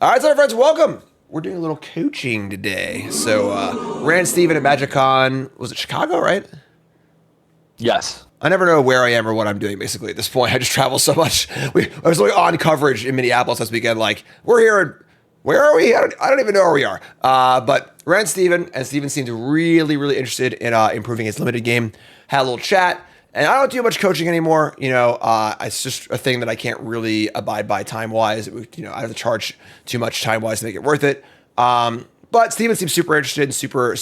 All right, so friends, welcome. We're doing a little coaching today. So, ran Stephan at MagicCon. Was it Chicago, right? Yes. I never know where I am or what I'm doing, basically, at this point. I just travel so much. I was like on coverage in Minneapolis this weekend. Like, we're here. Where are we? I don't even know where we are. But ran Stephan, and Stephan seemed really, really interested in improving his limited game. Had a little chat. And I don't do much coaching anymore. It's just a thing that I can't really abide by time-wise. I have to charge too much time-wise to make it worth it. But Stephan seems super interested and super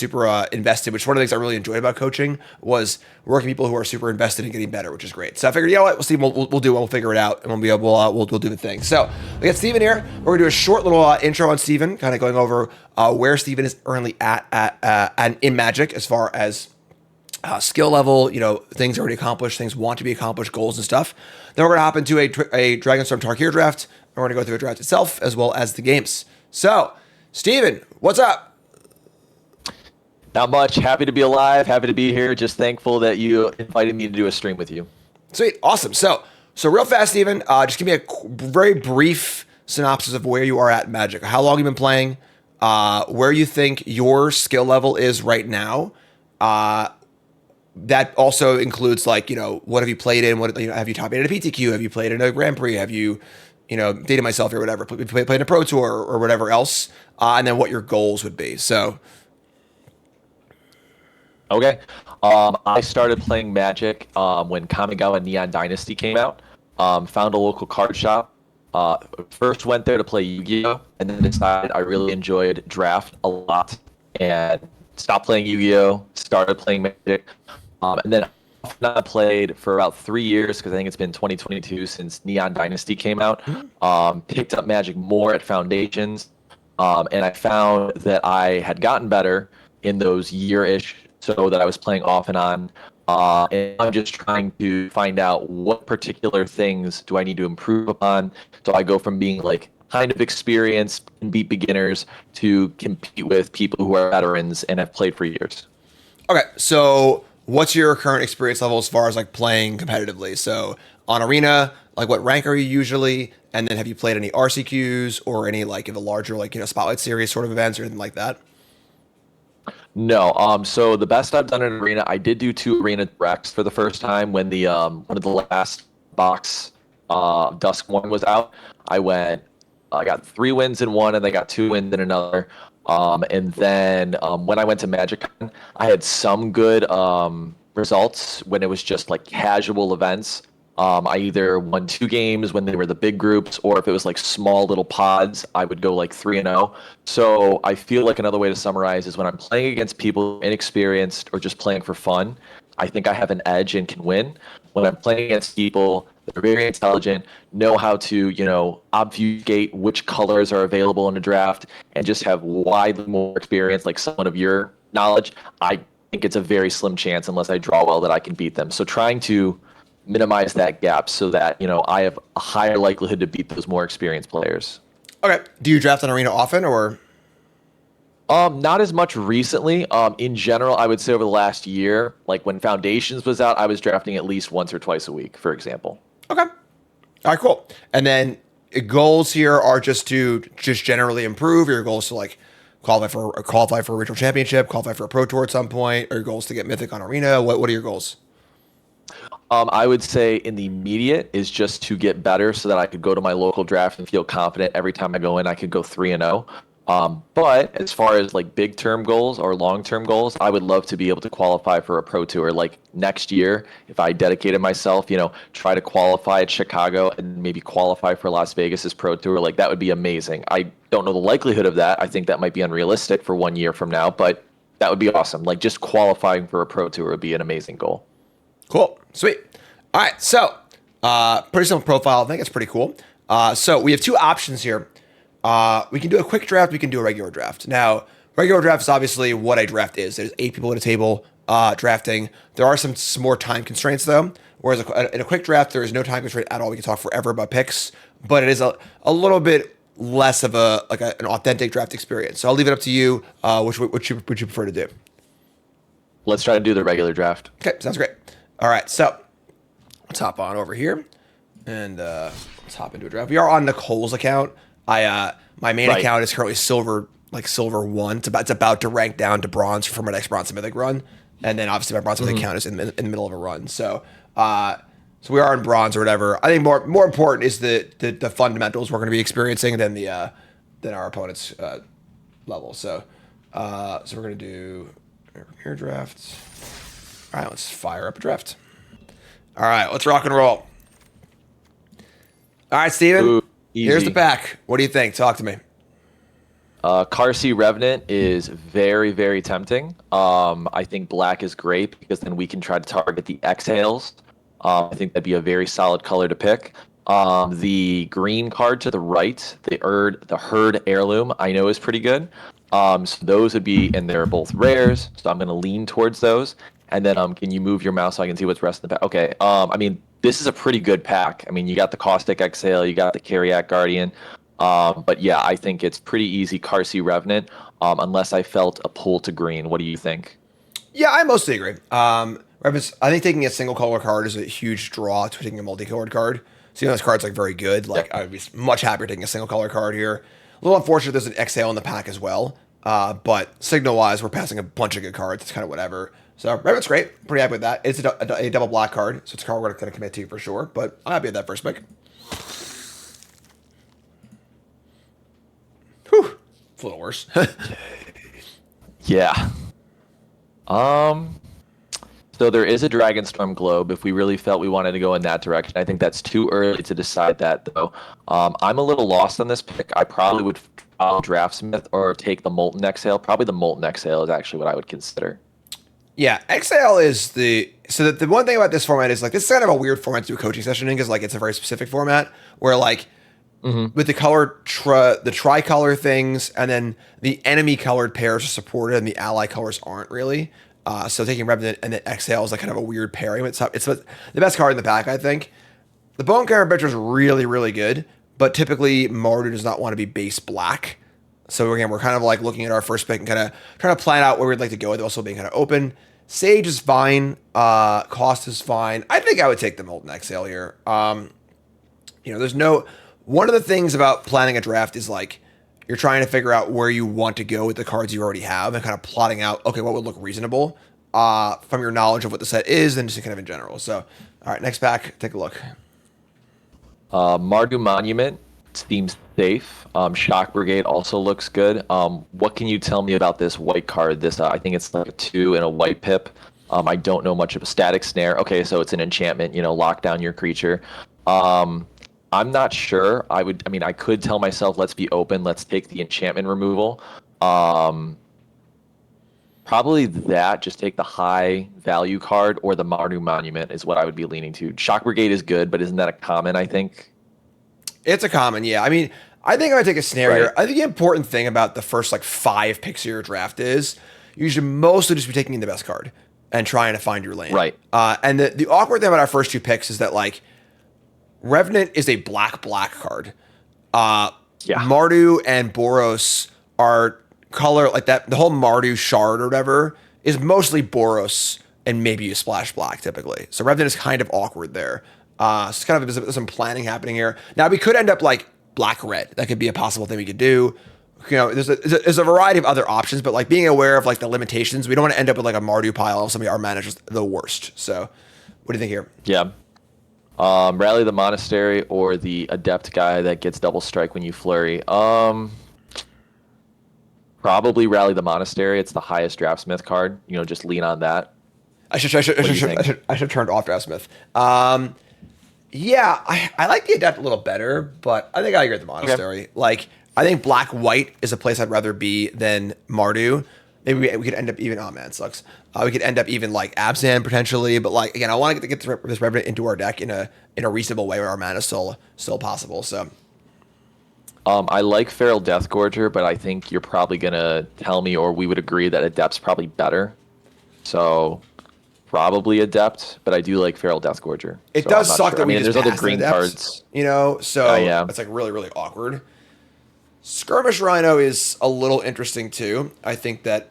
invested, which one of the things I really enjoyed about coaching was working with people who are super invested in getting better, which is great. So I figured, you know what, we'll do it. We'll figure it out, and we'll do the thing. So we got Stephan here. We're gonna do a short little intro on Stephan, kind of going over where Stephan is currently at in Magic as far as skill level, things already accomplished, things want to be accomplished, goals and stuff. Then we're going to hop into a Dragonstorm Tarkir draft. And we're going to go through a draft itself as well as the games. So, Stephan, what's up? Not much. Happy to be alive. Happy to be here. Just thankful that you invited me to do a stream with you. Sweet. Awesome. So real fast, Stephan, just give me a very brief synopsis of where you are at in Magic. How long you've been playing, where you think your skill level is right now, that also includes what have you played in? What have you top 8 at a PTQ? Have you played in a Grand Prix? Have you, dated myself or whatever, played in a Pro Tour or whatever else? And then what your goals would be. So, okay. I started playing Magic when Kamigawa Neon Dynasty came out. Found a local card shop. First went there to play Yu-Gi-Oh! And then decided I really enjoyed Draft a lot and stopped playing Yu-Gi-Oh! Started playing Magic. And then I played for about 3 years because I think it's been 2022 since Neon Dynasty came out. Picked up Magic more at Foundations, and I found that I had gotten better in those year-ish, so that I was playing off and on. And I'm just trying to find out what particular things do I need to improve upon. So I go from being kind of experienced and beat beginners to compete with people who are veterans and have played for years. okay. So what's your current experience level as far as playing competitively? So on Arena, what rank are you usually? And then have you played any RCQs or any of the larger Spotlight Series sort of events or anything like that? No. So the best I've done in Arena, I did do 2 Arena Directs for the first time when the one of the last box Dusk one was out. I got 3 wins in one, and I got 2 wins in another. And then when I went to MagicCon, I had some good results when it was just casual events. I either won 2 games when they were the big groups, or if it was small little pods, I would go 3-0. So I feel like another way to summarize is when I'm playing against people inexperienced or just playing for fun, I think I have an edge and can win. When I'm playing against people that are very intelligent, know how to, obfuscate which colors are available in a draft, and just have widely more experience, like someone of your knowledge, I think it's a very slim chance, unless I draw well, that I can beat them. So trying to minimize that gap so that, I have a higher likelihood to beat those more experienced players. Okay. Do you draft on Arena often or? Not as much recently. In general, I would say over the last year, when Foundations was out, I was drafting at least once or twice a week, for example. Okay. All right, cool. And then goals here are just to generally improve. Your goals to qualify for a regional championship, qualify for a pro tour at some point, or your goals to get mythic on Arena. What are your goals? I would say in the immediate is just to get better so that I could go to my local draft and feel confident every time I go in. I could go 3-0. But as far as big term goals or long term goals, I would love to be able to qualify for a pro tour next year. If I dedicated myself, try to qualify at Chicago and maybe qualify for Las Vegas's pro tour, that would be amazing. I don't know the likelihood of that. I think that might be unrealistic for 1 year from now, but that would be awesome. Just qualifying for a pro tour would be an amazing goal. Cool. Sweet. All right. So, pretty simple profile. I think it's pretty cool. So we have 2 options here. We can do a quick draft. We can do a regular draft. Now, regular draft is obviously what a draft is. There's 8 people at a table drafting. There are some more time constraints though. Whereas in a quick draft, there is no time constraint at all. We can talk forever about picks, but it is a little bit less of an authentic draft experience. So I'll leave it up to you. Which would you prefer to do? Let's try to do the regular draft. Okay, sounds great. All right, so let's hop on over here and let's hop into a draft. We are on Nicole's account. My My main Right. account is currently silver, like silver 1. It's about to rank down to bronze for my next bronze mythic run, and then obviously my bronze mythic account is in the middle of a run. So we are in bronze or whatever. I think more important is the fundamentals we're going to be experiencing than our opponent's level. So we're going to do here draft. All right, let's fire up a draft. All right, let's rock and roll. All right, Stephen. Ooh, Here's easy. the pack. What do you think? Talk to me. Carsey Revenant is very, very tempting. I think black is great because then we can try to target the exhales. I think that'd be a very solid color to pick. The green card to the right, the herd heirloom, I know is pretty good. So those would be, and they're both rares. So I'm going to lean towards those. And then, can you move your mouse so I can see what's rest in the pack? Okay. I mean, this is a pretty good pack. I mean, you got the Caustic Exhale, you got the Carriac Guardian. But yeah, I think it's pretty easy Carsey Revenant, unless I felt a pull to green. What do you think? Yeah, I mostly agree. I think taking a single color card is a huge draw to taking a multicolored card. So this card's like very good. Like I would be much happier taking a single color card here. A little unfortunate there's an exhale in the pack as well. But signal wise, we're passing a bunch of good cards. It's kind of whatever. So Revenant's great. Pretty happy with that. It's a double black card, so it's a card we're going to commit to for sure. But I'm happy with that first pick. Whew. It's a little worse. Yeah. So there is a Dragonstorm Globe if we really felt we wanted to go in that direction. I think that's too early to decide that, though. I'm a little lost on this pick. I probably would follow Draftsmith or take the Molten Exhale. Probably the Molten Exhale is actually what I would consider. Yeah, Exhale is the one thing about this format is like this is kind of a weird format to do a coaching session in because like it's a very specific format where like with the color the tricolor things and then the enemy colored pairs are supported and the ally colors aren't really. So taking Revenant and then Exhale is like kind of a weird pairing. It's the best card in the pack, I think. The Bone Carrier Bitcher is really, really good, but typically Mardu does not want to be base black. So again, we're kind of like looking at our first pick and kind of trying to plan out where we'd like to go with also being kind of open. Sage is fine. Cost is fine. I think I would take the Molten Exhale here. There's no... One of the things about planning a draft is like you're trying to figure out where you want to go with the cards you already have and kind of plotting out, okay, what would look reasonable from your knowledge of what the set is and just kind of in general. So, all right, next pack, take a look. Mardu Monument seems safe. Shock Brigade also looks good. What can you tell me about this white card? This I think it's like a 2 and a white pip. I don't know much of a Static Snare. Okay, so it's an enchantment, lock down your creature. I'm not sure. I could tell myself, let's be open. Let's take the enchantment removal. Probably that. Just take the high value card or the Mardu Monument is what I would be leaning to. Shock Brigade is good, but isn't that a common, I think? It's a common, yeah. I mean, I think I would take a snare Right. here. I think the important thing about the first like 5 picks of your draft is you should mostly just be taking the best card and trying to find your lane. Right. And the awkward thing about our first 2 picks is that like Revenant is a black card. Mardu and Boros are color like that. The whole Mardu shard or whatever is mostly Boros and maybe a splash black typically. So Revenant is kind of awkward there. So it's kind of there's some planning happening here. Now we could end up like black red. That could be a possible thing we could do. There's a variety of other options, but like being aware of like the limitations, we don't want to end up with like a Mardu pile of somebody our mana is just the worst. So what do you think here? Yeah. Rally the Monastery or the Adept guy that gets double strike when you flurry. Probably Rally the Monastery. It's the highest Draftsmith card. Just lean on that. I should turn off Draftsmith. Yeah, I like the Adept a little better, but I think I agree with the Monastery. Okay. Like, I think black-white is a place I'd rather be than Mardu. Maybe we could end up even, oh man, it sucks. We could end up even like Abzan potentially, but like, again, I want to get this Revenant into our deck in a reasonable way where our mana is still possible, so. I like Feral Deathgorger, but I think you're probably going to tell me, or we would agree that Adept's probably better. So, probably Adept, but I do like Feral Deathgorger. It does suck that we just there's other passed green Adepts, cards. So yeah. it's like really, really awkward. Skirmish Rhino is a little interesting too. I think that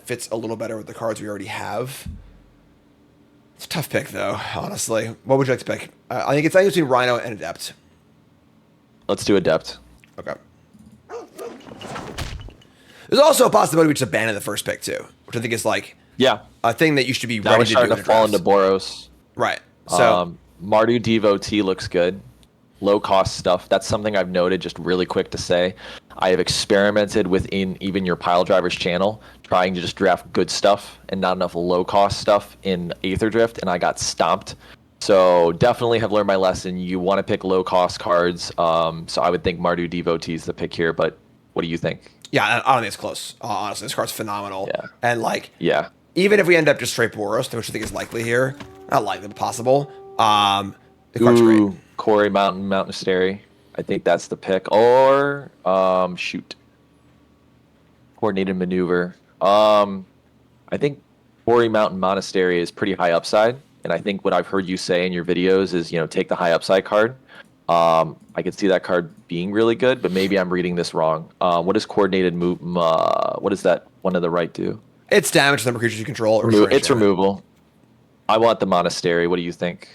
fits a little better with the cards we already have. It's a tough pick though, honestly. What would you like to pick? I think it's between Rhino and Adept. Let's do Adept. Okay. There's also a possibility we just abandon the first pick too, which I think is like Yeah, a thing that you should be that ready was to do. starting In to the fall draft. into Boros. Right. So Mardu Devotee looks good. Low cost stuff. That's something I've noted. Just really quick to say, I have experimented within even your Pile Drivers channel, trying to just draft good stuff and not enough low cost stuff in Aether Drift, and I got stomped. So definitely have learned my lesson. You want to pick low cost cards. So I would think Mardu Devotee is the pick here. But what do you think? yeah, I don't think it's close. Honestly, this card's phenomenal. Yeah. And like, Yeah. even if we end up just straight Boros, which I think is likely here, not likely but possible. The card's great. Quarry Mountainary. I think that's the pick. Or shoot. Coordinated maneuver. I think Quarry Mountain Monastery is pretty high upside, and I think what I've heard you say in your videos is, take the high upside card. I could see that card being really good, but maybe I'm reading this wrong. What does coordinated move? What does that one to the right do? It's damage to the number of creatures you control. Or It's removal. I want the Monastery. What do you think?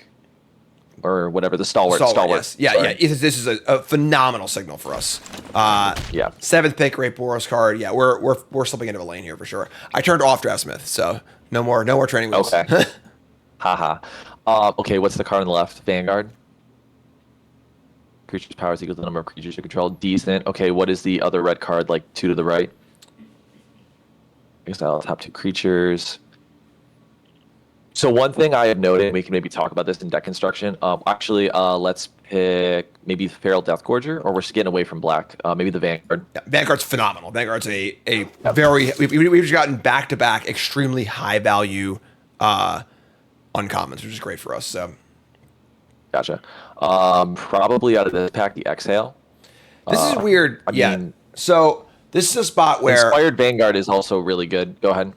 Or whatever, the Stalwart. Yes. Yeah. This is a phenomenal signal for us. Yeah. 7th pick, great Boros card. Yeah, we're slipping into a lane here for sure. I turned off Draftsmith, so no more training wheels. Okay. Haha. Okay, what's the card on the left? Vanguard. Creatures' powers equals the number of creatures you control. Decent. Okay, what is the other red card, like 2 to the right? I guess I'll top 2 creatures. So one thing I have noted, we can maybe talk about this in deck construction. Let's pick maybe Feral Deathgorger, or we're just getting away from black. Maybe the Vanguard. Yeah, Vanguard's phenomenal. Vanguard's a very we've just gotten back-to-back extremely high value uncommons, which is great for us. So Gotcha. Probably out of this pack, the Exhale. this is weird. So this is a spot where Inspired Vanguard is also really good. Go ahead.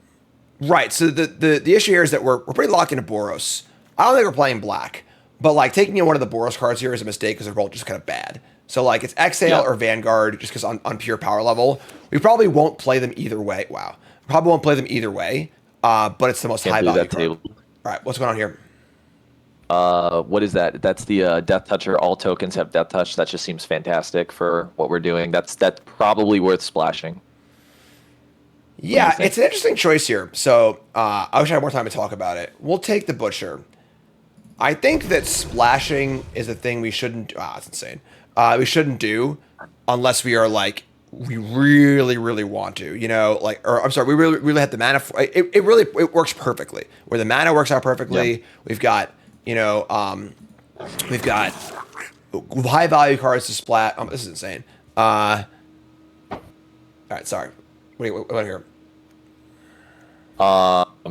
Right. So the issue here is that we're pretty locked into Boros. I don't think we're playing black, but like taking in one of the Boros cards here is a mistake because they're both just kind of bad. So like it's Exhale or Vanguard just because on pure power level. We probably won't play them either way. Wow. Probably won't play them either way. But it's the most high value card. All right. What's going on here? What is that? That's the Death Toucher. All tokens have Death Touch. That just seems fantastic for what we're doing. That's probably worth splashing. Yeah, it's an interesting choice here. So I wish I had more time to talk about it. We'll take the Butcher. I think that splashing is a thing we shouldn't do. That's insane. We shouldn't do unless we are like, we really, really want to, or I'm sorry, we really, really have the mana. It works perfectly. Where the mana works out perfectly. Yep. We've got, we've got high value cards to splat. This is insane. All right, sorry. What do you want here?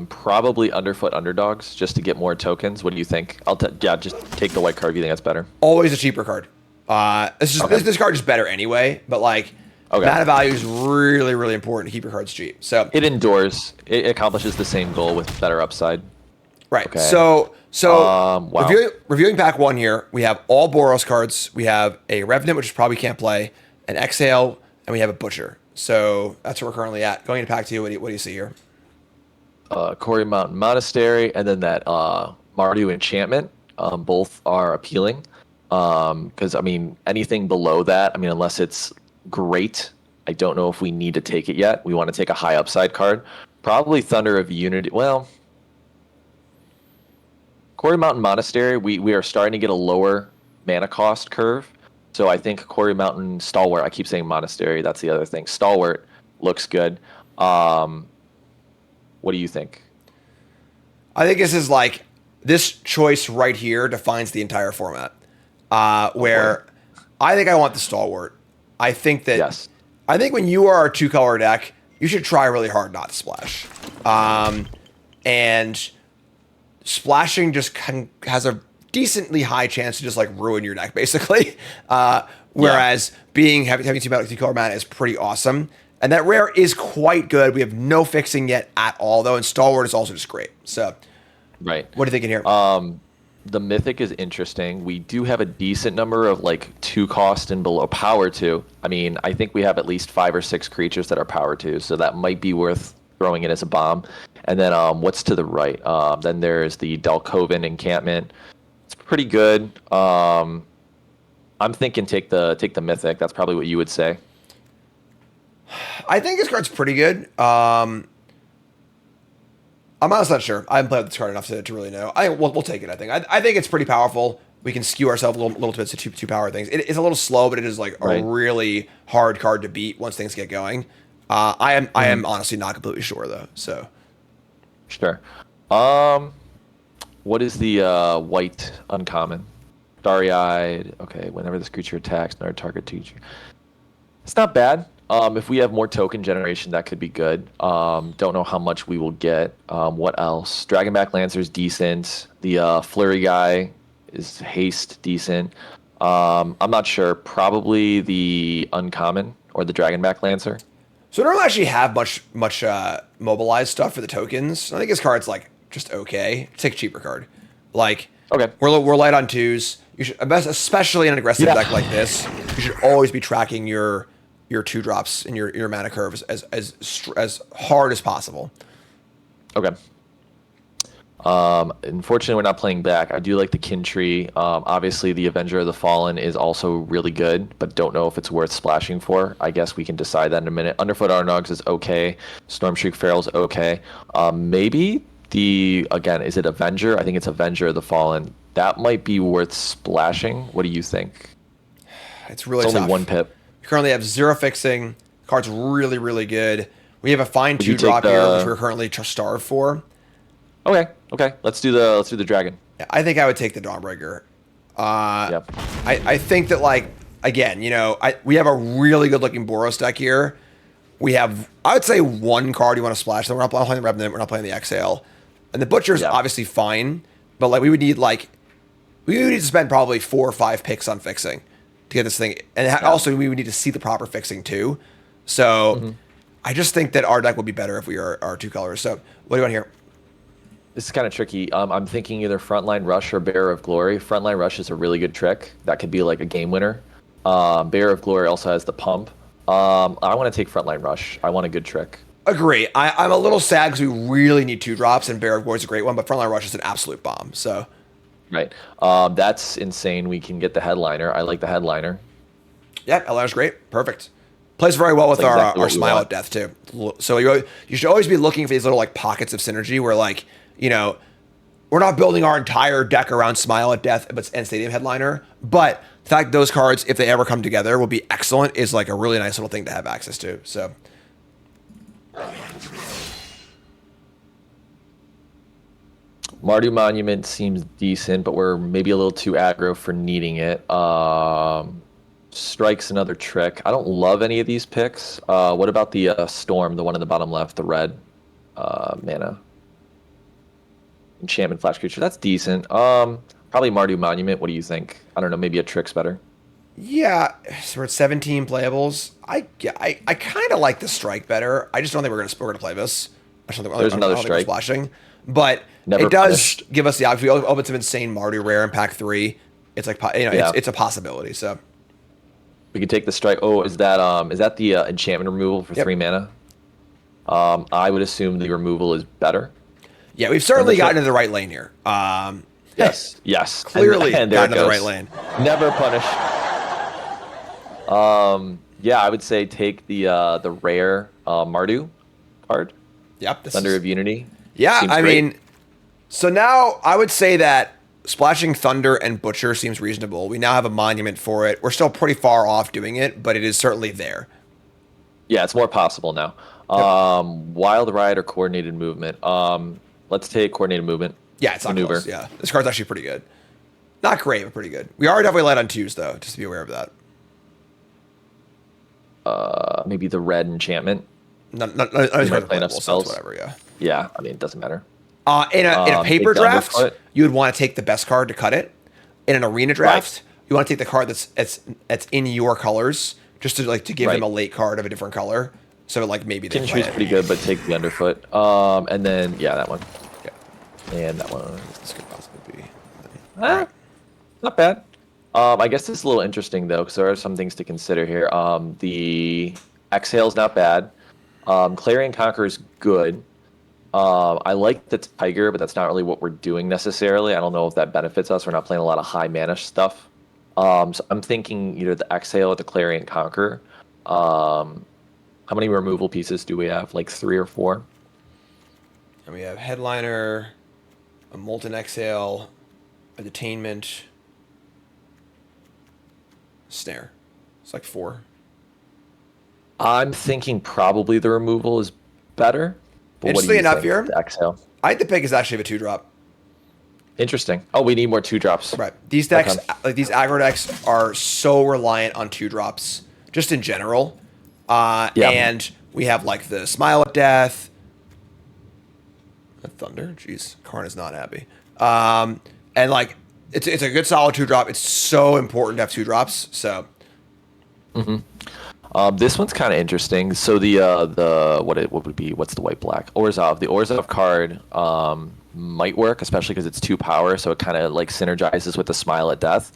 Probably Underfoot Underdogs just to get more tokens. What do you think? Just take the white card if you think that's better. Always a cheaper card. This card is better anyway, but like mana value is really, really important to keep your cards cheap. So it endures. It accomplishes the same goal with better upside. Right. Okay. So wow. Reviewing pack 1 here, we have all Boros cards. We have a Revenant, which probably can't play, an Exhale, and we have a Butcher. So that's where we're currently at. Going into pack 2, what do you see here? Quarry Mountain Monastery, and then that Mardu Enchantment. Both are appealing. Because, anything below that, unless it's great, I don't know if we need to take it yet. We want to take a high upside card. Probably Thunder of Unity. Well, Quarry Mountain Monastery, we are starting to get a lower mana cost curve. So I think Quarry Mountain Stalwart, I keep saying Monastery, that's the other thing. Stalwart looks good. What do you think? I think this is like, this choice right here defines the entire format. Where I think I want the Stalwart. I think that, yes. I think when you are a 2-color deck, you should try really hard not to splash. And splashing just has a decently high chance to just like ruin your deck, basically. Whereas having 2-color mana is pretty awesome. And that rare is quite good. We have no fixing yet at all, though. And Stalwart is also just great. So, right. What are you thinking here? The Mythic is interesting. We do have a decent number of like 2 cost and below power 2. I think we have at least 5 or 6 creatures that are power 2. So that might be worth throwing in as a bomb. And then what's to the right? Then there's the Delcoven Encampment. It's pretty good. I'm thinking take the Mythic. That's probably what you would say. I think this card's pretty good. I'm honestly not sure. I haven't played with this card enough to really know. We'll take it. I think it's pretty powerful. We can skew ourselves a little bit to two power things. It's a little slow, but it is like a really hard card to beat once things get going. I am honestly not completely sure though. So Sure. What is the white uncommon? Starry-eyed. Okay, whenever this creature attacks, another target creature. It's not bad. If we have more token generation, that could be good. Don't know how much we will get. What else? Dragonback Lancer's decent. The Flurry guy is haste decent. I'm not sure. Probably the uncommon or the Dragonback Lancer. So we don't actually have much mobilized stuff for the tokens. I think his card's like just okay. Take a cheaper card. Like Okay. we're light on twos. You should, especially in an aggressive deck like this, you should always be tracking your 2-drops in your mana curve as hard as possible. Okay. Unfortunately, we're not playing back. I do like the Kin Tree. Obviously, the Avenger of the Fallen is also really good, but don't know if it's worth splashing for. I guess we can decide that in a minute. Underfoot Arnogs is okay. Stormshriek Feral's okay. Maybe is it Avenger? I think it's Avenger of the Fallen. That might be worth splashing. What do you think? It's really It's tough. only 1 pip. We currently have 0 fixing. Card's really, really good. We have a fine 2-drop here, which we're currently starved for. Okay. Let's do the dragon. I think I would take the Dawnbreaker. Yep. I think that, like, again, we have a really good looking Boros deck here. We have, I would say, 1 card you want to splash. So we're not playing the Revenant, we're not playing the Exhale. And the Butcher's obviously fine, but like we would need to spend probably 4 or 5 picks on fixing to get this thing. And also we would need to see the proper fixing too. So I just think that our deck would be better if we are 2 colors. So what do you want here? This is kind of tricky. I'm thinking either Frontline Rush or Bearer of Glory. Frontline Rush is a really good trick. That could be like a game winner. Bearer of Glory also has the pump. I want to take Frontline Rush. I want a good trick. Agree. I'm a little sad because we really need 2-drops, and Bear of Glory is a great one, but Frontline Rush is an absolute bomb. So, right. That's insane. We can get the Headliner. I like the Headliner. Yeah, Headliner's great. Perfect. Plays very well with our Smile at Death too. So you should always be looking for these little like pockets of synergy where like we're not building our entire deck around Smile at Death and Stadium Headliner, but the fact those cards, if they ever come together, will be excellent is like a really nice little thing to have access to. So. Mardu Monument seems decent, but we're maybe a little too aggro for needing it. Strike's another trick. I don't love any of these picks. What about the Storm, the one in the bottom left, the red mana? Enchantment Flash Creature, that's decent. Probably Mardu Monument. What do you think? I don't know, maybe a trick's better. Yeah, so we're at 17 playables. I kind of like the Strike better. I just don't think we're gonna play this. There's another Strike. Splashing, but Never it does punished. give us the option. We open some insane Mardu rare in pack 3. It's like it's a possibility. So we can take the Strike. Oh, is that the enchantment removal for 3 mana? I would assume the removal is better. Yeah, we've certainly gotten into the right lane here. Yes. Clearly and gotten into the right lane. Never punished. Yeah, I would say take the rare Mardu card. Yep. Thunder of Unity. Yeah, Seems I great. mean, so now I would say that splashing Thunder and Butcher seems reasonable. We now have a monument for it. We're still pretty far off doing it, but it is certainly there. Yeah, it's more possible now. Wild Ride or Coordinated Movement. Let's take Coordinated Movement. Yeah, it's not Maneuver. close. Yeah, this card's actually pretty good. Not great, but pretty good. We are definitely light on 2s, though, just to be aware of that. Maybe the red enchantment. None of these cards are play enough playable, so spells. it's whatever, yeah. Yeah, I mean, it doesn't matter. In a paper take the draft, underfoot. you would want to take the best card to cut it. In an arena draft, you want to take the card that's in your colors, just to give them a late card of a different color. So like maybe they play Kinchu's it. pretty good, but take the underfoot. And then that one. Yeah. And that one. This could possibly be. Not bad. I guess this is a little interesting though, because there are some things to consider here. The Exhale's not bad. Clarion Conqueror is good. I like the Tiger, but that's not really what we're doing necessarily. I don't know if that benefits us. We're not playing a lot of high mana stuff. So I'm thinking either the Exhale or the Clarion Conqueror. How many removal pieces do we have? Like 3 or 4? And we have Headliner, a Molten Exhale, a Detainment, Snare. It's like 4. I'm thinking probably the removal is better. But what do Interestingly you enough think? here, The exhale. I think the pick is actually a 2-drop. Interesting. Oh, we need more 2-drops. Right. These decks, Okay. like these aggro decks, are so reliant on 2-drops, just in general. Yeah. And we have like the Smile at Death. Thunder? Jeez. Karn is not happy. And like, it's a good solid 2-drop. It's so important to have 2-drops. So. This one's kind of interesting. So what would it be? What's the white black? Orzhov. The Orzhov card might work, especially because it's 2 power, so it kind of like synergizes with the Smile at Death.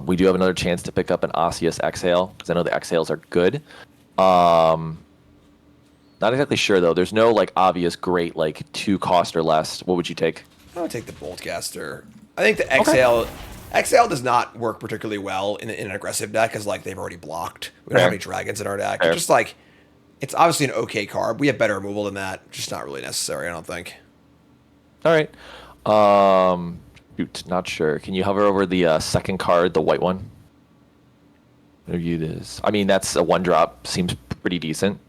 We do have another chance to pick up an Osseous Exhale because I know the Exhales are good. Not exactly sure though. There's no like obvious great like 2 cost or less. What would you take? I would take the Boltcaster. I think the Exhale does not work particularly well in an aggressive deck because like they've already blocked. We don't have any dragons in our deck. Fair. It's just like it's obviously an okay card. We have better removal than that. Just not really necessary, I don't think. All right. Shoot, not sure. Can you hover over the second card, the white one? Review this. I mean, that's a 1-drop. Seems pretty decent.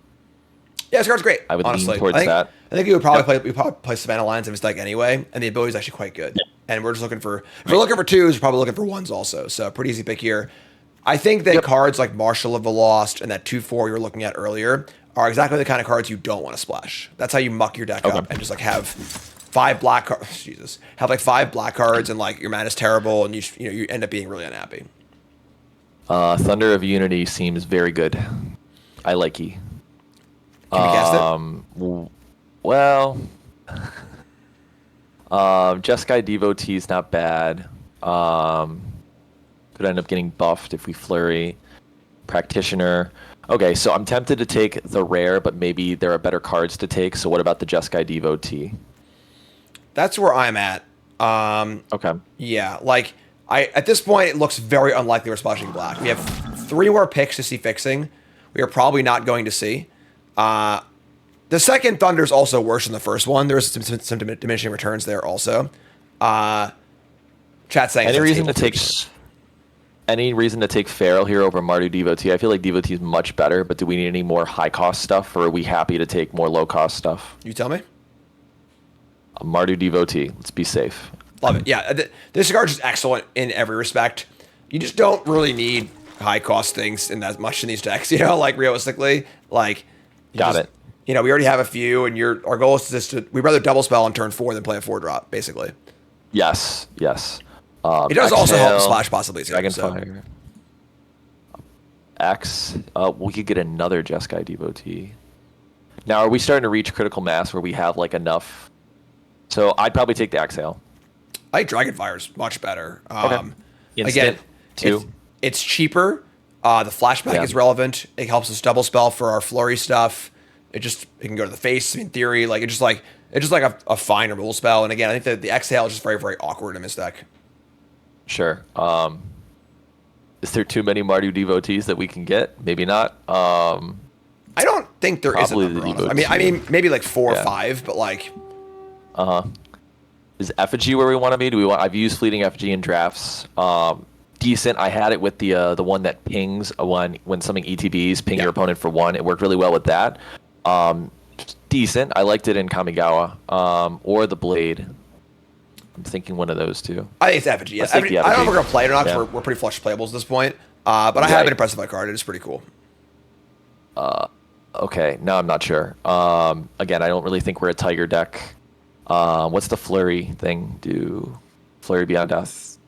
Yeah, this card's great. I would honestly. lean towards that. I think you would probably play Savannah Lions in his deck anyway, and the ability is actually quite good. Yeah. And we're just looking for if we're looking for 2s, we're probably looking for 1s also. So pretty easy pick here. I think that cards like Marshal of the Lost and that 2/4 you were looking at earlier are exactly the kind of cards you don't want to splash. That's how you muck your deck up and just like have 5 black cards. Jesus, have like 5 black cards and like your mana's terrible, and you end up being really unhappy. Thunder of Unity seems very good. I like ye. Can you cast it? Well, Jeskai Devotee is not bad. Could end up getting buffed if we flurry. Practitioner. Okay, so I'm tempted to take the rare, but maybe there are better cards to take. So what about the Jeskai Devotee? That's where I'm at. Okay. Yeah, like at this point, it looks very unlikely we're splashing black. We have 3 more picks to see fixing. We are probably not going to see. The second Thunder is also worse than the first one. There's some diminishing returns there also. Chat saying Any reason to take Feral here over Mardu Devotee? I feel like Devotee is much better, but do we need any more high cost stuff, or are we happy to take more low cost stuff? You tell me. Mardu Devotee. Let's be safe. Love it. Yeah, this card is just excellent in every respect. You just don't really need high cost things in that much in these decks. Like realistically, like Got it. We already have a few, and our goal is just we'd rather double spell on turn 4 than play a 4-drop, basically. Yes. It does also help splash possibilities. Dragonfire. X. We could get another Jeskai Devotee. Now, are we starting to reach critical mass where we have like enough? So I'd probably take the Exhale. I think Dragonfire is much better. Okay. Again, too. It's cheaper. The flashback is relevant. It helps us double spell for our flurry stuff. It can go to the face in theory. Like it's just like a fine removal spell. And again, I think that the Exhale is just very, very awkward in this deck. Sure. Is there too many Mardu Devotees that we can get? Maybe not. I don't think there is a Probably number. the I mean, maybe like 4 or 5, but like. Is Effigy where we want to be? I've used Fleeting Effigy in drafts. Decent. I had it with the one that pings when something ETBs, ping your opponent for 1. It worked really well with that. Decent. I liked it in Kamigawa. Or the Blade. I'm thinking one of those two. I think it's Effigy. Yeah. I don't know if we're going to play it or not because we're pretty flush playables at this point. But I have been impressed with that card. It is pretty cool. Okay. No, I'm not sure. Again, I don't really think we're a Tiger deck. What's the Flurry thing do? Flurry Beyond Death?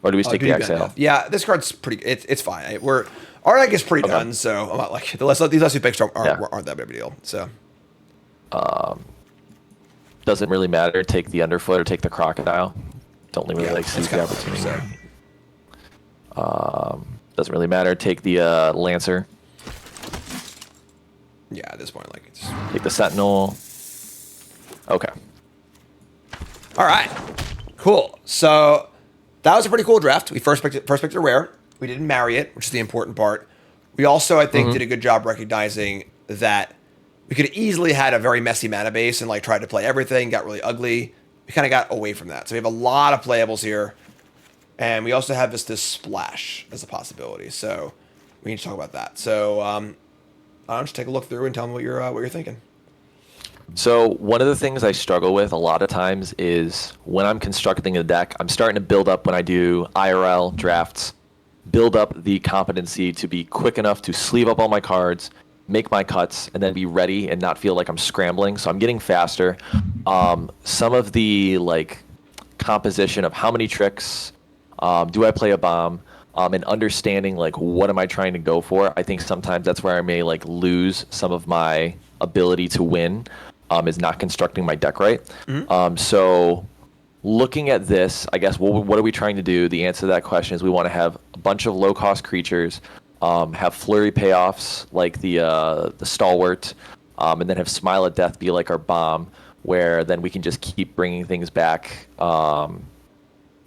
Or do we stick the Exhale? Yeah, this card's pretty. It's fine. Our deck is pretty done, so I'm not like these last 2 picks aren't that big of a deal. So doesn't really matter. Take the Underfoot or take the Crocodile. Don't really seize the opportunity. Doesn't really matter. Take the Lancer. Yeah, at this point, take the Sentinel. Okay. All right. Cool. So that was a pretty cool draft. We first picked a rare. We didn't marry it, which is the important part. We also, I think, did a good job recognizing that we could have easily had a very messy mana base and like tried to play everything, got really ugly. We kind of got away from that. So we have a lot of playables here. And we also have this splash as a possibility. So we need to talk about that. So I'll just take a look through and tell me what you're thinking. So one of the things I struggle with a lot of times is when I'm constructing a deck, I'm starting to build up when I do IRL drafts, build up the competency to be quick enough to sleeve up all my cards, make my cuts, and then be ready and not feel like I'm scrambling. So I'm getting faster. Some of the like composition of how many tricks do I play a bomb, and understanding like what am I trying to go for. I think sometimes that's where I may like lose some of my ability to win, is not constructing my deck right. So looking at this, I guess, what are we trying to do? The answer to that question is we want to have a bunch of low-cost creatures, have flurry payoffs like the Stalwart, and then have Smile at Death be like our bomb, where then we can just keep bringing things back.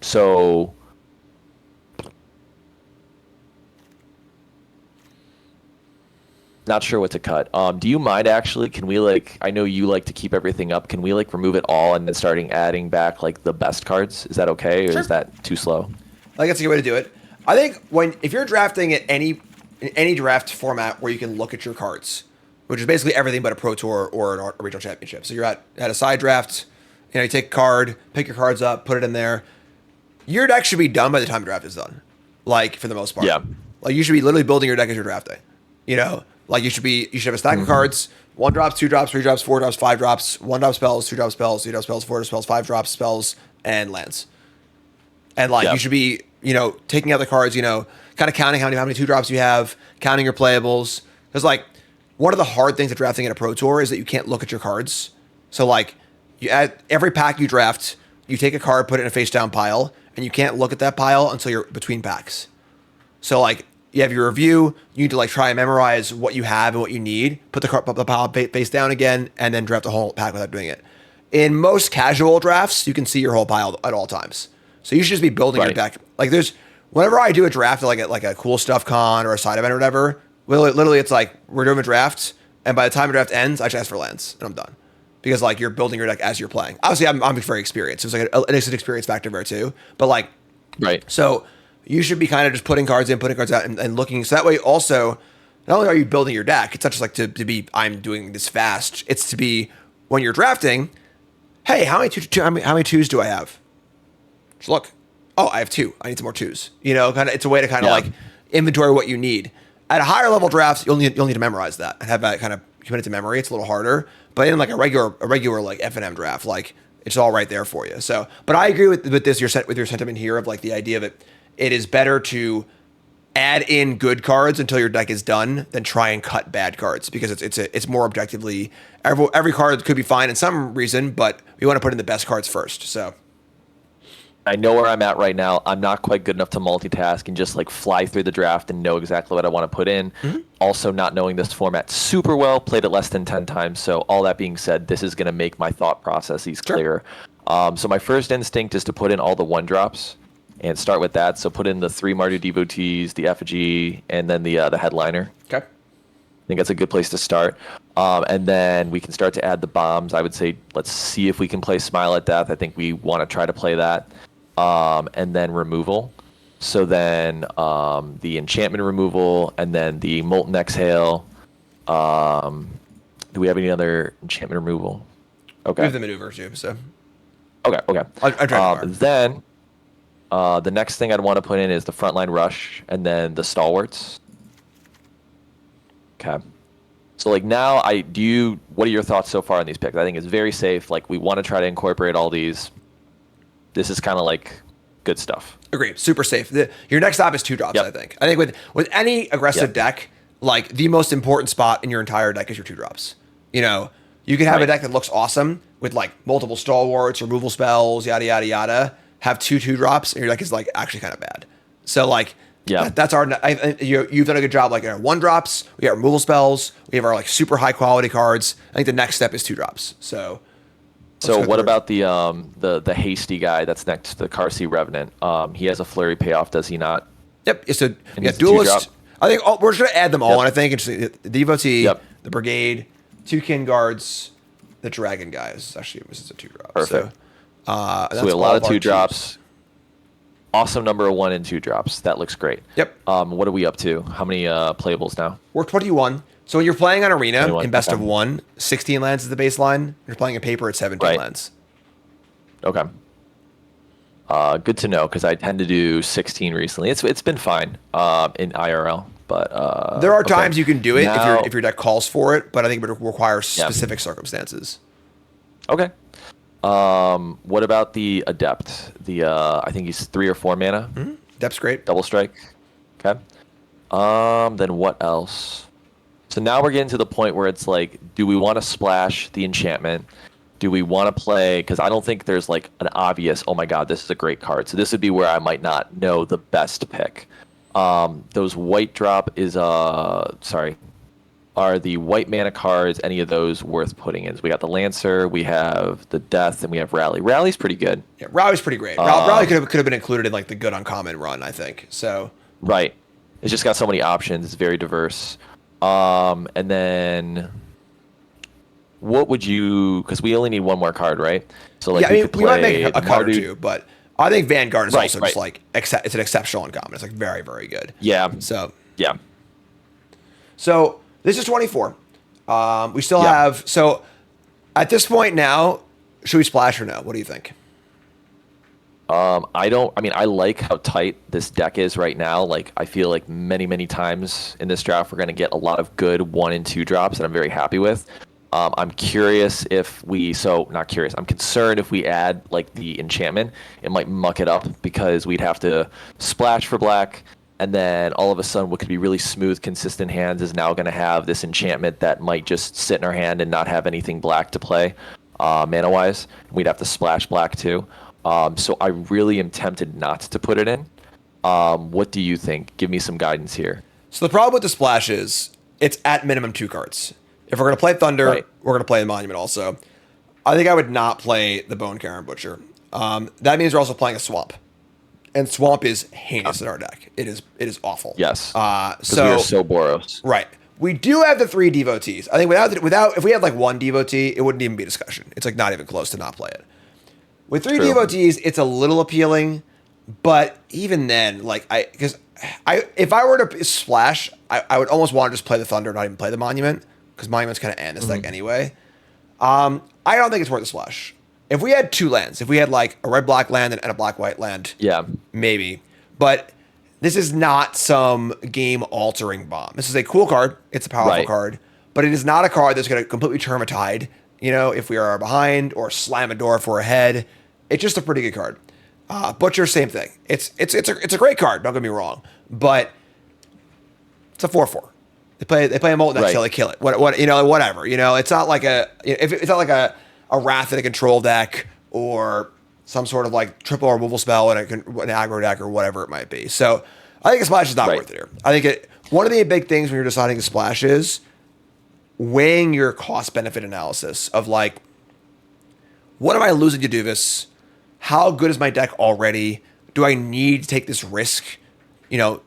So not sure what to cut. Do you mind actually? Can we like? I know you like to keep everything up. Can we like remove it all and then starting adding back like the best cards? Is that okay, or is that too slow? I think that's a good way to do it. I think if you're drafting at in any draft format where you can look at your cards, which is basically everything but a Pro Tour or a regional championship. So you're at a side draft. You take a card, pick your cards up, put it in there. Your deck should be done by the time the draft is done. Like for the most part. Yeah. Like you should be literally building your deck as you're drafting. Like you should have a stack of cards, 1 drops, 2 drops, 3 drops, 4 drops, 5 drops, 1 drop spells, 2 drop spells, 3 drop spells, 4 drop spells, 5 drop spells, and lands. And you should be, taking out the cards, kind of counting how many 2 drops you have, counting your playables. Because one of the hard things of drafting in a Pro Tour is that you can't look at your cards. So you add every pack you draft, you take a card, put it in a face down pile, and you can't look at that pile until you're between packs. So you have your review, you need to try and memorize what you have and what you need, put the pile face down again, and then draft a whole pack without doing it. In most casual drafts, you can see your whole pile at all times. So you should just be building your deck. Whenever I do a draft at a cool stuff con or a side event or whatever, literally it's we're doing a draft, and by the time the draft ends, I just ask for lands, and I'm done. Because you're building your deck as you're playing. Obviously, I'm very experienced. So it's an instant experience factor there too. But right. So you should be kind of just putting cards in, putting cards out, and looking. So that way, also, not only are you building your deck, it's not just to be I'm doing this fast. It's to be when you're drafting. Hey, how many 2s do I have? Just look. Oh, I have 2. I need some more 2s. It's a way to inventory what you need. At a higher level draft, you'll need to memorize that and have that kind of commit it to memory. It's a little harder. But in a regular F&M draft, it's all right there for you. So, but I agree with this your sentiment here of the idea that it is better to add in good cards until your deck is done than try and cut bad cards, because it's more objectively every card could be fine in some reason, but we want to put in the best cards first. So I know where I'm at right now. I'm not quite good enough to multitask and just fly through the draft and know exactly what I want to put in. Also not knowing this format super well, played it less than 10 times. So all that being said, this is going to make my thought processes clearer. So my first instinct is to put in all the 1 drops and start with that. So put in the 3 Mardu Devotees, the Effigy, and then the headliner. Okay. I think that's a good place to start. And then we can start to add the bombs. I would say let's see if we can play Smile at Death. I think we want to try to play that. And then removal. So then the enchantment removal, and then the Molten Exhale. Do we have any other enchantment removal? Okay. We have the maneuver too, so. Okay. I then the next thing I'd want to put in is the Frontline Rush, and then the Stalwarts. Okay. So now what are your thoughts so far on these picks? I think it's very safe. We want to try to incorporate all these. This is kind of good stuff. Agree. Super safe. Your next stop is 2 drops, I think. I think with any aggressive deck, the most important spot in your entire deck is your 2 drops. You can have a deck that looks awesome with multiple Stalwarts, removal spells, yada, yada, yada. Have 2 drops, and your deck is actually kind of bad. So that's our. You've done a good job. Our 1 drops, we got removal spells, we have our super high quality cards. I think the next step is 2 drops. So what about the hasty guy that's next to the Carsey Revenant? He has a flurry payoff, does he not? Yep. So you got Duelist. I think we're just gonna add them all, Yep. and I think it's the devotee, Yep. the brigade, 2 kin guards, the dragon guys. Actually, this is a 2-drop. Perfect. So So we have a lot of 2-drops. Awesome number of 1 and 2-drops. That looks great. Yep. What are we up to? How many playables now? We're 21. So when you're playing on Arena 21, in best okay. of 1, 16 lands is the baseline. When you're playing in paper, it's 17 Right. lands. Okay. Good to know because I tend to do 16 recently. It's been fine in IRL, but There are okay. times you can do it Now- if your deck calls for it, but I think it would require Yeah. specific circumstances. Okay. What about the Adept? The I think he's 3 or 4 mana. Depth's great. Double strike. Okay. Then what else? So now we're getting to the point where it's like, do we want to splash the enchantment? Do we want to play? Because I don't think there's like an obvious, oh my god, this is a great card. So this would be where I might not know the best pick. Those white drop is sorry. Are the white mana cards any of those worth putting in? So we got the Lancer, we have the Death, and we have Rally. Rally's pretty good. Yeah, Rally's pretty great. Rally could have been included in like the good uncommon run, I think. So Right. It's just got so many options. It's very diverse. And then what would you? Because we only need one more card, right? So like yeah, I mean, could we might play make a card or two, but I think Vanguard is Right, also right. just like it's an exceptional uncommon. It's like very, very good. Yeah. So Yeah. this is 24. We still Yeah. have so at this point now, should we splash or no? What do you think? I mean, I like how tight this deck is right now. Like, I feel like many times in this draft, we're going to get a lot of good 1 and 2 drops that I'm very happy with. I'm curious if not curious. I'm concerned if we add like the enchantment, it might muck it up because we'd have to splash for black. And then all of a sudden, what could be really smooth, consistent hands is now going to have this enchantment that might just sit in our hand and not have anything black to play, mana-wise. We'd have to splash black too. So I really am tempted not to put it in. What do you think? Give me some guidance here. So the problem with the splash is it's at minimum 2 cards. If we're going to play Thunder, Right. we're going to play the Monument also. I think I would not play the Bone Karen Butcher. That means we're also playing a Swamp. And Swamp is heinous in our deck. It is awful. Yes. Because So we are so Boros. right. We do have the 3 devotees. I think without if we had like 1 devotee, it wouldn't even be a discussion. It's like not even close to not play it. With 3 True. devotees, it's a little appealing, but even then, like if I were to splash, I would almost want to just play the Thunder, not even play the Monument, because Monument's kind of end this deck anyway. I don't think it's worth the splash. If we had 2 lands, if we had like a red-black land and a black-white land, Yeah. maybe. But this is not some game-altering bomb. This is a cool card. It's a powerful Right. card, but it is not a card that's going to completely turn a tide. You know, if we are behind or slam a door if we're ahead, it's just a pretty good card. Butcher, same thing. It's a great card. Don't get me wrong, but it's a 4/4. They play a Molten Next Right. till they kill it. Whatever. You know, it's not like it's not like a Wrath in a control deck or some sort of like triple removal spell in an aggro deck or whatever it might be. So I think a splash is not Right. worth it here. I think one of the big things when you're deciding to splash is weighing your cost benefit analysis of like, what am I losing to do this? How good is my deck already? Do I need to take this risk? You know,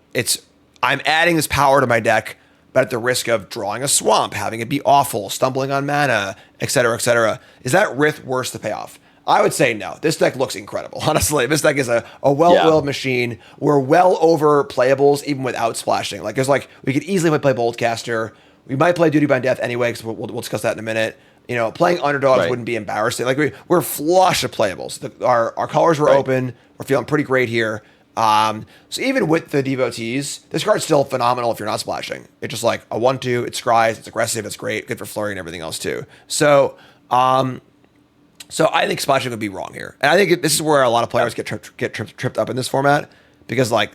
I'm adding this power to my deck, but at the risk of drawing a swamp, having it be awful, stumbling on mana, et cetera, et cetera. Is that risk worth the payoff? I would say no. This deck looks incredible, honestly. This deck is a well-oiled machine. We're well over playables even without splashing. Like, we could easily play Boldcaster. We might play Duty Bound Death anyway, because we'll discuss that in a minute. You know, playing underdogs Right. wouldn't be embarrassing. Like, we're flush of playables. Our colors were Right. open. We're feeling pretty great here. So even with the devotees, this card's still phenomenal if you're not splashing. It's just like a 1/2. It scries. It's aggressive. It's great. Good for flurry and everything else too. So I think splashing would be wrong here, and I think this is where a lot of players get tripped up in this format because, like,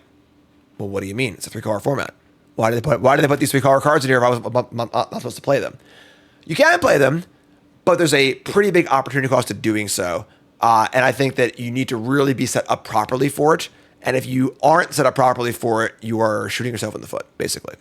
well, what do you mean? It's a 3-color format. Why did they put these 3-color cards in here if I was not supposed to play them? You can play them, but there's a pretty big opportunity cost to doing so, and I think that you need to really be set up properly for it. And if you aren't set up properly for it, you are shooting yourself in the foot, basically.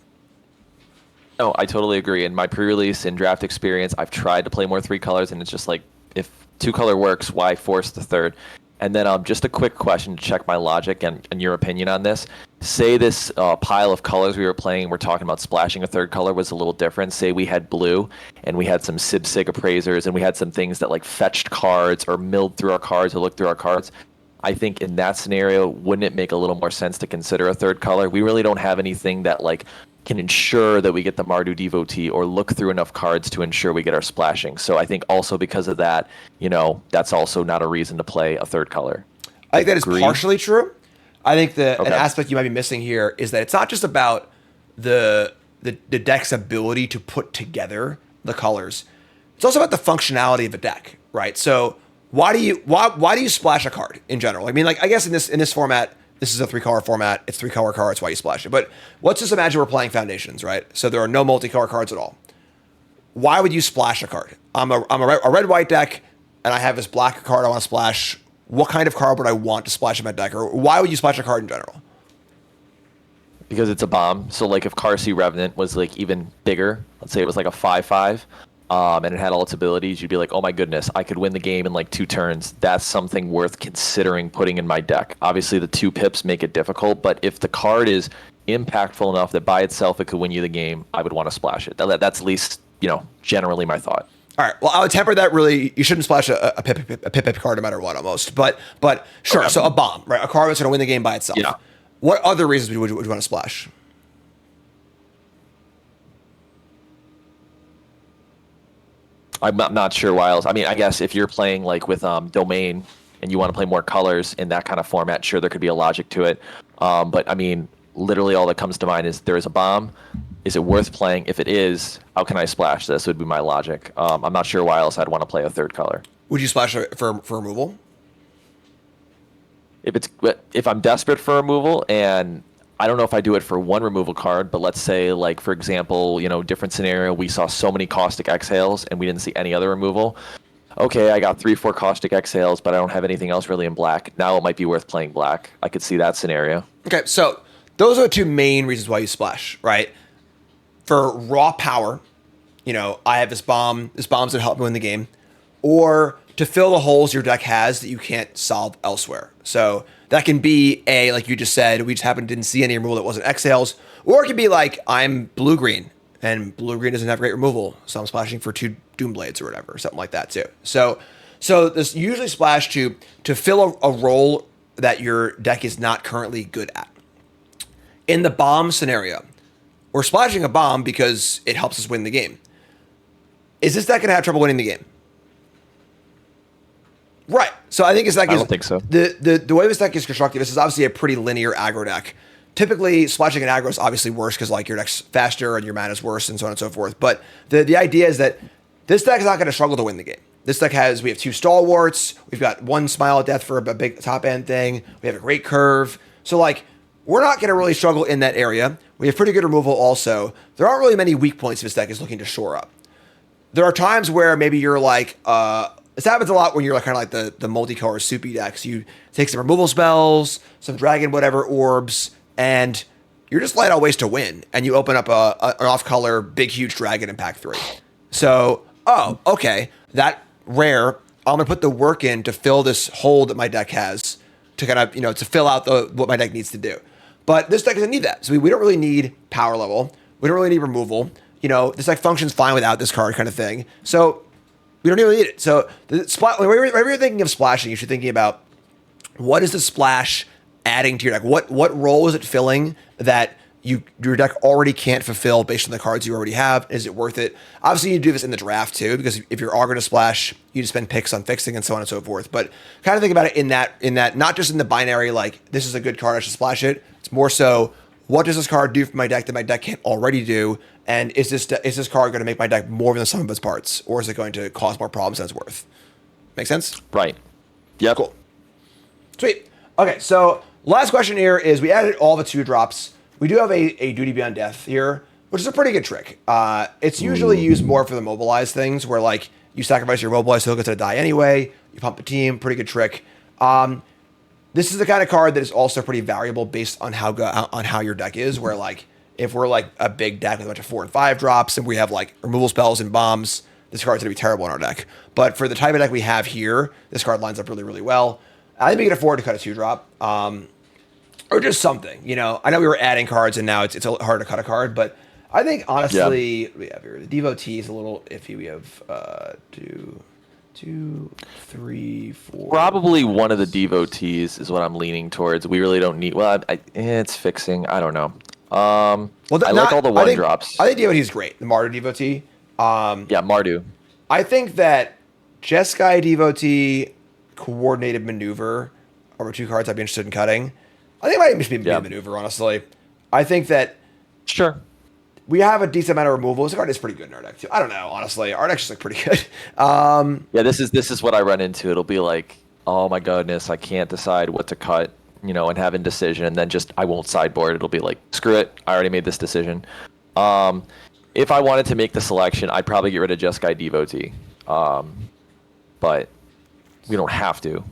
No, I totally agree. In my pre-release and draft experience, I've tried to play more 3 colors, and it's just like, if 2-color works, why force the third? And then just a quick question to check my logic and your opinion on this. Say this pile of colors we were playing, we're talking about splashing a third color was a little different. Say we had blue and we had some Sig appraisers and we had some things that like fetched cards or milled through our cards or looked through our cards. I think in that scenario, wouldn't it make a little more sense to consider a third color? We really don't have anything that like can ensure that we get the Mardu Devotee or look through enough cards to ensure we get our splashing. So I think also because of that, that's also not a reason to play a third color. I think that is partially true. I think an Okay. aspect you might be missing here is that it's not just about the deck's ability to put together the colors. It's also about the functionality of a deck, right? So why do you splash a card in general? I mean, like I guess in this format, this is a 3-color format. It's 3-color cards. Why you splash it? But let's just imagine we're playing Foundations, right? So there are no multicolor cards at all. Why would you splash a card? I'm a red-white deck, and I have this black card I want to splash. What kind of card would I want to splash in my deck? Or why would you splash a card in general? Because it's a bomb. So like if Carsey Revenant was like even bigger, let's say it was like a 5/5, and it had all its abilities, you'd be like, oh my goodness, I could win the game in like 2 turns. That's something worth considering putting in my deck. Obviously the 2 pips make it difficult, but if the card is impactful enough that by itself it could win you the game, I would want to splash it. That's at least, generally my thought. All right. Well, I would temper that. Really, you shouldn't splash a pip card no matter what, almost. But sure. Okay. So a bomb, right? A card that's going to win the game by itself. Yeah. What other reasons would you want to splash? I'm not sure why else. I mean, I guess if you're playing like with Domain and you want to play more colors in that kind of format, sure, there could be a logic to it. But I mean, literally all that comes to mind is there is a bomb. Is it worth playing? If it is, how can I splash this? Would be my logic. I'm not sure why else I'd want to play a third color. Would you splash for removal? If I'm desperate for removal, and I don't know if I do it for one removal card, but let's say, like, for example, different scenario, we saw so many Caustic Exhales and we didn't see any other removal. Okay, I got 3-4 Caustic Exhales, but I don't have anything else really in black. Now it might be worth playing black. I could see that scenario. Okay, so those are the 2 main reasons why you splash, right? For raw power, I have this bomb. This bomb's going to help me win the game. Or to fill the holes your deck has that you can't solve elsewhere. So that can be like you just said, we just didn't see any removal that wasn't exhales. Or it could be like, I'm blue-green, and blue-green doesn't have great removal, so I'm splashing for 2 Doomblades or whatever, or something like that too. So this usually splash to fill a role that your deck is not currently good at. In the bomb scenario, we're splashing a bomb because it helps us win the game. Is this deck going to have trouble winning the game? Right. So I think this deck I don't think so. The way this deck is constructed, this is obviously a pretty linear aggro deck. Typically, splashing an aggro is obviously worse because like your deck's faster and your mana is worse and so on and so forth. But the idea is that this deck is not going to struggle to win the game. This deck we have 2 stalwarts. We've got 1 Smile of Death for a big top end thing. We have a great curve. So like, we're not going to really struggle in that area. We have pretty good removal also. There aren't really many weak points this deck is looking to shore up. There are times where maybe you're like, this happens a lot when you're like kind of like the multicolor soupy decks. You take some removal spells, some dragon whatever orbs, and you're just light out ways to win. And you open up an off-color big huge dragon in pack 3. So, okay, that rare, I'm gonna put the work in to fill this hole that my deck has to kind of to fill out what my deck needs to do. But this deck doesn't need that. So we don't really need power level. We don't really need removal. This deck functions fine without this card kind of thing. So we don't even need it. So whenever you're thinking of splashing, you should be thinking about what is the splash adding to your deck? What role is it filling that your deck already can't fulfill based on the cards you already have? Is it worth it? Obviously, you do this in the draft too, because if you are going to splash, you just spend picks on fixing and so on and so forth. But kind of think about it in that not just in the binary, like this is a good card, I should splash it. It's more so, what does this card do for my deck that my deck can't already do? And is this card going to make my deck more than the sum of its parts, or is it going to cause more problems than it's worth? Make sense? Right. Yeah. Cool. Sweet. Okay, so last question here is we added all the 2 drops. We do have a Duty Beyond Death here, which is a pretty good trick. It's usually used more for the mobilize things, where like you sacrifice your mobilize so it gets to die anyway. You pump the team, pretty good trick. This is the kind of card that is also pretty variable based on how your deck is. Where like if we're like a big deck with a bunch of 4 and 5 drops and we have like removal spells and bombs, this card's gonna be terrible in our deck. But for the type of deck we have here, this card lines up really, really well. I think we can afford to cut a 2-drop. Or just something, you know. I know we were adding cards, and now it's hard to cut a card, but I think honestly, we have here the Devotee is a little iffy. We have 2, 3, 4. Probably one of the Devotees is what I'm leaning towards. We really don't need. Well, it's fixing. I don't know. Well, I like all the 1-drops. I think Devotee is great. The Mardu Devotee. Yeah, Mardu. I think that Jeskai Devotee, Coordinated Maneuver are 2 cards I'd be interested in cutting. I think it might just be Maneuver, honestly. I think that sure we have a decent amount of removal. This card is pretty good in our deck too. I don't know, honestly. Our deck's just like pretty good. Yeah, this is what I run into. It'll be like, oh my goodness, I can't decide what to cut, you know, and have indecision, and then just I won't sideboard. It'll be like, screw it, I already made this decision. If I wanted to make the selection, I'd probably get rid of Jeskai Devotee. But we don't have to.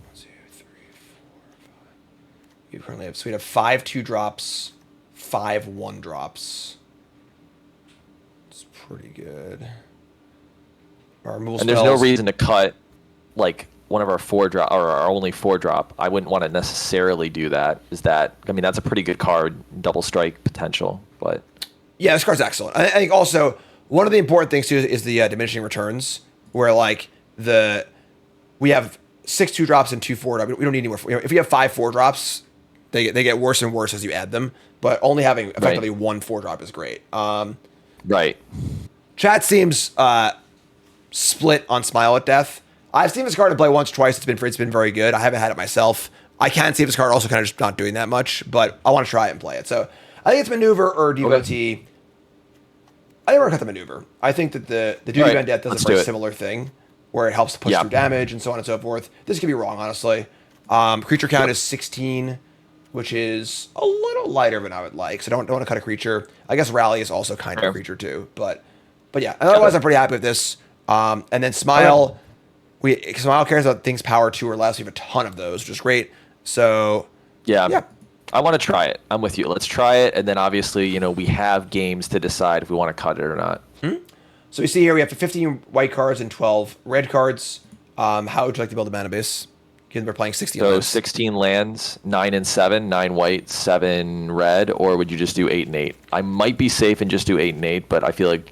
We currently have, so we have 5 2-drops, 5 1-drops. It's pretty good. Our removal and there's no spells, reason to cut like one of our 4-drop or our only 4-drop. I wouldn't want to necessarily do that. I mean, that's a pretty good card, double strike potential, but yeah, this card's excellent. I think also one of the important things too is the diminishing returns, where like we have 6 2-drops and 2 4-drops. We don't need any more. You know, if we have 5 4-drops, they get worse and worse as you add them. But only having effectively 1 4-drop is great. Right. Chat seems split on Smile at Death. I've seen this card to play once, twice. It's been very good. I haven't had it myself. I can see this card also kind of just not doing that much, but I want to try it and play it. So I think it's Maneuver or Devotee. Okay. I think we're gonna cut the Maneuver. I think that the Duty of Undeath does a very similar thing, where it helps to push through damage and so on and so forth. This could be wrong, honestly. Creature count is 16, which is a little lighter than I would like. So don't want to cut a creature. I guess Rally is also kind of a creature too, but yeah. Otherwise, I'm pretty happy with this. And then Smile, Smile cares about things power 2 or less. We have a ton of those, which is great. So yeah. I want to try it. I'm with you. Let's try it, and then obviously, you know, we have games to decide if we want to cut it or not. So we see here we have 15 white cards and 12 red cards. How would you like to build a mana base? Given we're playing 16 lands. 16 lands, 9 and 7, 9 white, 7 red, or would you just do 8 and 8? I might be safe and just do 8 and 8, but I feel like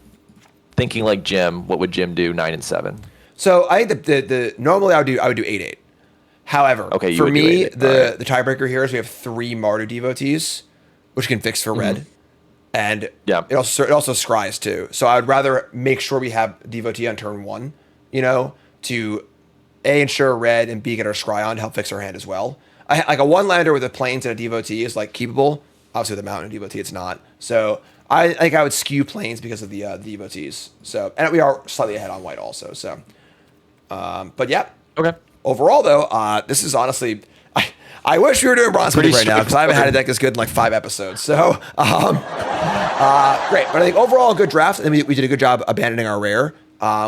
thinking like Jim, what would Jim do? 9 and 7. So I think the normally I would do 8-8. However, for me, the tiebreaker here is we have 3 Mardu Devotees, which can fix for red. And it also scries too. So I would rather make sure we have Devotee on turn 1, you know, to A, ensure red, and B, get our scry on to help fix our hand as well. Like a 1-lander with a plains and a Devotee is like keepable. Obviously with a mountain and Devotee, it's not. So I think I would skew plains because of the Devotees. So, and we are slightly ahead on white also. So, but yeah. Okay. Overall, though, this is honestly, I wish we were doing Bronze Mythic right now because I haven't had a deck as good in like 5 episodes. So, great. But I think overall, a good draft. And we did a good job abandoning our rare,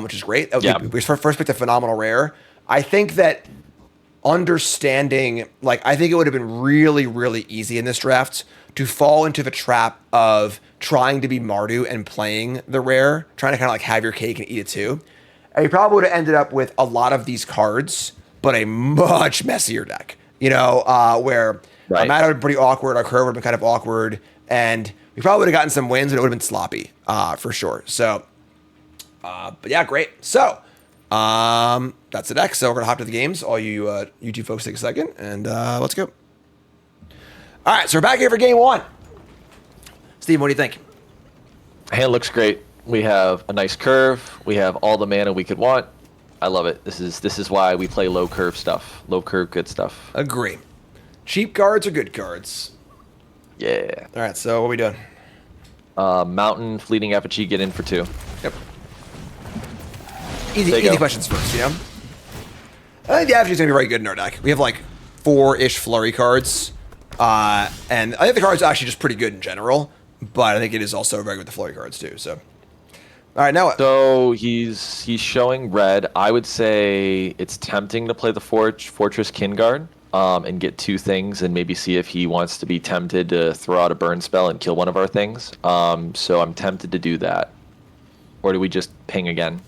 which is great. We first picked a phenomenal rare. I think that understanding, like, I think it would have been really, really easy in this draft to fall into the trap of trying to be Mardu and playing the rare, trying to kind of like have your cake and eat it too. And you probably would have ended up with a lot of these cards, but a much messier deck, you know, where our mana would have been pretty awkward, our curve would have been kind of awkward, and we probably would have gotten some wins, and it would have been sloppy, for sure. So, but yeah, great. So, that's the deck. So we're going to hop to the games. All you YouTube folks take a second, and let's go. All right, so we're back here for game 1. Steve, what do you think? Hand looks great. We have a nice curve. We have all the mana we could want. I love it. This is why we play low curve stuff. Low curve good stuff. Agree. Cheap cards are good cards. Yeah. All right, so what are we doing? Mountain, Fleeting Effigy, get in for 2. Yep. Easy questions first, you know? I think the Effigy is going to be very good in our deck. We have like 4-ish flurry cards. And I think the card's actually just pretty good in general. But I think it is also very good with the flurry cards too, so... All right, now what? So he's showing red. I would say it's tempting to play the Fortress Kinguard and get 2 things and maybe see if he wants to be tempted to throw out a burn spell and kill one of our things. So I'm tempted to do that. Or do we just ping again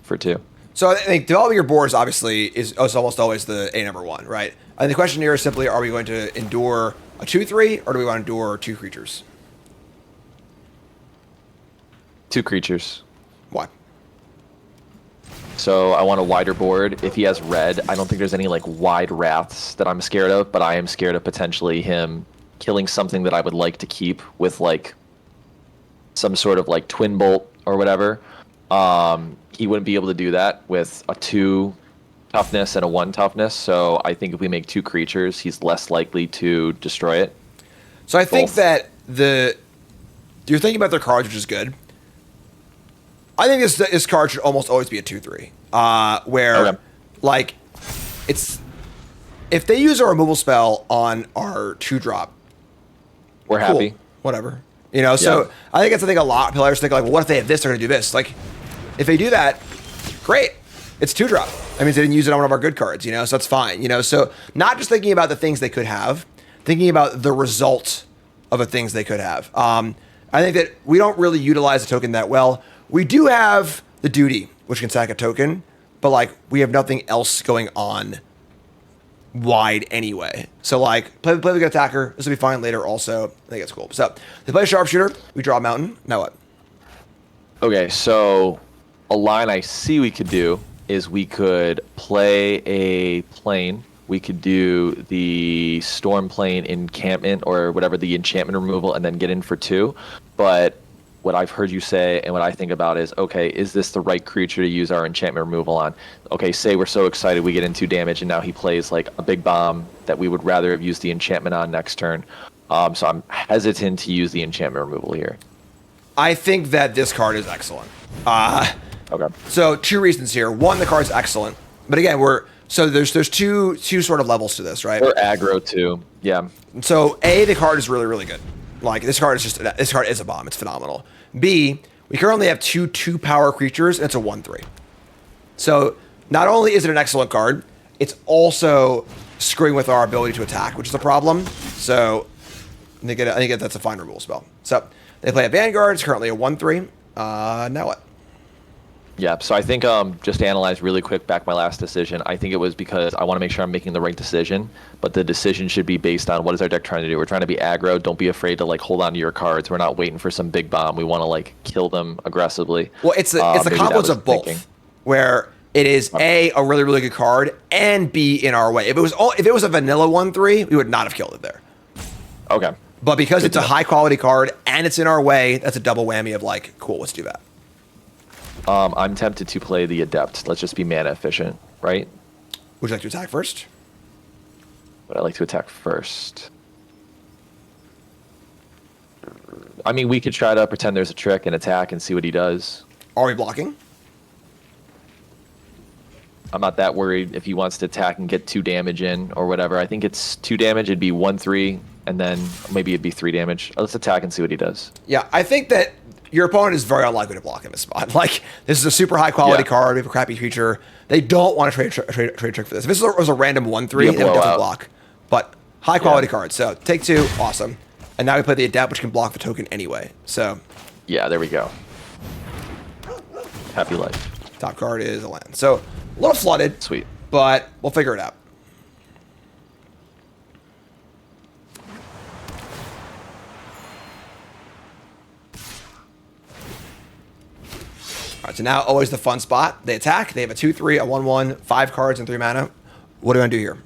for 2? So I think developing your boards obviously is almost always the number 1, right? I think the question here is simply, are we going to endure a 2/3, or do we want to endure 2 creatures? 2 creatures. Why? So I want a wider board. If he has red, I don't think there's any like wide wraths that I'm scared of, but I am scared of potentially him killing something that I would like to keep with like some sort of like twin bolt or whatever. He wouldn't be able to do that with a 2 toughness and a 1 toughness. So I think if we make 2 creatures, he's less likely to destroy it. So I think that you're thinking about their cards, which is good. I think this card should almost always be a 2/3. Where, like, it's if they use a removal spell on our 2-drop, we're happy. Whatever. You know, so I think that's the thing a lot of players think, like, well, what if they have this, they're going to do this. Like, if they do that, great. It's 2-drop. That means they didn't use it on one of our good cards, you know, so that's fine. You know, so not just thinking about the things they could have, thinking about the result of the things they could have. I think that we don't really utilize the token that well. We do have the duty, which can sack a token, but like we have nothing else going on wide anyway. So like play the good attacker. This will be fine later also. I think it's cool. So they play a sharpshooter. We draw a mountain. Now what? Okay, so a line I see we could do is we could play a plane. We could do the storm plane encampment or whatever, the enchantment removal, and then get in for 2. But what I've heard you say and what I think about is, okay, is this the right creature to use our enchantment removal on? Okay, say we're so excited we get in 2 damage and now he plays like a big bomb that we would rather have used the enchantment on next turn. So I'm hesitant to use the enchantment removal here. I think that this card is excellent. Okay. So 2 reasons here. 1, the card's excellent. But again, there's two sort of levels to this, right? Or aggro too. Yeah. So A, the card is really, really good. Like this card is a bomb. It's phenomenal. B, we currently have 2 power creatures, and it's a 1/3. So not only is it an excellent card, it's also screwing with our ability to attack, which is a problem. So I think that's a fine removal spell. So they play a Vanguard. It's currently a 1/3. Now what? Yeah, so I think just to analyze really quick back my last decision, I think it was because I want to make sure I'm making the right decision, but the decision should be based on what is our deck trying to do. We're trying to be aggro. Don't be afraid to like hold on to your cards. We're not waiting for some big bomb. We want to like kill them aggressively. Well, it's the confluence of both, where it is a really, really good card and B in our way. If it was a vanilla 1/3, we would not have killed it there. Okay. But because it's a high quality card and it's in our way, that's a double whammy of like, cool, let's do that. I'm tempted to play the Adept. Let's just be mana efficient, right? Would you like to attack first? But I like to attack first. I mean, we could try to pretend there's a trick and attack and see what he does. Are we blocking? I'm not that worried if he wants to attack and get 2 damage in or whatever. I think it's 2 damage. It'd be 1/3, and then maybe it'd be 3 damage. Let's attack and see what he does. Yeah, I think that your opponent is very unlikely to block in this spot. Like, this is a super high quality card. We have a crappy creature. They don't want to trade trick for this. If this was a random 1/3, they would definitely block. But high quality card. So take 2, awesome. And now we play the Adept, which can block the token anyway. So yeah, there we go. Happy life. Top card is a land. So a little flooded. Sweet. But we'll figure it out. All right, so now always the fun spot. They attack. They have a 2/3, a 1/1, 5 cards, and 3 mana. What do I do here?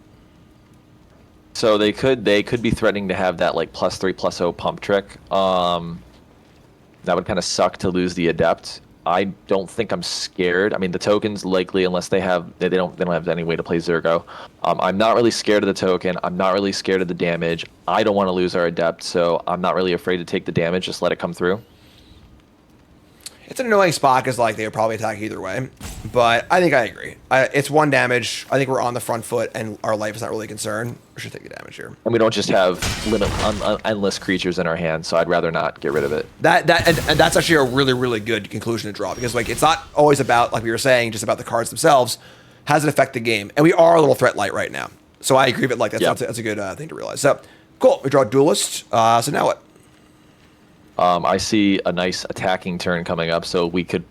So they could be threatening to have that like +3/+0 pump trick. That would kind of suck to lose the Adept. I don't think I'm scared. I mean, the token's likely, unless they don't have any way to play Zergo. I'm not really scared of the token. I'm not really scared of the damage. I don't want to lose our Adept, so I'm not really afraid to take the damage. Just let it come through. It's an annoying spot because like they would probably attack either way, but I think I agree. It's 1 damage. I think we're on the front foot, and our life is not really a concern. We should take the damage here. And we don't just have endless creatures in our hands, so I'd rather not get rid of it. And that's actually a really, really good conclusion to draw, because like it's not always about, like we were saying, just about the cards themselves. How does it affect the game? And we are a little threat light right now, so I agree with like that's a good thing to realize. So cool. We draw Duelist. So now what? I see a nice attacking turn coming up, so we could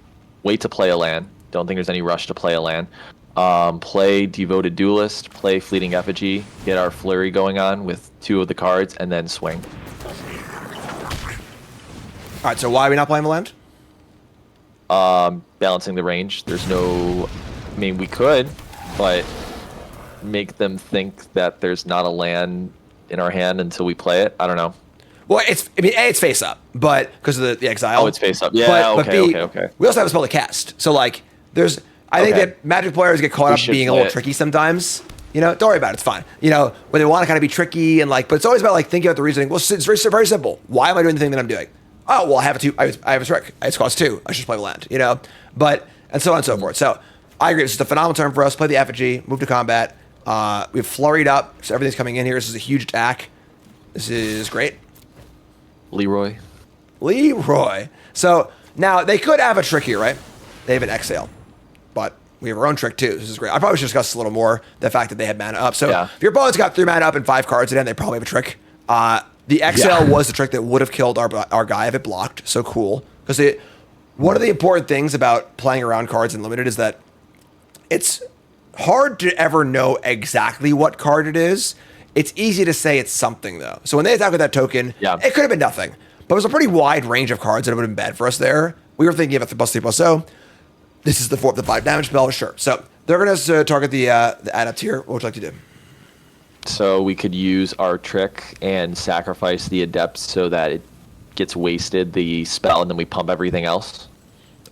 wait to play a land. Don't think there's any rush to play a land. Play Devoted Duelist, play Fleeting Effigy, get our Flurry going on with 2 of the cards, and then swing. All right, so why are we not playing the land? Balancing the range. There's no... I mean, we could, but make them think that there's not a land in our hand until we play it. I don't know. Well, it's face up, but because of the exile. Oh, it's face up. Yeah, but okay, B, okay. We also have a spell to cast. So, like, I think that Magic players get caught up being a little tricky sometimes. Don't worry about it. It's fine. When they want to kind of be tricky and like, but it's always about like thinking about the reasoning. Well, it's very, very simple. Why am I doing the thing that I'm doing? Oh, well, I have a trick. It's cost 2. I should play the land, but, and so on and so forth. So I agree. This is a phenomenal turn for us. Play the effigy, move to combat. We've flurried up. So everything's coming in here. This is a huge attack. This is great. Leroy. So now they could have a trick here, right? They have an exhale, but we have our own trick too. This is great. I probably should discuss a little more the fact that they had mana up. So if your opponent's got 3 mana up and 5 cards in it, they probably have a trick. The exhale was the trick that would have killed our guy if it blocked. So cool. Because one of the important things about playing around cards in Limited is that it's hard to ever know exactly what card it is. It's easy to say it's something, though. So when they attack with that token, it could have been nothing. But it was a pretty wide range of cards that would have been bad for us there. We were thinking about the +3/+0. This is the 5 damage spell, sure. So they're going to target the adept here. What would you like to do? So we could use our trick and sacrifice the adept so that it gets wasted, the spell, and then we pump everything else.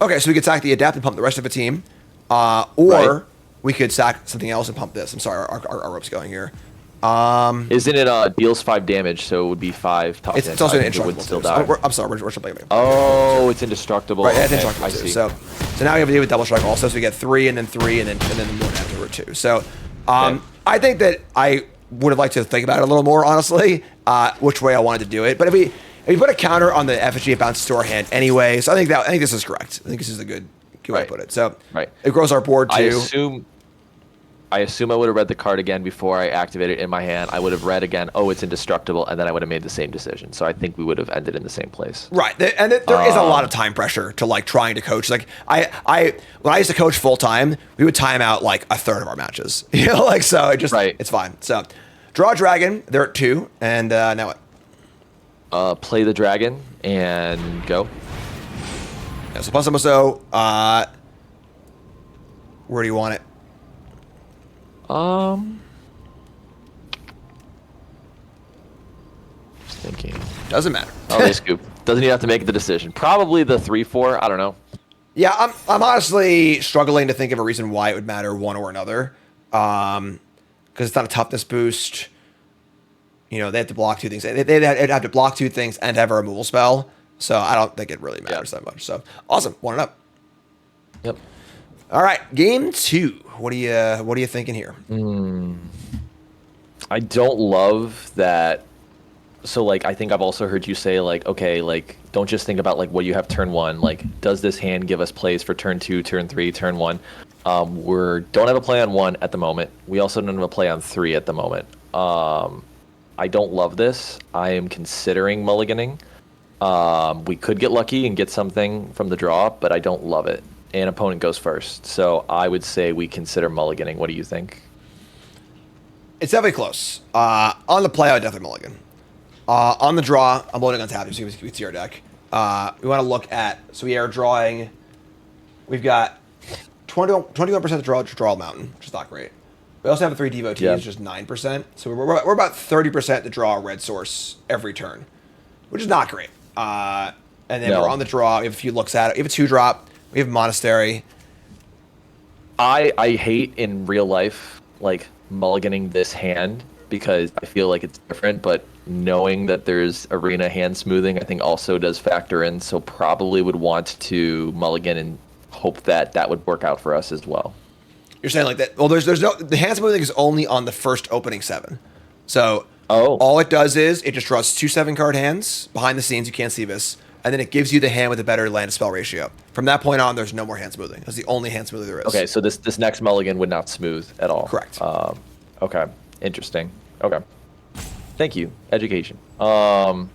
Okay, so we could sack the adept and pump the rest of the team. Or we could sack something else and pump this. I'm sorry, our rope's going here. Isn't it deals 5 damage, so it would be 5 top. It's also indestructible. Still die. I'm sorry, we're still playing. Oh, it's indestructible. Right, it's okay, indestructible I too. see. So now we have to deal with double strike also. So we get 3 and then 3 and then 1 afterward too. So I think that I would have liked to think about it a little more, honestly, which way I wanted to do it. But if we put a counter on the effigy, it bounces to our hand anyway. So I think this is correct. I think this is a good way to put it. So it grows our board too. I assume I would have read the card again before I activated it in my hand. I would have read again, oh, it's indestructible, and then I would have made the same decision. So I think we would have ended in the same place. Right, and there is a lot of time pressure to like trying to coach. Like when I used to coach full time, we would time out like a third of our matches. So it just it's fine. So draw a dragon. They're at 2, and now what? Play the dragon and go. Yeah, so +3/+0. Where do you want it? Just thinking. Doesn't matter. Oh, they scoop. Doesn't even have to make the decision. Probably the 3/4. I don't know. Yeah, I'm honestly struggling to think of a reason why it would matter one or another. Because it's not a toughness boost. They have to block 2 things. They'd have to block 2 things and have a removal spell. So I don't think it really matters that much. So awesome, 1 up. Yep. All right, game 2. What are you thinking here? I don't love that. So like, I think I've also heard you say like, okay, like don't just think about like what you have turn 1. Like, does this hand give us plays for turn 2, turn 3, turn 1? Don't have a play on 1 at the moment. We also don't have a play on 3 at the moment. I don't love this. I am considering mulliganing. We could get lucky and get something from the draw, but I don't love it. And opponent goes first. So I would say we consider mulliganing. What do you think? It's definitely close. On the play, I would definitely mulligan. On the draw, I'm loading on tap so we can see our deck. We want to look at, so we are drawing, we've got 21% to draw a mountain, which is not great. We also have 3 devotees, which is 9%. So we're about 30% to draw a red source every turn, which is not great. And then we're on the draw. We have a few looks at it. We have a 2-drop. We have Monastery. I hate in real life like mulliganing this hand because I feel like it's different, but knowing that there's arena hand smoothing I think also does factor in, so probably would want to mulligan and hope that that would work out for us as well. You're saying like that? Well, the hand smoothing is only on the first opening 7. So all it does is it just draws 2 7-card hands behind the scenes. You can't see this. And then it gives you the hand with a better land to spell ratio. From that point on, there's no more hand smoothing. That's the only hand smoothing there is. Okay, so this next mulligan would not smooth at all. Correct. Okay, interesting. Okay, thank you. Education. I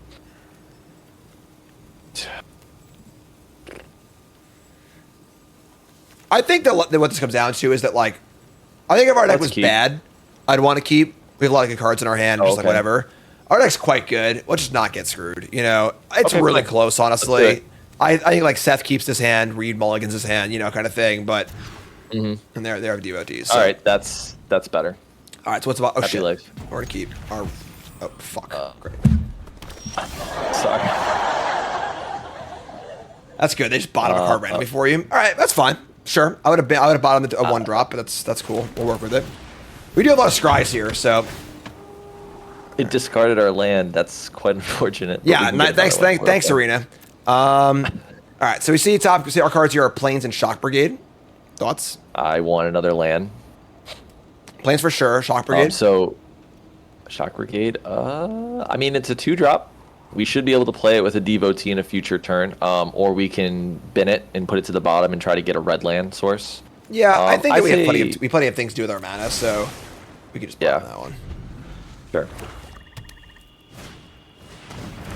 think that what this comes down to is that like I think if our deck Let's was keep. bad, I'd want to keep. We have a lot of good cards in our hand, just like Okay. whatever. Our deck's quite good. Let's just not get screwed. You know, it's Okay, really fine. close, Let's do honestly. it. I think like Seth keeps his hand, Reed mulligans his hand, you know, kind of thing. But and they're devotees. So. All right, that's better. All right. So what's about? Oh Happy shit. life. We're gonna keep our. Oh fuck. Great. Sorry. That's good. They just bottom a card randomly for you. All right, that's fine. Sure. I would have bottomed a one drop, but that's cool. We'll work with it. We do have a lot of scries here, so It discarded our land. That's quite unfortunate. but we yeah. can get Thanks, another one. thanks, Okay. Arena. All right. So we see our cards here are Plains and Shock Brigade. Thoughts? I want another land. Plains for sure. Shock Brigade. So, Shock Brigade. I mean, it's a 2-drop. We should be able to play it with a devotee in a future turn, or we can bin it and put it to the bottom and try to get a red land source. Yeah, I think that we have say- plenty of things to do with our mana, so we could just bottom that one. Sure.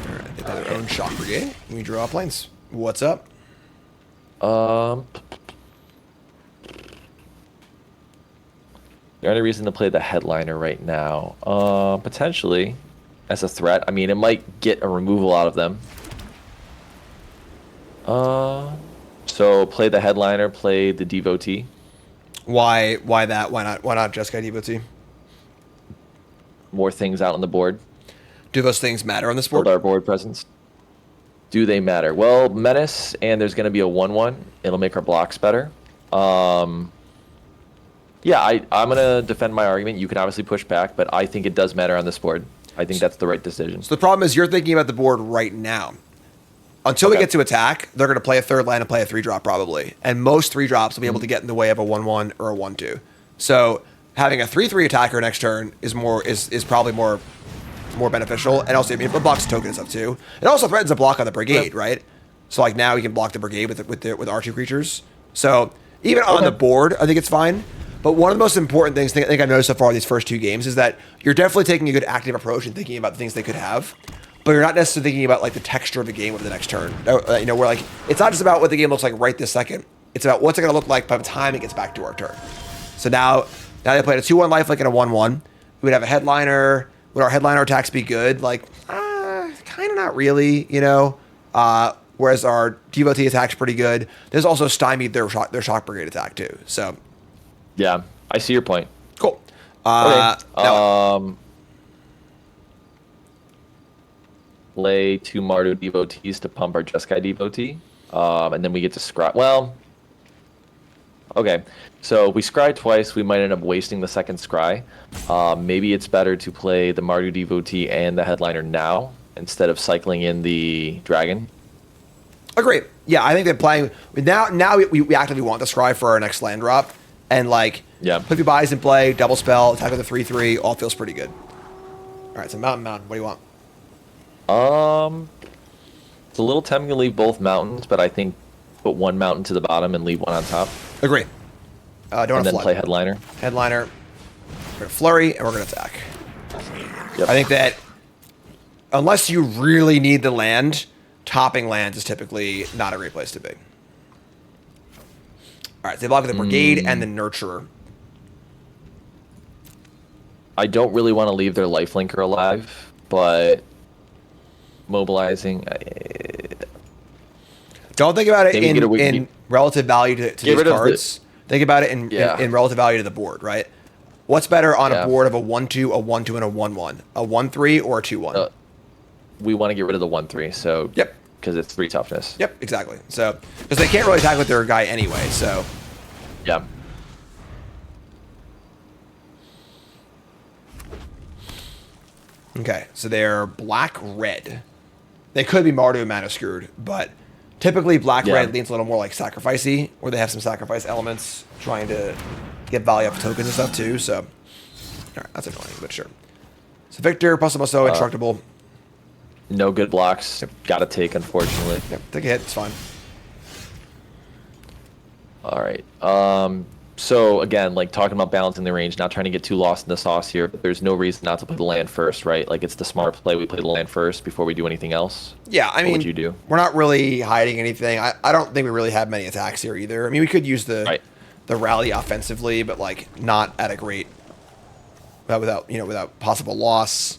All right, they play their own Shock Brigade. We draw Plains. What's up? The only reason to play the headliner right now, potentially as a threat. I mean, it might get a removal out of them. So play the headliner, play the devotee. Why that? Why not Jeskai Devotee? More things out on the board. Do those things matter on this Build board? our board presence. Do they matter? Well, menace, and there's going to be a 1/1. It'll make our blocks better. Yeah, I'm going to defend my argument. You can obviously push back, but I think it does matter on this board. I think that's the right decision. So the problem is you're thinking about the board right now. Until we Okay. get to attack, they're going to play a third land and play a 3-drop probably. And most 3-drops will be able to get in the way of a 1/1 or a 1/2. So having a 3/3 attacker next turn is probably more beneficial. And also, I mean, it blocks token and stuff too. It also threatens a block on the brigade, right? So like now we can block the brigade with our 2 creatures. So even on the board, I think it's fine. But one of the most important things I think I've noticed so far these first 2 games is that you're definitely taking a good active approach and thinking about the things they could have. But you're not necessarily thinking about like the texture of the game over the next turn. You know, we're like, it's not just about what the game looks like right this second. It's about what's it going to look like by the time it gets back to our turn. So now they played a 2/1 lifelink and a 1/1. We would have a headliner. Would our headliner attacks be good? Like, kind of not really, you know. Whereas our devotee attack's pretty good. There's also stymied their shock brigade attack too. So Yeah, I see your point. cool. Okay. Now, Play 2 Mardu devotees to pump our Jeskai devotee, and then we get to scry. Well, okay. So if we scry twice, we might end up wasting the second scry. Maybe it's better to play the Mardu devotee and the headliner now instead of cycling in the dragon. agree. Yeah, I think that playing now we actively want the scry for our next land drop, and like Yeah. put your buys in play, double spell, attack with a 3/3, all feels pretty good. All right, so mountain. What do you want? It's a little tempting to leave both mountains, but I think put one mountain to the bottom and leave one on top, Agree. Don't and want to then play headliner. headliner. We're gonna flurry and we're gonna attack. Yep. I think that unless you really need the land, topping lands is typically not a great place to be. All right, so they block with the brigade and the nurturer. I don't really want to leave their lifelinker alive, but mobilizing. Don't think about it Maybe get a in relative value to Get these rid of the- cards. Think about it in relative value to the board, right? What's better on a board of a 1/2, a 1/2, and a 1/1? A 1/3 or a 2/1? We want to get rid of the 1/3, so Yep. because it's 3 toughness. Yep, exactly. So, because they can't really attack with their guy anyway, so. Yeah. Okay, so they're black-red. They could be Mardu and Mana screwed, but typically black-red leans a little more like sacrificey, where they have some sacrifice elements trying to get value off tokens and stuff too, so. Alright, that's annoying, but sure. So Victor, Pussimoso, Instructable. No good blocks. Got to take, unfortunately. Yep, take a hit, it's fine. All right. So again, like talking about balancing the range, not trying to get too lost in the sauce here, but there's no reason not to play the land first, right? Like it's the smart play. We play the land first before we do anything else. Yeah, I mean, what would you do? We're not really hiding anything. I don't think we really have many attacks here either. I mean, we could use the the rally offensively, but like not at a great without possible loss.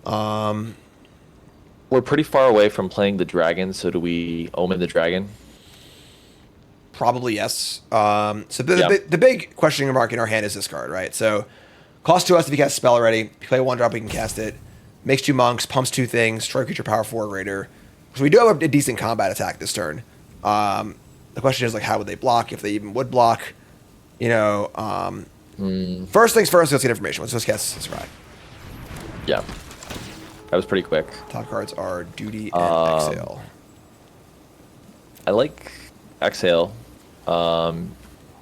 We're pretty far away from playing the dragon, so do we omen the dragon? Probably yes. So the big question mark in our hand is this card, right? So cost 2 us if you cast a spell already. If you play 1-drop, we can cast it. Makes 2 monks, pumps 2 things, strike creature power 4 greater. So we do have a decent combat attack this turn. The question is like, how would they block, if they even would block? First things first, let's get information. Let's just cast Scry. Yeah. That was pretty quick. Top cards are Duty and Exhale. I like Exhale.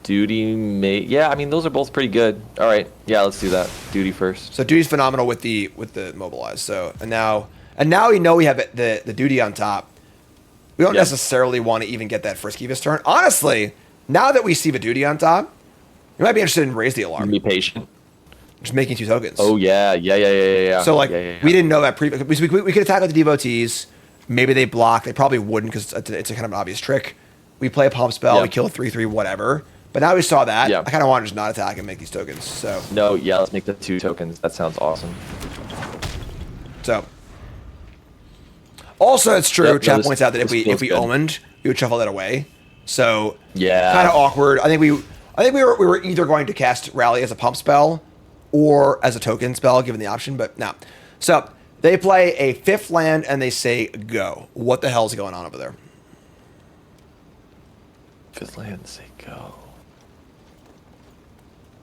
Duty may... Yeah, I mean, those are both pretty good. All right. Yeah, let's do that. Duty first. So Duty's phenomenal with the mobilize. So and now we have the Duty on top. We don't necessarily want to even get that frisky this turn. Honestly, now that we see the Duty on top, you might be interested in Raise the Alarm. Be patient. Just making 2 tokens. Oh, yeah. So, like, we didn't know that previously. We could attack with the Devotees. Maybe they block. They probably wouldn't because it's a kind of an obvious trick. We play a pump spell. We kill a 3/3, whatever. But now we saw that. I kind of want to just not attack and make these tokens. So no, let's make the 2 tokens. That sounds awesome. So also, it's true. Chat points out that if we omened, we would shuffle that away. So kind of awkward. I think we were either going to cast Rally as a pump spell or as a token spell, given the option. But no. So they play a 5th land and they say go. What the hell is going on over there? 5th land, say go.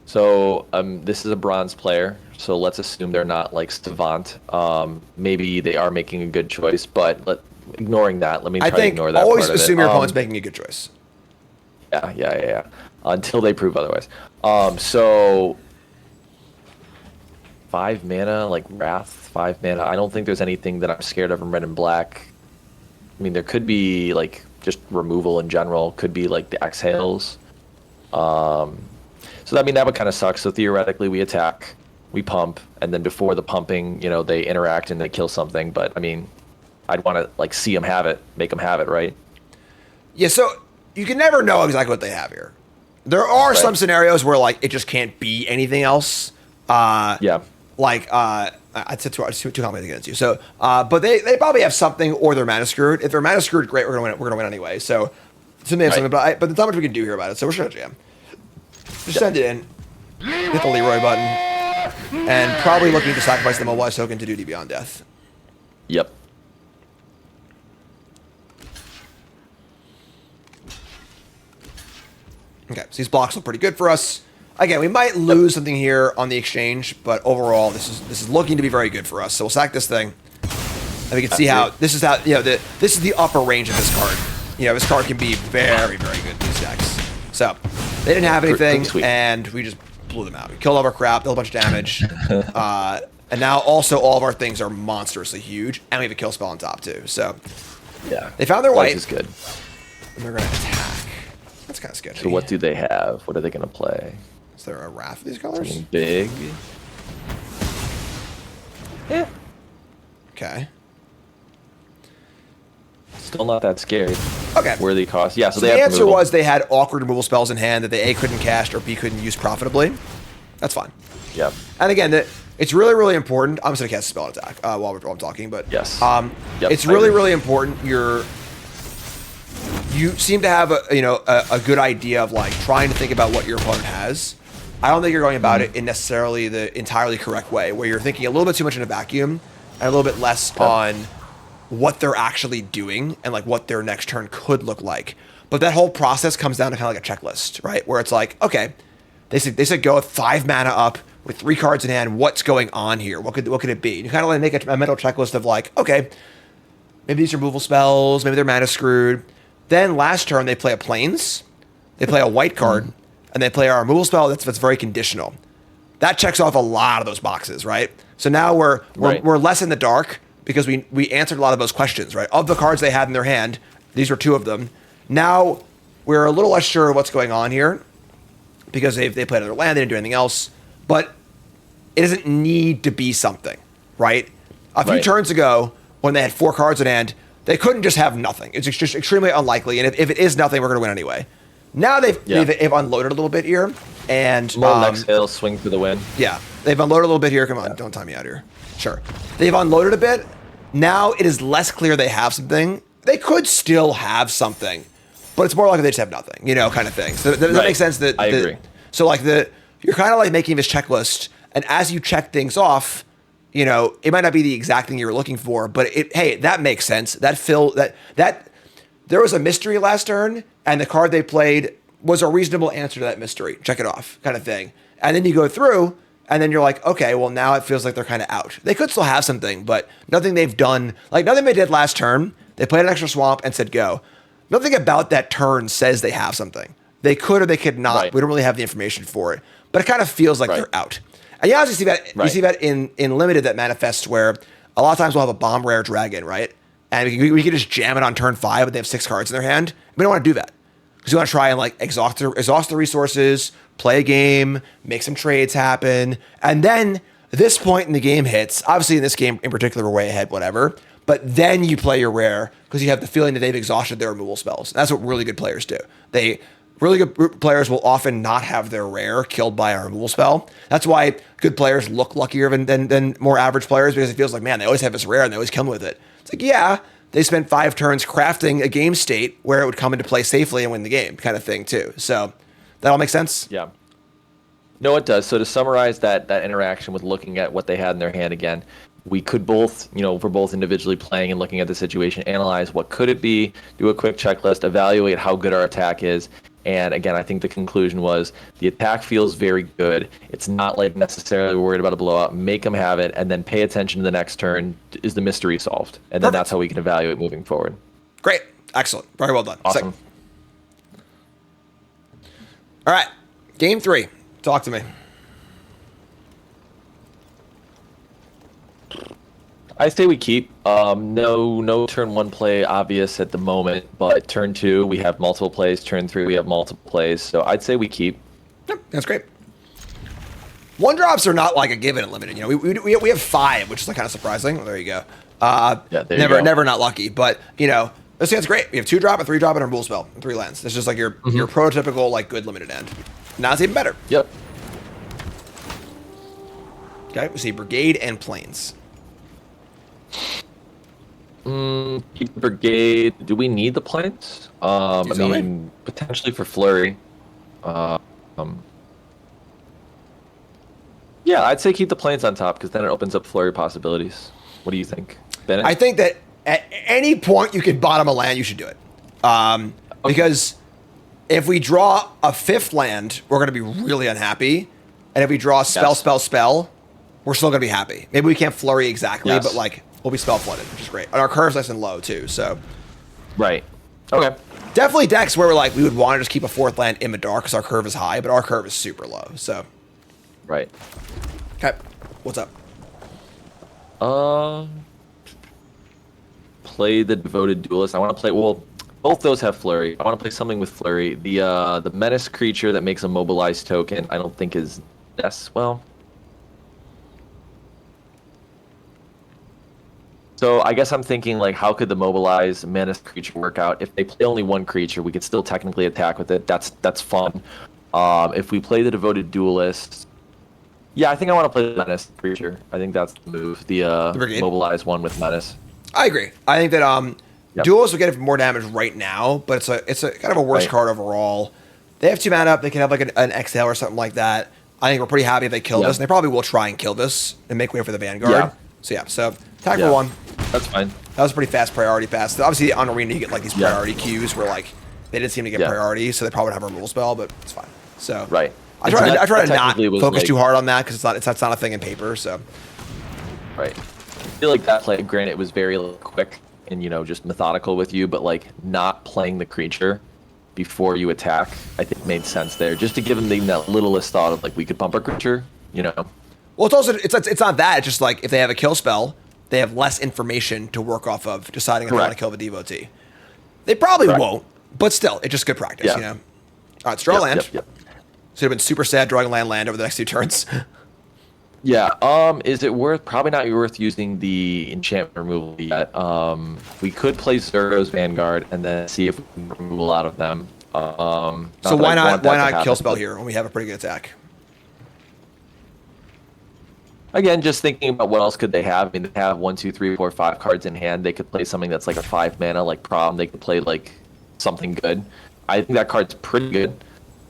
So this is a bronze player, so let's assume they're not like Stephan. Maybe they are making a good choice, but ignoring that, let me try to ignore that. Always assume your opponent's making a good choice. Yeah. Until they prove otherwise. So 5 mana, like Wrath, 5 mana. I don't think there's anything that I'm scared of in red and black. I mean, there could be like just removal in general. Could be like the exhales. So that would kind of suck. So theoretically, we attack, we pump, and then before the pumping, they interact and they kill something. But I mean, I'd want to like see them have it, make them have it, right? Yeah. So you can never know exactly what they have here. There are some scenarios where like it just can't be anything else. Like I'd say too complicated against you. So, but they probably have something, or they're mana screwed. If they're mana screwed, great, we're gonna win. We're gonna win anyway. So, something, but there's not much we can do here about it. So we're just gonna jam. Just send it in. Hit the Leroy button, and probably looking to sacrifice the mobilize token to Duty Beyond Death. Yep. Okay, so these blocks look pretty good for us. Again, we might lose something here on the exchange, but overall, this is looking to be very good for us. So we'll sack this thing, and we can see how this is this is the upper range of this card. This card can be very, very good in these decks. So they didn't have anything, and we just blew them out. We killed all of our crap, dealt a bunch of damage, and now also all of our things are monstrously huge, and we have a kill spell on top too. So they found their white. Is good. And they're gonna attack. That's kind of sketchy. So what do they have? What are they gonna play? Is there a Wrath of these colors? Something big. Yeah. Okay. Still not that scary. Okay. Worthy cost. Yeah, so they the have answer removal. was they had awkward removal spells in hand that they A, couldn't cast, or B, couldn't use profitably. That's fine. Yeah. And again, it's really, really important. I'm just going to cast a spell attack while I'm talking, but yes. It's really, really important. You seem to have a good idea of like trying to think about what your opponent has. I don't think you're going about it in necessarily the entirely correct way, where you're thinking a little bit too much in a vacuum and a little bit less on what they're actually doing and like what their next turn could look like. But that whole process comes down to kind of like a checklist, right? Where it's like, okay, they said go with 5 mana up with 3 cards in hand. What's going on here? What could it be? And you kind of like make a mental checklist of like, okay, maybe these are removal spells, maybe they're mana screwed. Then last turn they play a Plains, they play a white card, and they play our removal spell that's very conditional. That checks off a lot of those boxes, right? So now we're less in the dark because we answered a lot of those questions, right? Of the cards they had in their hand, these were 2 of them. Now we're a little less sure what's going on here because they played another land, they didn't do anything else. But it doesn't need to be something, right? A few turns ago, when they had 4 cards in hand, they couldn't just have nothing. It's just extremely unlikely. And if it is nothing, we're going to win anyway. Now they've unloaded a little bit here, and more exhale, swing for the win. Yeah, they've unloaded a little bit here. Come on, don't time me out here. Sure, they've unloaded a bit. Now it is less clear they have something. They could still have something, but it's more likely they just have nothing, kind of thing. So that makes sense. I agree. So you're kind of like making this checklist, and as you check things off, it might not be the exact thing you were looking for, but that makes sense. That there was a mystery last turn, and the card they played was a reasonable answer to that mystery. Check it off, kind of thing. And then you go through, and then you're like, okay, well now it feels like they're kind of out. They could still have something, but nothing they've done, like nothing they did last turn. They played an extra swamp and said go. Nothing about that turn says they have something. They could or they could not. Right. We don't really have the information for it, but it kind of feels like they're out. And you obviously see that. You see that in limited that manifests where a lot of times we'll have a bomb rare dragon, right? And we can just jam it on turn 5, but they have 6 cards in their hand. We don't want to do that because we want to try and exhaust the resources, play a game, make some trades happen, and then this point in the game hits. Obviously, in this game in particular, we're way ahead, whatever. But then you play your rare because you have the feeling that they've exhausted their removal spells. And that's what really good players do. Really good players will often not have their rare killed by a removal spell. That's why good players look luckier than more average players, because it feels like, man, they always have this rare and they always come with it. It's like, yeah, they spent 5 turns crafting a game state where it would come into play safely and win the game, kind of thing too. So that all makes sense? Yeah. No, it does. So to summarize that interaction with looking at what they had in their hand again, we could both, if we're both individually playing and looking at the situation, analyze what could it be, do a quick checklist, evaluate how good our attack is. And again, I think the conclusion was the attack feels very good. It's not like necessarily worried about a blowout. Make them have it, and then pay attention to the next turn. Is the mystery solved? And then that's how we can evaluate moving forward. Great. Excellent. Very well done. Awesome. Sick. All right. Game 3. Talk to me. I say we keep. No turn 1 play obvious at the moment, but turn 2 we have multiple plays. Turn 3 we have multiple plays. So I'd say we keep. Yep, that's great. 1-drops are not like a given and limited. We have 5, which is kind of surprising. Well, there you go. Never not lucky, but this hand's great. We have 2-drop, a 3-drop, and a removal spell, and 3 lands. It's just like your prototypical good limited end. Now it's even better. Yep. Okay, we see Brigade and Plains. Keep the Brigade. Do we need the planes? Potentially for Flurry. Yeah, I'd say keep the planes on top because then it opens up Flurry possibilities. What do you think, Bennett? I think that at any point you could bottom a land, you should do it. Because if we draw a 5th land, we're going to be really unhappy. And if we draw a spell, we're still going to be happy. Maybe we can't Flurry exactly, but we'll be spell flooded, which is great. And our curve's nice and low too, so. Right. Okay. Definitely decks where we would want to just keep a 4th land in the dark because our curve is high, but our curve is super low, so. Right. Okay. What's up? Play the Devoted Duelist. I want to play, both those have Flurry. I want to play something with Flurry. The Menace creature that makes a mobilized token, I don't think is, So I guess I'm thinking how could the mobilized menace creature work out? If they play only 1 creature, we could still technically attack with it. That's fun. If we play the Devoted Duelist, yeah, I think I want to play the menace creature. I think that's the move. The mobilized one with menace. I agree. I think that Duelists will get more damage right now, but it's a kind of a worse card overall. They have 2 mana up. They can have an exhale or something like that. I think we're pretty happy if they kill this. And they probably will try and kill this and make way for the Vanguard. Yeah. So attack for 1. That's fine. That was a pretty fast priority pass. Obviously, on Arena, you get these priority queues where they didn't seem to get priority, so they probably would have a removal spell, but it's fine. So I try to not focus too hard on that because it's not a thing in paper. So right. I feel like that play, granted, it was very quick and just methodical with you, but not playing the creature before you attack, I think made sense there, just to give them that littlest thought of we could pump our creature. Well, it's also it's not that. It's just if they have a kill spell, they have less information to work off of deciding if they want to kill the devotee. They probably won't, but still, it's just good practice, All right, let's draw land. Yep. So it'd have been super sad drawing land over the next 2 turns. Yeah. Is it probably not worth using the enchantment removal yet. We could play Zergo's Vanguard and then see if we can remove out of them. So why not kill spell here when we have a pretty good attack? Again, just thinking about what else could they have. I mean, they have 1, 2, 3, 4, 5 cards in hand. They could play something that's like a 5 mana, like Prom. They could play like something good. I think that card's pretty good.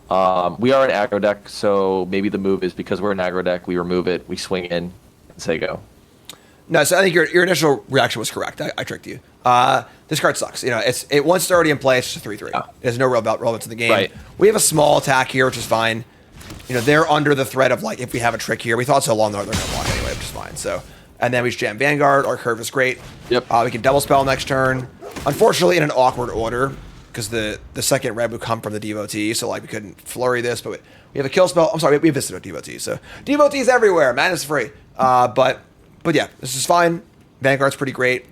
We are an aggro deck, so maybe the move is because we're an aggro deck, we remove it, we swing in, and say go. No, so I think your initial reaction was correct. I tricked you. This card sucks. You know, once it's already in play, it's just a 3/3. Yeah. There's no real relevance to the game. Right. We have a small attack here, which is fine. You know, they're under the threat of like if we have a trick here. We thought so long they're gonna block anyway, which is fine. So, and then we just jam Vanguard. Our curve is great. Yep. We can double spell next turn. Unfortunately, in an awkward order because the second red would come from the Devotee, so like we couldn't flurry this, but we have a kill spell. I'm sorry, we have visited a Devotee, so Devotees everywhere. Man is free. But yeah, this is fine. Vanguard's pretty great.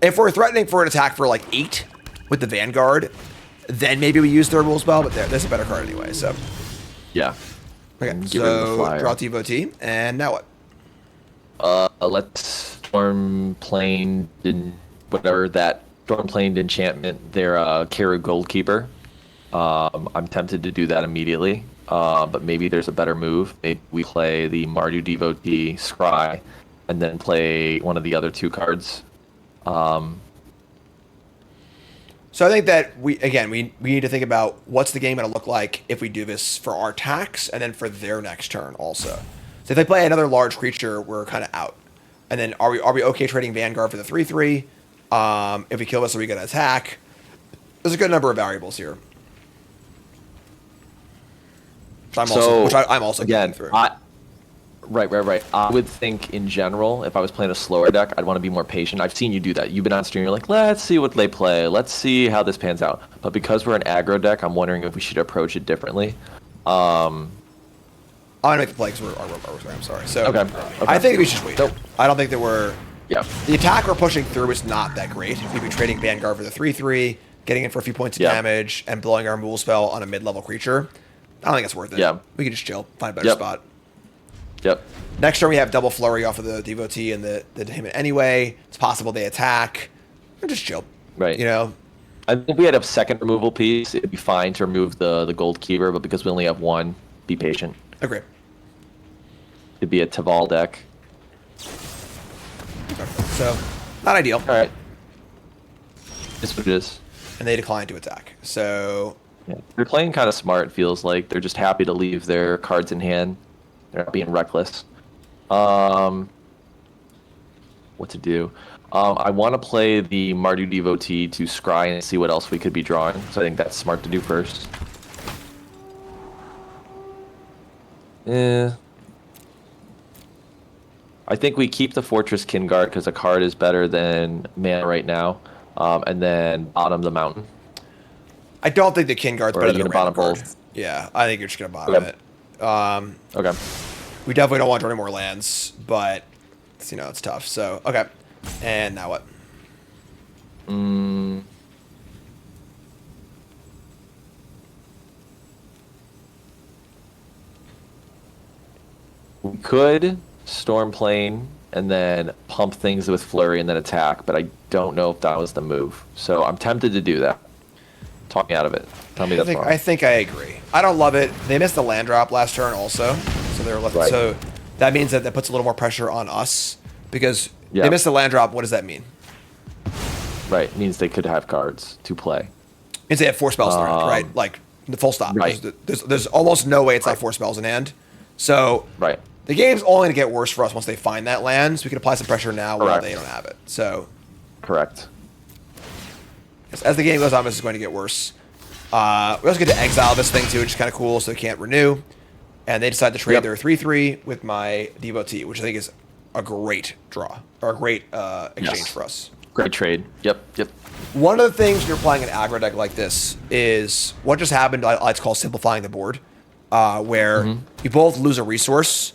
If we're threatening for an attack for like 8 with the Vanguard, then maybe we use third rule spell, but there's a better card anyway, so. Yeah. Okay, so draw Devotee, and now what? Let's Stormplane, whatever that Stormplaned enchantment, their Karu Goldkeeper. I'm tempted to do that immediately, but maybe there's a better move. Maybe we play the Mardu Devotee, Scry, and then play one of the other 2 cards. So I think that we need to think about what's the game going to look like if we do this for our attacks and then for their next turn also. So if they play another large creature, we're kind of out. And then are we okay trading Vanguard for the 3/3? If we kill this, are we going to attack? There's a good number of variables here. Which I'm also getting through. Right. I would think in general, if I was playing a slower deck, I'd want to be more patient. I've seen you do that. You've been on stream, you're like, let's see what they play. Let's see how this pans out. But because we're an aggro deck, I'm wondering if we should approach it differently. I'm going to make the play because I'm sorry. So okay. I think we should wait. Nope. I don't think that we're... Yeah. The attack we're pushing through is not that great. We'd be trading Vanguard for the 3/3, getting in for a few points of damage, and blowing our removal spell on a mid-level creature. I don't think it's worth it. Yeah. We can just chill, find a better spot. Yep. Next turn we have double flurry off of the Devotee and the Demon anyway. It's possible they attack. Or just chill. Right. You know? I think we had a second removal piece. It'd be fine to remove the Gold Keeper, but because we only have 1, be patient. Agree. It'd be a Taval deck. So, not ideal. All right. It's what it is. And they decline to attack. So... Yeah. They're playing kind of smart, feels like. They're just happy to leave their cards in hand. They're not being reckless. What to do? I want to play the Mardu Devotee to scry and see what else we could be drawing. So I think that's smart to do first. I think we keep the Fortress Kinguard because the card is better than mana right now. And then bottom the Mountain. I don't think the Kinguard's better than the bottom card. both. Yeah, I think you're just going to bottom it. Okay. We definitely don't want to draw any more lands, but it's, it's tough. So, okay. And now what? We could Stormplane and then pump things with Flurry and then attack, but I don't know if that was the move. So I'm tempted to do that. Talk me out of it. Tell me that's wrong. I think I agree. I don't love it. They missed the land drop last turn also, so they're left. Right. So that means that puts a little more pressure on us because they missed the land drop. What does that mean? Right, it means they could have cards to play. It means they have 4 spells in hand, right? Like the full stop. Right. There's almost no way it's not 4 spells in hand. So the game's only going to get worse for us once they find that land. So we can apply some pressure now while they don't have it. So correct. As the game goes on, this is going to get worse. We also get to exile this thing too, which is kind of cool, so they can't renew. And they decide to trade their 3/3 with my Devotee, which I think is a great draw, or a great exchange for us. Great trade. Yep. One of the things when you're playing an aggro deck like this is what just happened, I like to call simplifying the board, where you both lose a resource.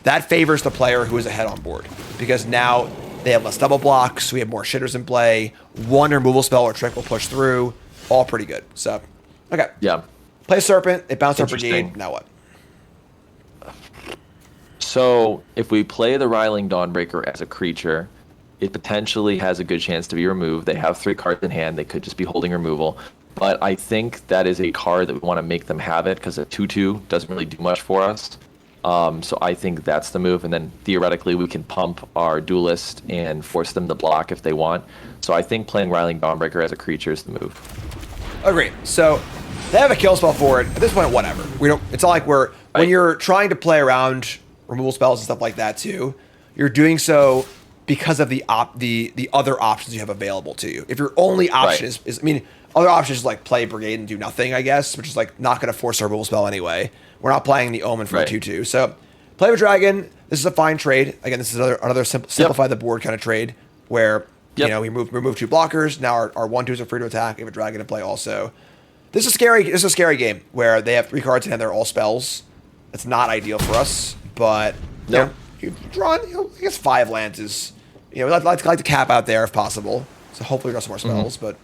That favors the player who is ahead on board, because now they have less double blocks, we have more shitters in play, 1 removal spell or trick will push through, all pretty good. So, okay. Yeah. Play Serpent, they bounce our Brigade, now what? So, if we play the Riling Dawnbreaker as a creature, it potentially has a good chance to be removed. They have 3 cards in hand, they could just be holding removal. but I think that is a card that we want to make them have it because a 2/2 doesn't really do much for us. So I think that's the move, and then theoretically we can pump our duelist and force them to block if they want. So I think playing Riling Dawnbreaker as a creature is the move. Agreed. So they have a kill spell for it. At this point, whatever. We don't. It's not like when you're trying to play around removal spells and stuff like that too. You're doing so because of the other options you have available to you. If your only option is, I mean, other options is like play Brigade and do nothing, I guess, which is like not going to force a removal spell anyway. We're not playing the Omen for a 2/2. So play with Dragon. This is a fine trade. Again, this is another simplify the board kind of trade where you know we remove 2 blockers. Now our 1/2s are free to attack. We have a Dragon to play also. This is scary. This is a scary game where they have 3 cards in hand. They're all spells. It's not ideal for us, but you've drawn. I guess 5 lands is. I'd like to cap out there if possible. So hopefully we draw some more spells. But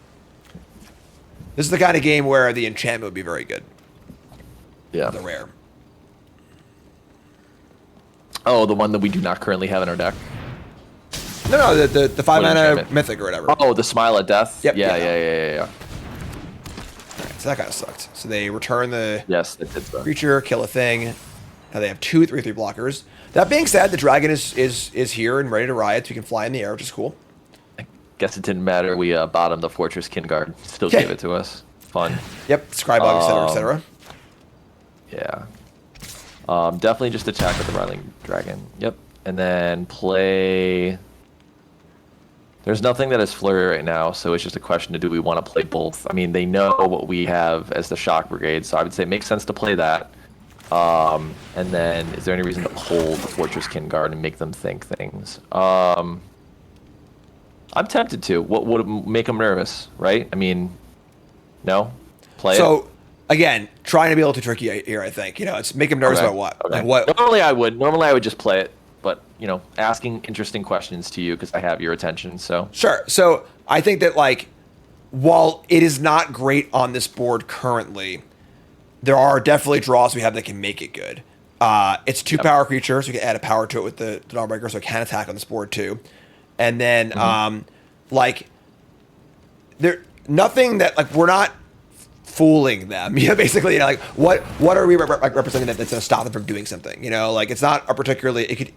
this is the kind of game where the enchantment would be very good. Yeah. The rare. Oh, the one that we do not currently have in our deck. No, the 5 mana mythic or whatever. Oh, the Smile at Death. Yep. Yeah. Right, so that kind of sucked. So they return the creature, kill a thing. Now they have 2 3/3 blockers. That being said, the dragon is here and ready to riot. So we can fly in the air, which is cool. I guess it didn't matter. We bottomed the Fortress Kinguard. Still gave it to us. Fun. Yep. Scribog, etc., etc. Yeah. Definitely just attack with the Riling Dragon. Yep. And then play. There's nothing that is flurry right now, so it's just a question of do we want to play both. I mean, they know what we have as the Shock Brigade, so I would say it makes sense to play that. And then, is there any reason to hold the Fortress Kinguard and make them think things? I'm tempted to. What would make them nervous, right? I mean, no? Play it? So, again, trying to be a little too tricky here, I think. It's make them nervous about what? Okay. Like what? Normally I would just play it, but, asking interesting questions to you because I have your attention, so. Sure. So, I think that, while it is not great on this board currently, there are definitely draws we have that can make it good. It's 2 power creatures, so we can add a power to it with the Dawnbreaker, so it can attack on this board too. And then, nothing that, we're not fooling them. Basically, what are we representing that's going to stop them from doing something? It's not a particularly,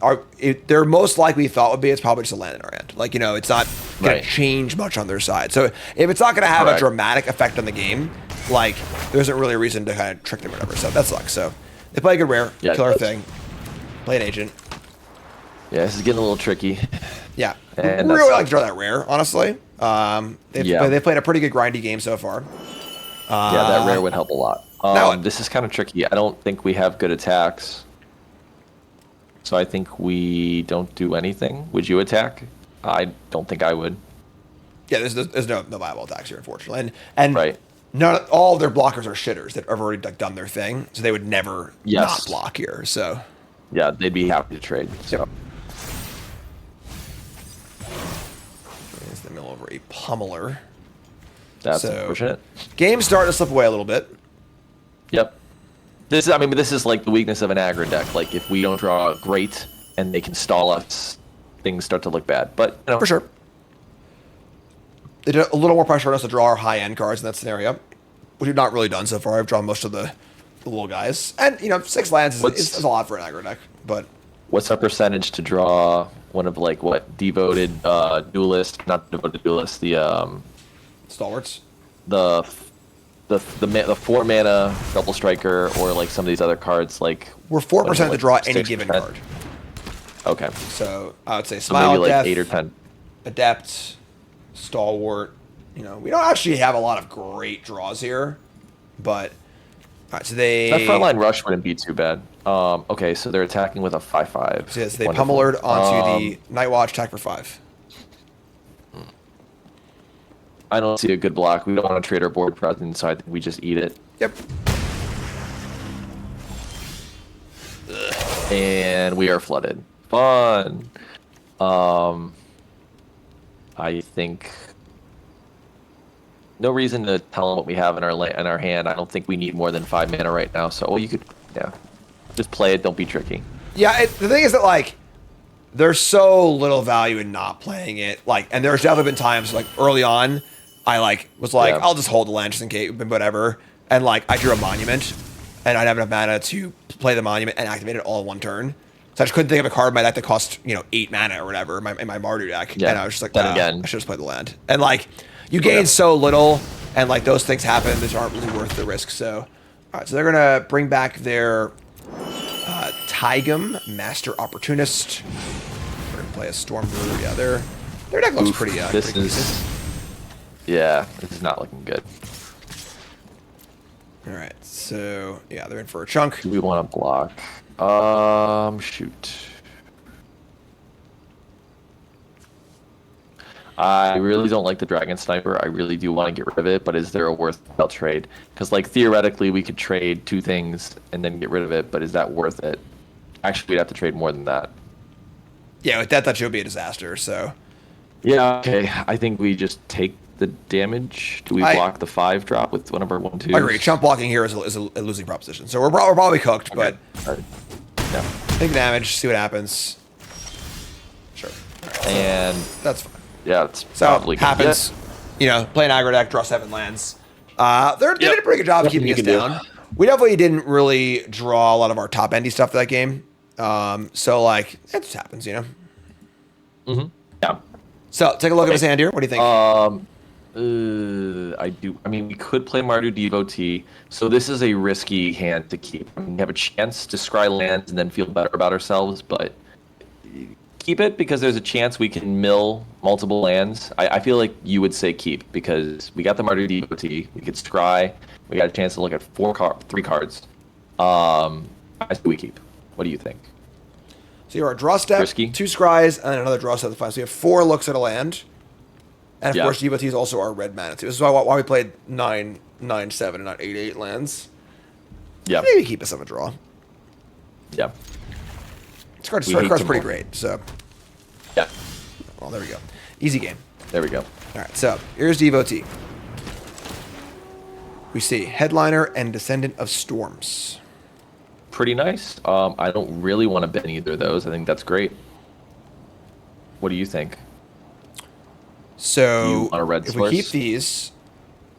they're most likely thought would be, it's probably just a land in our hand. It's not going to change much on their side. So if it's not going to have a dramatic effect on the game, there isn't really a reason to kind of trick them or whatever. So that sucks. So they play a good rare, kill our thing, play an agent. Yeah, this is getting a little tricky. Yeah, and we really like to draw that rare, honestly. They've played a pretty good grindy game so far. Yeah, that rare would help a lot. This is kind of tricky. I don't think we have good attacks. So I think we don't do anything. Would you attack? I don't think I would. Yeah, there's no viable attacks here, unfortunately. And all of their blockers are shitters that have already done their thing, so they would never not block here. So yeah, they'd be happy to trade. So it's the middle over a pummeler. That's unfortunate. Game's starting to slip away a little bit. Yep. This is like the weakness of an aggro deck. If we don't draw great and they can stall us, things start to look bad. But for sure. They did a little more pressure on us to draw our high-end cards in that scenario, which we've not really done so far. I've drawn most of the little guys. And, 6 lands is a lot for an aggro deck. But what's our percentage to draw one of, devoted duelist, not devoted duelist, the... Stalwarts? The 4 mana double striker or, some of these other cards, We're 4% to draw any given card. Okay. So, I would say Smile maybe Death, 8 or 10. Adept, Stalwart. We don't actually have a lot of great draws here, but all right. So that frontline rush wouldn't be too bad. Okay, so they're attacking with a 5/5. So yes, they pummeled onto the Night Watch, attack for 5. I don't see a good block. We don't want to trade our board presence, so I think we just eat it. Yep. And we are flooded. Fun. I think no reason to tell them what we have in our hand. I don't think we need more than 5 mana right now. So, you could, just play it. Don't be tricky. Yeah, the thing is that there's so little value in not playing it. And there's definitely been times early on, I like was like, Yeah. I'll just hold the land just in case, whatever. And like I drew a monument, and I'd have enough mana to play the monument and activate it all in one turn. So I just couldn't think of a card in my deck that cost 8 mana or whatever in my Mardu deck. Yeah. And I was just like, Then again, I should just play the land. And like you gain so little, and like those things happen, these aren't really worth the risk. So, all right, so they're gonna bring back their Tigum, Master Opportunist. We're gonna play a Storm Brewer. Yeah, their deck looks pretty. This pretty is decent. yeah, this is not looking good. All right, so yeah, they're in for a chunk. Do we want to block? Shoot. I really don't like the Dragon Sniper. I really do want to get rid of it, but is there a worthwhile trade? Because like theoretically, we could trade 2 things and then get rid of it, but is that worth it? Actually, we'd have to trade more than that. Yeah, with that should be a disaster. So Yeah, okay. I think we just take the damage. Do we block the 5-drop with one of our 1/2s? I agree. Chump blocking here is a losing proposition. So we're probably cooked, Okay. but All right. Yeah. take damage, see what happens. Sure. And That's fine. yeah, it's So probably good. happens. Play an aggro deck, draw 7 lands. They did a pretty good job Nothing keeping you us can do. down. We definitely didn't really draw a lot of our top endy stuff that game. So like it just happens, Mm-hmm. Yeah. So take a look at his hand here. What do you think? I mean, we could play Mardu Devotee. So this is a risky hand to keep. I mean, we have a chance to scry lands and then feel better about ourselves, but keep it because there's a chance we can mill multiple lands. I feel like you would say keep because we got the Mardu Devotee. We could scry. We got a chance to look at 3 cards. I say we keep. What do you think? So you're a draw step, Risky. 2 scries, and then another draw step to 5. So you have 4 looks at a land. And of Yeah. course, Devotee is also our red mana too. This is why we played 9/9/7 and not 8/8 lands. Yeah. Maybe keep us on a draw. Yeah. This card's We hate pretty to- great. So, Yeah. well, there we go. Easy game. There we go. All right, so here's Devotee. We see Headliner and Descendant of Storms. Pretty nice. I don't really want to ban either of those. I think that's great. What do you think? So Do you want a red if we source? keep these,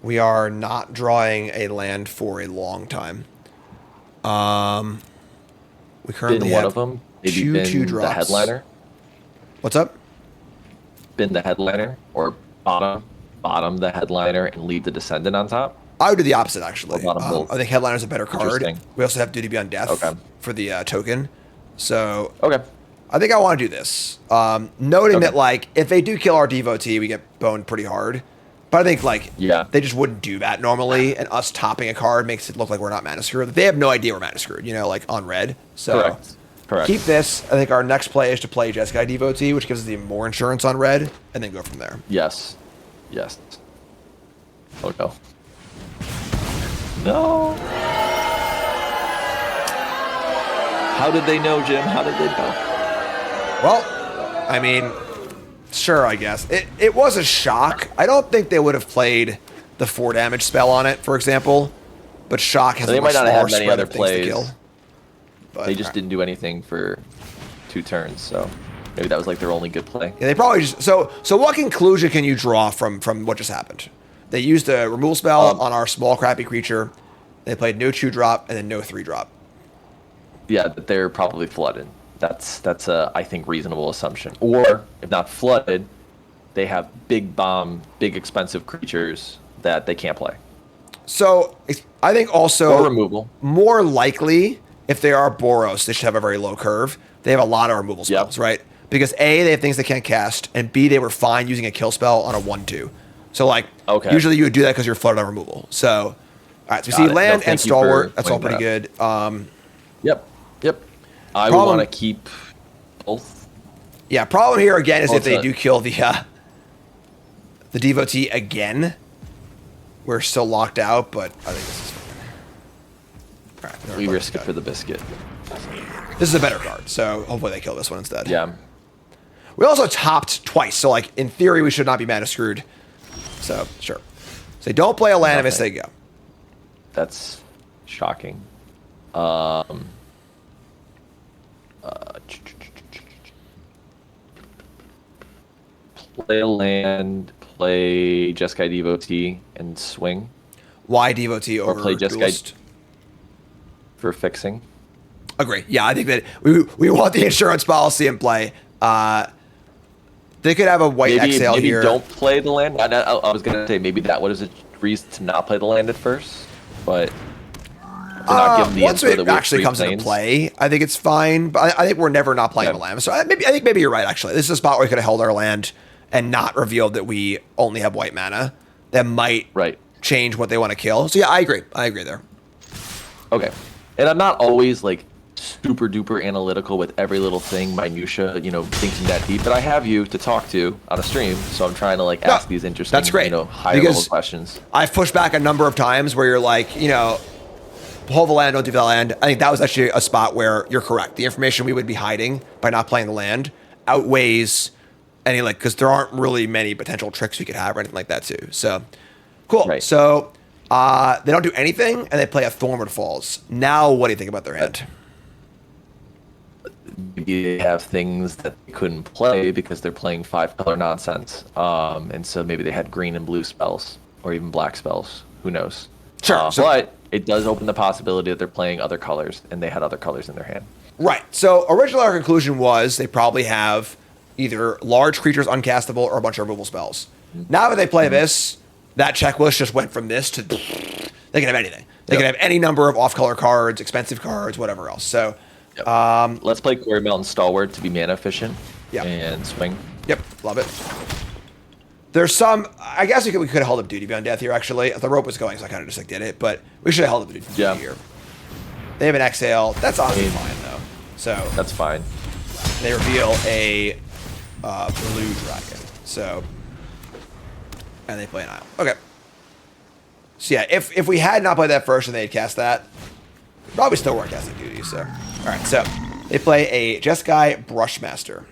we are not drawing a land for a long time. We currently Bin have one of them. Maybe two bin 2-drops. the headliner. What's up? Bin the headliner, or bottom the headliner and leave the descendant on top. I would do the opposite, actually. Or bottom both. I think Headliner's a better card. Interesting. We also have Duty Beyond Death Okay. for the token. So Okay. I think I want to do this. Noting Okay. that, like, if they do kill our Devotee, we get boned pretty hard. But I think, like, Yeah. they just wouldn't do that normally, and us topping a card makes it look like we're not mana screwed. They have no idea we're mana screwed, like, on red. So Correct. keep this. I think our next play is to play Jeskai Devotee, which gives us even more insurance on red, and then go from there. Yes. Yes. Oh no. No. How did they know, Jim? How did they know? Well, I mean, sure, I guess. It was a shock. I don't think they would have played the 4 damage spell on it, for example. But shock has They a much might not have smaller many spread other of things to plays. kill. But, They just didn't do anything for 2 turns, so maybe that was like their only good play. Yeah, they probably just so what conclusion can you draw from what just happened? They used a removal spell on our small crappy creature. They played no 2-drop and then no 3-drop. Yeah, that they're probably flooded. That's a I think reasonable assumption. Or if not flooded, they have big bomb, big expensive creatures that they can't play. So I think also Or removal. more likely if they are Boros, they should have a very low curve. They have a lot of removal spells, right? Because A, they have things they can't cast, and B, they were fine using a kill spell on a 1/2. So like, Okay. usually you would do that because you're flooded on removal. So, all right, so we Got see it. No, land thank and you for stalwart. That's all pointing pretty that good. Yep. I Problem- want to keep both. Yeah, problem here again is Well, if they it's do kill the Devotee again, we're still locked out. But I think this is fine. All right, We risk it for the biscuit. This is a better card, so hopefully they kill this one instead. Yeah. We also topped twice, so like in theory we should not be mana screwed. So sure. So don't play a land if they go. That's shocking. Play a land, play Jeskai Devotee and swing, Why Devotee or over play Jeskai Duelist? for fixing. Agree. Yeah, I think that we want the insurance policy in play. They could have a white exhale maybe here. don't play the land. I was gonna say maybe that was a reason to not play the land at first, but to not give them the Once info it that we have actually three comes into planes. play, I think it's fine. But I think we're never not playing the land. So I think maybe you're right. Actually, this is a spot where we could have held our land and not revealed that we only have white mana. That might change what they want to kill. So yeah, I agree. I agree there. Okay, and I'm not always like super duper analytical with every little thing, minutia, thinking that deep. But I have you to talk to on a stream, so I'm trying to ask these interesting, that's great. Higher level questions. I've pushed back a number of times where you're like, hold the land, don't do the land. I think that was actually a spot where you're correct. The information we would be hiding by not playing the land outweighs any because there aren't really many potential tricks we could have or anything like that too. So cool. Right. So they don't do anything and they play a Thornwood Falls. Now what do you think about their hand? Maybe they have things that they couldn't play because they're playing 5-color nonsense. And so maybe they had green and blue spells or even black spells. Who knows? Sure. But it does open the possibility that they're playing other colors and they had other colors in their hand. Right. So originally our conclusion was they probably have either large creatures uncastable or a bunch of removal spells. Now that they play this, that checklist just went from this to they can have anything. They can have any number of off-color cards, expensive cards, whatever else. So let's play Quarry Mountain Stalwart to be mana efficient and swing. Yep, love it. There's some, I guess we could have held up Duty Beyond Death here, actually. The rope was going, so I kind of just did it, but we should have held up Duty here. They have an exhale. That's honestly fine, though. So that's fine. They reveal a blue dragon. So, and they play an Isle. Okay. So yeah, if we had not played that first and they had cast that, probably still weren't casting Duty, so. All right, so they play a Jeskai Brushmaster.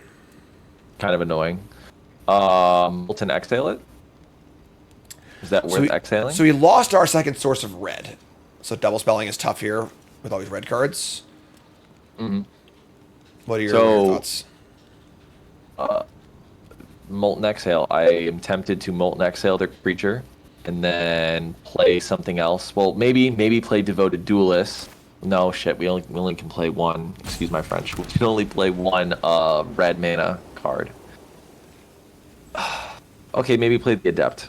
Kind of annoying. Milton exhale it? Is that worth exhaling? So we lost our second source of red. So double spelling is tough here with all these red cards. Mm-hmm. What are your thoughts? Molten Exhale. I am tempted to Molten Exhale their creature and then play something else. Well, maybe play Devoted Duelist. No, shit, we only can play one. Excuse my French. We can only play one red mana card. Okay, maybe play the Adept.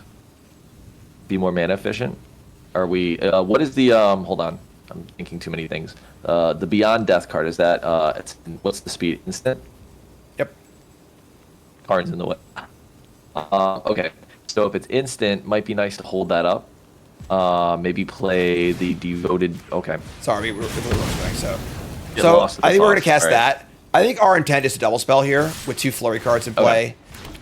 Be more mana efficient. Are we? What is the? Hold on, I'm thinking too many things. The Beyond Death card, is that? What's the speed? Instant. Yep. Card's in the way. Okay, so if it's instant, might be nice to hold that up. Maybe play the Devoted. Okay. Sorry, we're going. So I think we're gonna cast that. I think our intent is to double spell here with 2 flurry cards in play. Okay.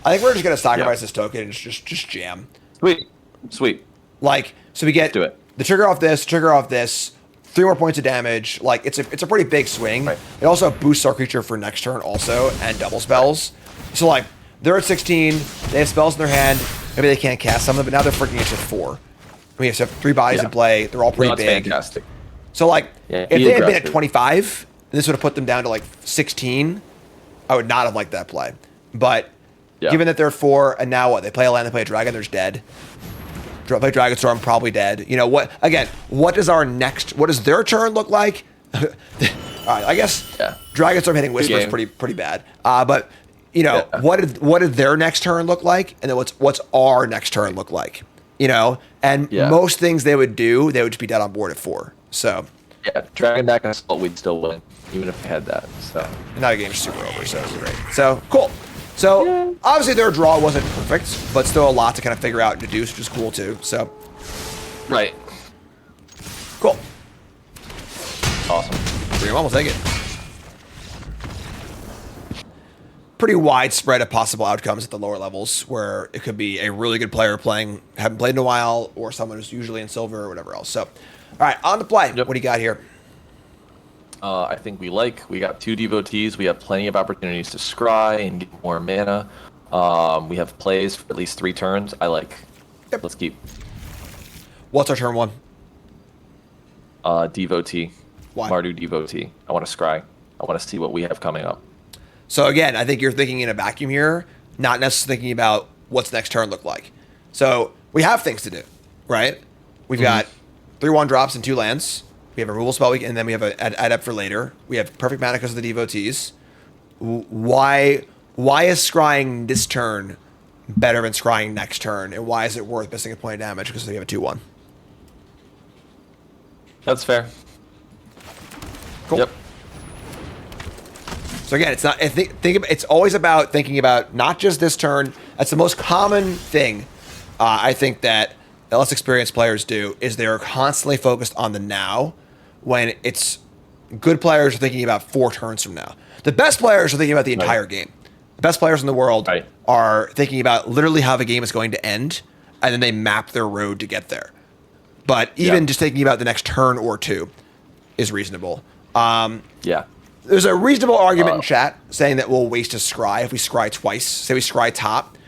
I think we're just gonna sacrifice this token and just jam. Sweet. So we get the trigger off this, 3 more points of damage. It's a pretty big swing. Right. It also boosts our creature for next turn also and double spells. So they're at 16. They have spells in their hand. Maybe they can't cast some of them, but now they're freaking at 4. We have 3 bodies in play. They're all pretty big. Fantastic. So if they had been at 25, this would have put them down to 16. I would not have liked that play. But given that they're 4, and now what? They play a land, they play a dragon, there's dead. Play Dragonstorm, probably dead. What does their turn look like? All right, I guess Dragonstorm hitting Whisper is pretty bad. But what did their next turn look like? And then what's our next turn look like? And most things they would just be dead on board at 4. So Dragon Back and Assault, we'd still win, even if they had that. So now the game's super over, so it's great. So cool. So obviously their draw wasn't perfect, but still a lot to kind of figure out and deduce, which is cool too. So cool. Awesome. Bring them on, we'll take it. Pretty widespread of possible outcomes at the lower levels, where it could be a really good player haven't played in a while, or someone who's usually in silver or whatever else. So, all right, on the play. What do you got here? I think we got 2 Devotees. We have plenty of opportunities to scry and get more mana. We have plays for at least 3 turns. I like. Yep. Let's keep. What's our turn 1? Devotee. Why? Mardu Devotee. I want to scry. I want to see what we have coming up. So again, I think you're thinking in a vacuum here, not necessarily thinking about what's next turn look like. So we have things to do, right? We've got 3/1 drops and 2 lands. We have a removal spell, and then we have an adept for later. We have perfect mana because of the devotees. Why is scrying this turn better than scrying next turn, and why is it worth missing a point of damage because we have a 2/1? That's fair. Cool. Yep. So again, it's not. It's always about thinking about not just this turn. That's the most common thing. I think that the less experienced players do is they're constantly focused on the now, when it's good players are thinking about 4 turns from now. The best players are thinking about the entire game. The best players in the world are thinking about literally how the game is going to end, and then they map their road to get there. But even just thinking about the next turn or 2 is reasonable. There's a reasonable argument in chat saying that we'll waste a scry if we scry twice. Say we scry top.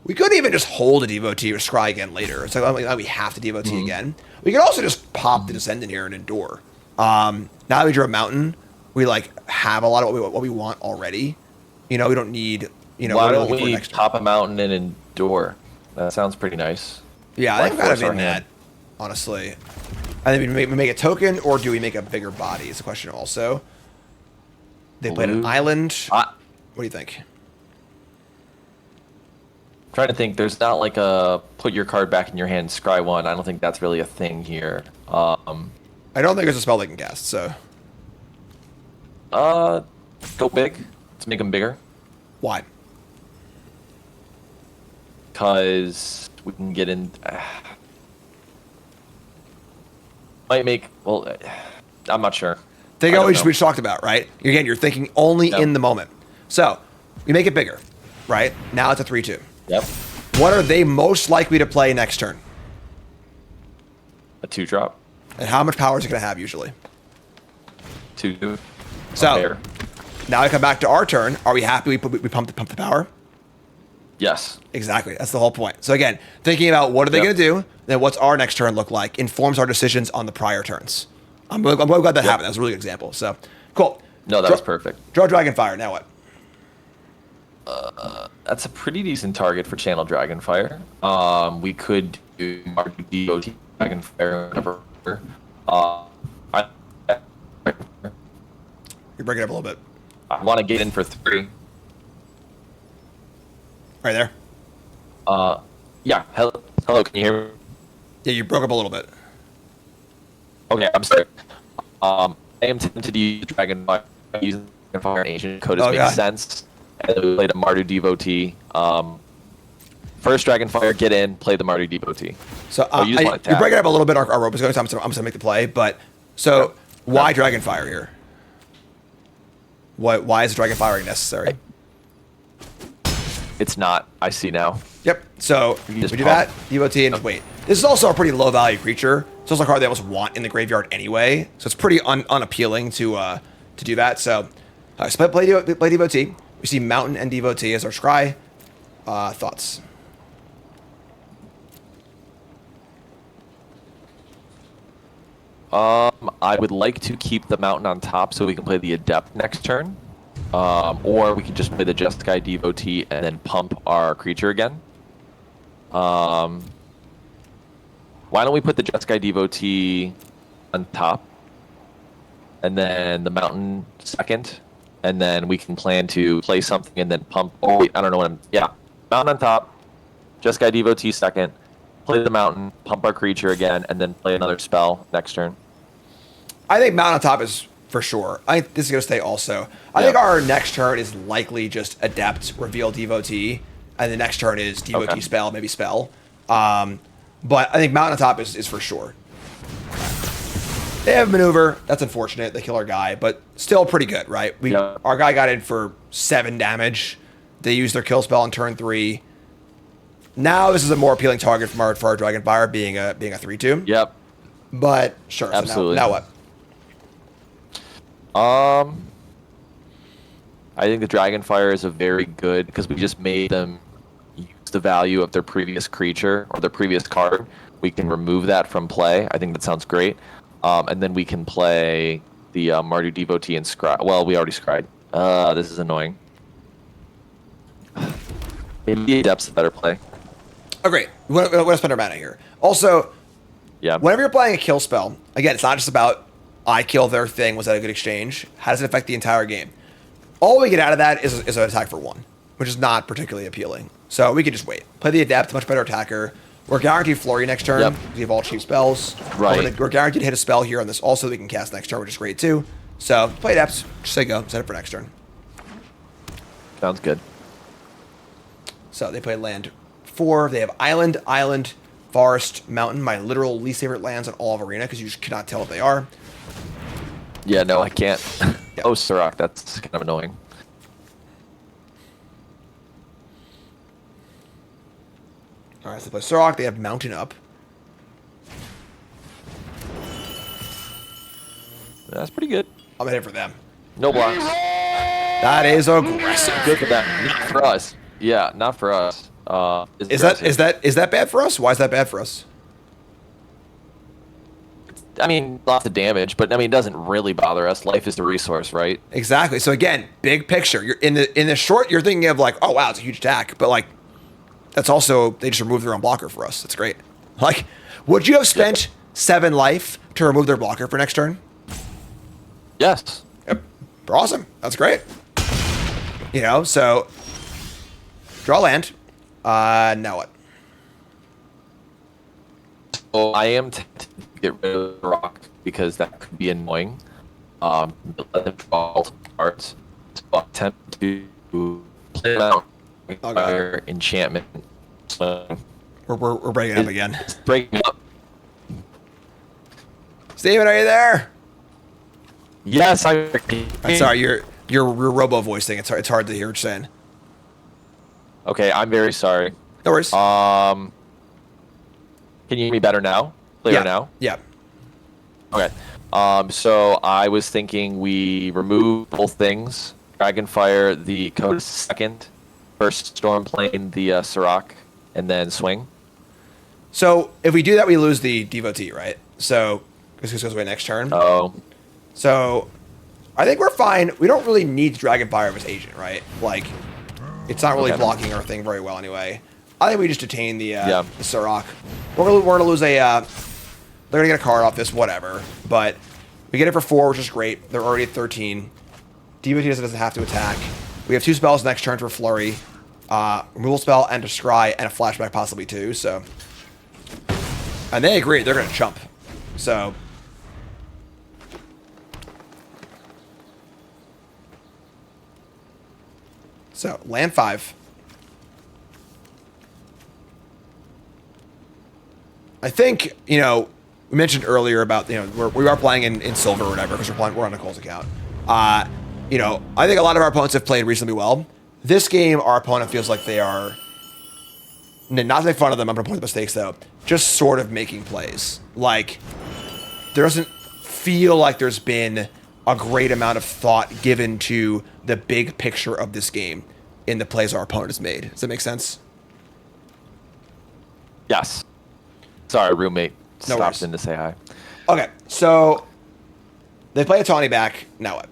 We could even just hold a devotee or scry again later. It's like we have to devotee again. We could also just pop the Descendant here and endure. Now that we drew a mountain, we like have a lot of what we want already. You know, we don't need. You know, why don't we pop a mountain and endure? That sounds pretty nice. Yeah, I think I'm kind of in that. Honestly, I think we make a token, or do we make a bigger body? Is the question also. They played an island. What do you think? I'm trying to think. There's not like a put your card back in your hand, scry 1. I don't think that's really a thing here. I don't think there's a spell they can cast. So. Go big. Let's make them bigger. Why? Because we can get in. Might make. Well, I'm not sure. Think of what we talked about, right? Again, you're thinking only in the moment. So, we make it bigger, right? Now it's a 3/2. Yep. What are they most likely to play next turn? A 2-drop. And how much power is it going to have usually? 2. So, now I come back to our turn. Are we happy we pump the power? Yes. Exactly. That's the whole point. So again, thinking about what are they going to do, then what's our next turn look like, informs our decisions on the prior turns. I'm glad that happened. That was a really good example. So, cool. No, that was perfect. Draw Dragonfire. Now what? That's a pretty decent target for Channel Dragonfire. We could do DOT Dragonfire, whatever. You're breaking up a little bit. I want to get in for 3. Right there. Yeah. Hello. Can you hear me? Yeah, you broke up a little bit. Okay, I'm sorry. I am tempted to use Dragonfire. Using Dragonfire and Ancient Codes makes sense. And then we played a Mardu Devotee. First Dragonfire, get in, play the Mardu Devotee. So you're breaking up a little bit. Our rope is going, so I'm just gonna make the play. But so why Dragonfire here? Why is Dragonfire necessary? It's not. I see now. Yep. So we do that. Devotee and wait. This is also a pretty low value creature. It's also a card they almost want in the graveyard anyway. So it's pretty unappealing to do that. So play Devotee. We see Mountain and Devotee as our scry. Thoughts? I would like to keep the Mountain on top so we can play the Adept next turn. Or we can just play the Jeskai Devotee and then pump our creature again. Why don't we put the Jeskai Devotee on top, and then the Mountain second, and then we can plan to play something and then pump. Oh wait, I don't know what I'm. Yeah, Mountain on top, Jeskai Devotee second, play the Mountain, pump our creature again, and then play another spell next turn. I think Mountain on top is for sure. I think this is going to stay also. I think our next turn is likely just Adept, reveal Devotee, and the next turn is Devotee spell, maybe spell. But I think Mountain on top is for sure. They have maneuver. That's unfortunate. They kill our guy, but still pretty good, right? Our guy got in for 7 damage. They used their kill spell on turn 3. Now this is a more appealing target for our Dragonfire, being a 3/2. Yep. But sure. Absolutely. So now what? I think the Dragonfire is a very good, because we just made them use the value of their previous creature or their previous card. We can remove that from play. I think that sounds great. And then we can play the Mardu Devotee and Scry. Well, we already Scried. This is annoying. Maybe the Adept's a better play. Oh, great. We want to spend our mana here. Also, Yeah. whenever you're playing a kill spell, again, it's not just about I kill their thing. Was that a good exchange? How does it affect the entire game? All we get out of that is an attack for 1, which is not particularly appealing. So we could just wait. Play the Adept, much better attacker. We're guaranteed Flurry next turn. Yep. We have all cheap spells. Right. We're guaranteed to hit a spell here on this also we can cast next turn, which is great too. So play Adept, just say go, set it for next turn. Sounds good. So they play land 4. They have Island, Forest, Mountain, my literal least favorite lands in all of Arena because you just cannot tell what they are. Yeah, no, I can't. Yeah. Oh, Sirach, that's kind of annoying. All right, so they play Sorok. They have Mountain up. That's pretty good. I'm gonna hit for them. No blocks. That is aggressive. Good for them. Not for us. Yeah, not for us. Is that bad for us? Why is that bad for us? I mean, lots of damage, but I mean, it doesn't really bother us. Life is the resource, right? Exactly. So again, big picture. You're in the short. You're thinking of like, oh wow, it's a huge attack, but like, that's also they just removed their own blocker for us. That's great. Like, would you have spent 7 life to remove their blocker for next turn? Yes. Yep. Awesome. That's great. You know, so draw land. Now what? So I am tempted to get rid of the rock because that could be annoying. Let them draw multiple cards. So I'm tempted to play them out. Fire, enchantment. So We're breaking up again. it's breaking up. Steven, are you there? Yes, I'm sorry, your robo voice thing. It's hard to hear what you're saying. Okay, I'm very sorry. No worries. Can you hear me better now? Clearer now? Yeah. Okay. So I was thinking we remove both things. Dragonfire the code second. First Storm Plane the Sirach, and then swing. So if we do that, we lose the Devotee, right? So this goes away next turn. Oh. So I think we're fine. We don't really need Dragonfire as agent, right? Like, it's not really blocking our thing very well anyway. I think we just detain the Sirach. We're gonna lose a. They're gonna get a card off this, whatever. But we get it for 4, which is great. They're already at 13. Devotee doesn't have to attack. We have 2 spells next turn for Flurry, removal spell and a scry and a flashback possibly too. So, and they agree they're gonna chump. So. So, land 5. I think, you know, we mentioned earlier about, you know, we are playing in silver or whatever because we're on Nicole's account. You know, I think a lot of our opponents have played reasonably well. This game, our opponent feels like they are, not to make fun of them, I'm going to point the mistakes though, just sort of making plays. Like, there doesn't feel like there's been a great amount of thought given to the big picture of this game in the plays our opponent has made. Does that make sense? Yes. Sorry, roommate. No Stopped worries. in to say hi. Okay, so they play a Tawny back. Now what?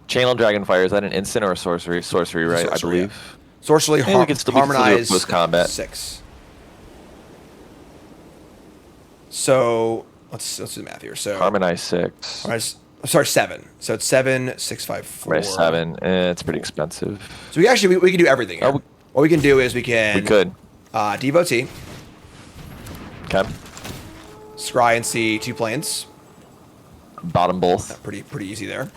Channel Dragonfire, is that an instant or a sorcery? Sorcery, right? Sorcery, I believe. Sorcery, Hey, we can still do harmonize close combat. 6. So let's do the math here. So Harmonize 6. sorry, 7. So it's 7, 6, 5, 4. Right, 7. It's pretty expensive. So we can do everything here. Oh, What we can do is we can Devotee, Okay. Scry and see 2 planes. Bottom both. Pretty easy there.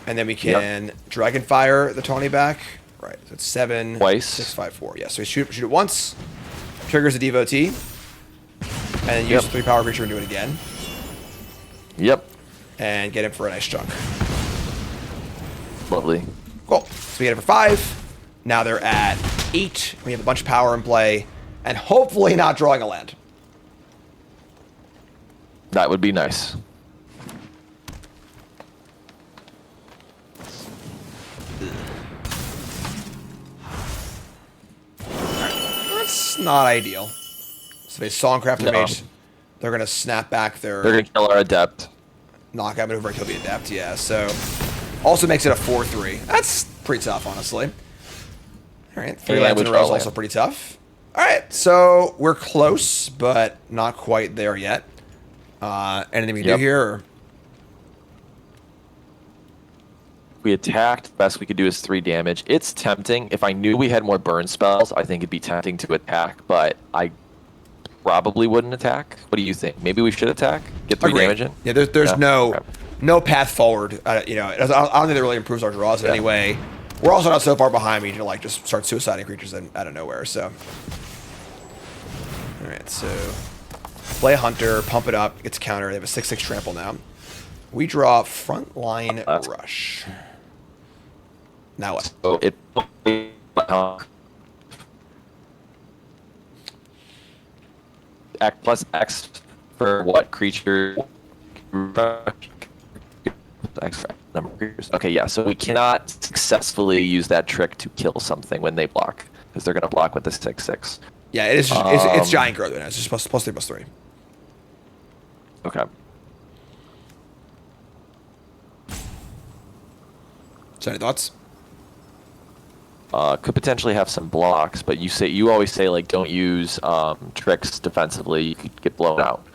And then we can Dragonfire the Tawny back. Right. So it's 7, Twice. 6, 5, 4. Yeah. So we shoot it once. Triggers a Devotee. And then use 3 power creature and do it again. Yep. And get him for a nice chunk. Lovely. Cool. So we get it for 5. Now they're at 8. We have a bunch of power in play. And hopefully not drawing a land. That would be nice. That's not ideal. So they Songcrafter Mage. They're going to snap back their They're going to kill our Adept. knockout maneuver and kill the Adept. Yeah, so also makes it a 4-3. That's pretty tough, honestly. All right, 3 Yeah, lands in a we row is draw also land. pretty tough. All right, so we're close, but not quite there yet. Anything we can do here? Or? We attacked. The best we could do is 3 damage. It's tempting. If I knew we had more burn spells, I think it'd be tempting to attack, but I probably wouldn't attack. What do you think? Maybe we should attack? Get 3 Agreed. damage in? Yeah, there's no Okay. no path forward. You know, I don't think that really improves our draws in any way. We're also not so far behind me to like just start suiciding creatures out of nowhere. So, all right, so play a hunter, pump it up, gets counter. They have a 6/6 trample now. We draw frontline rush. Now what? So it X plus X for what creature? X for number of creatures. Okay, yeah. So we cannot successfully use that trick to kill something when they block, because they're going to block with the 6/6. Yeah, it is. It's giant growth. It's just +3/+3. Okay. So any thoughts? Could potentially have some blocks, but you always say like don't use tricks defensively. You could get blown out.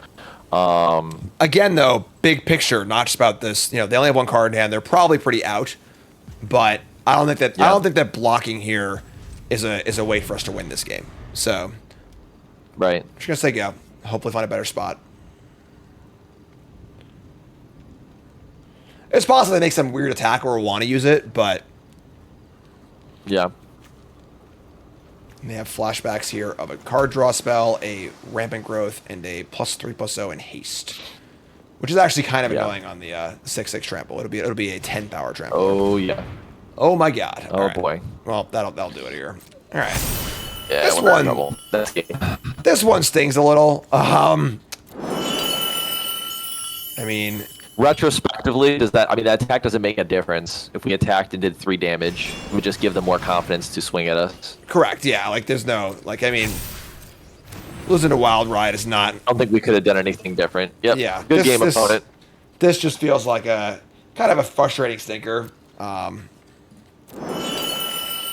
Again, though, big picture, not just about this. You know, they only have 1 card in hand. They're probably pretty out, but I don't think that I don't think that blocking here is a way for us to win this game. So, Right. I'm just gonna say go. Hopefully, find a better spot. It's possible they make some weird attack or want to use it, but Yeah. they have flashbacks here of a card draw spell, a rampant growth, and a +3/+0 in haste, which is actually kind of annoying on the 6/6 trample. It'll be a 10 power trample. Oh yeah. Oh my god. Oh boy. Well, that'll do it here. All right. Yeah. This we're in one- trouble. That's This one stings a little. I mean, Retrospectively, that attack doesn't make a difference. If we attacked and did 3 damage, it would just give them more confidence to swing at us. correct. Yeah, like there's no I mean, losing to Wild Ride is not. I don't think we could have done anything different. Yep. Yeah. Good game, opponent. This just feels like a kind of a frustrating stinker. What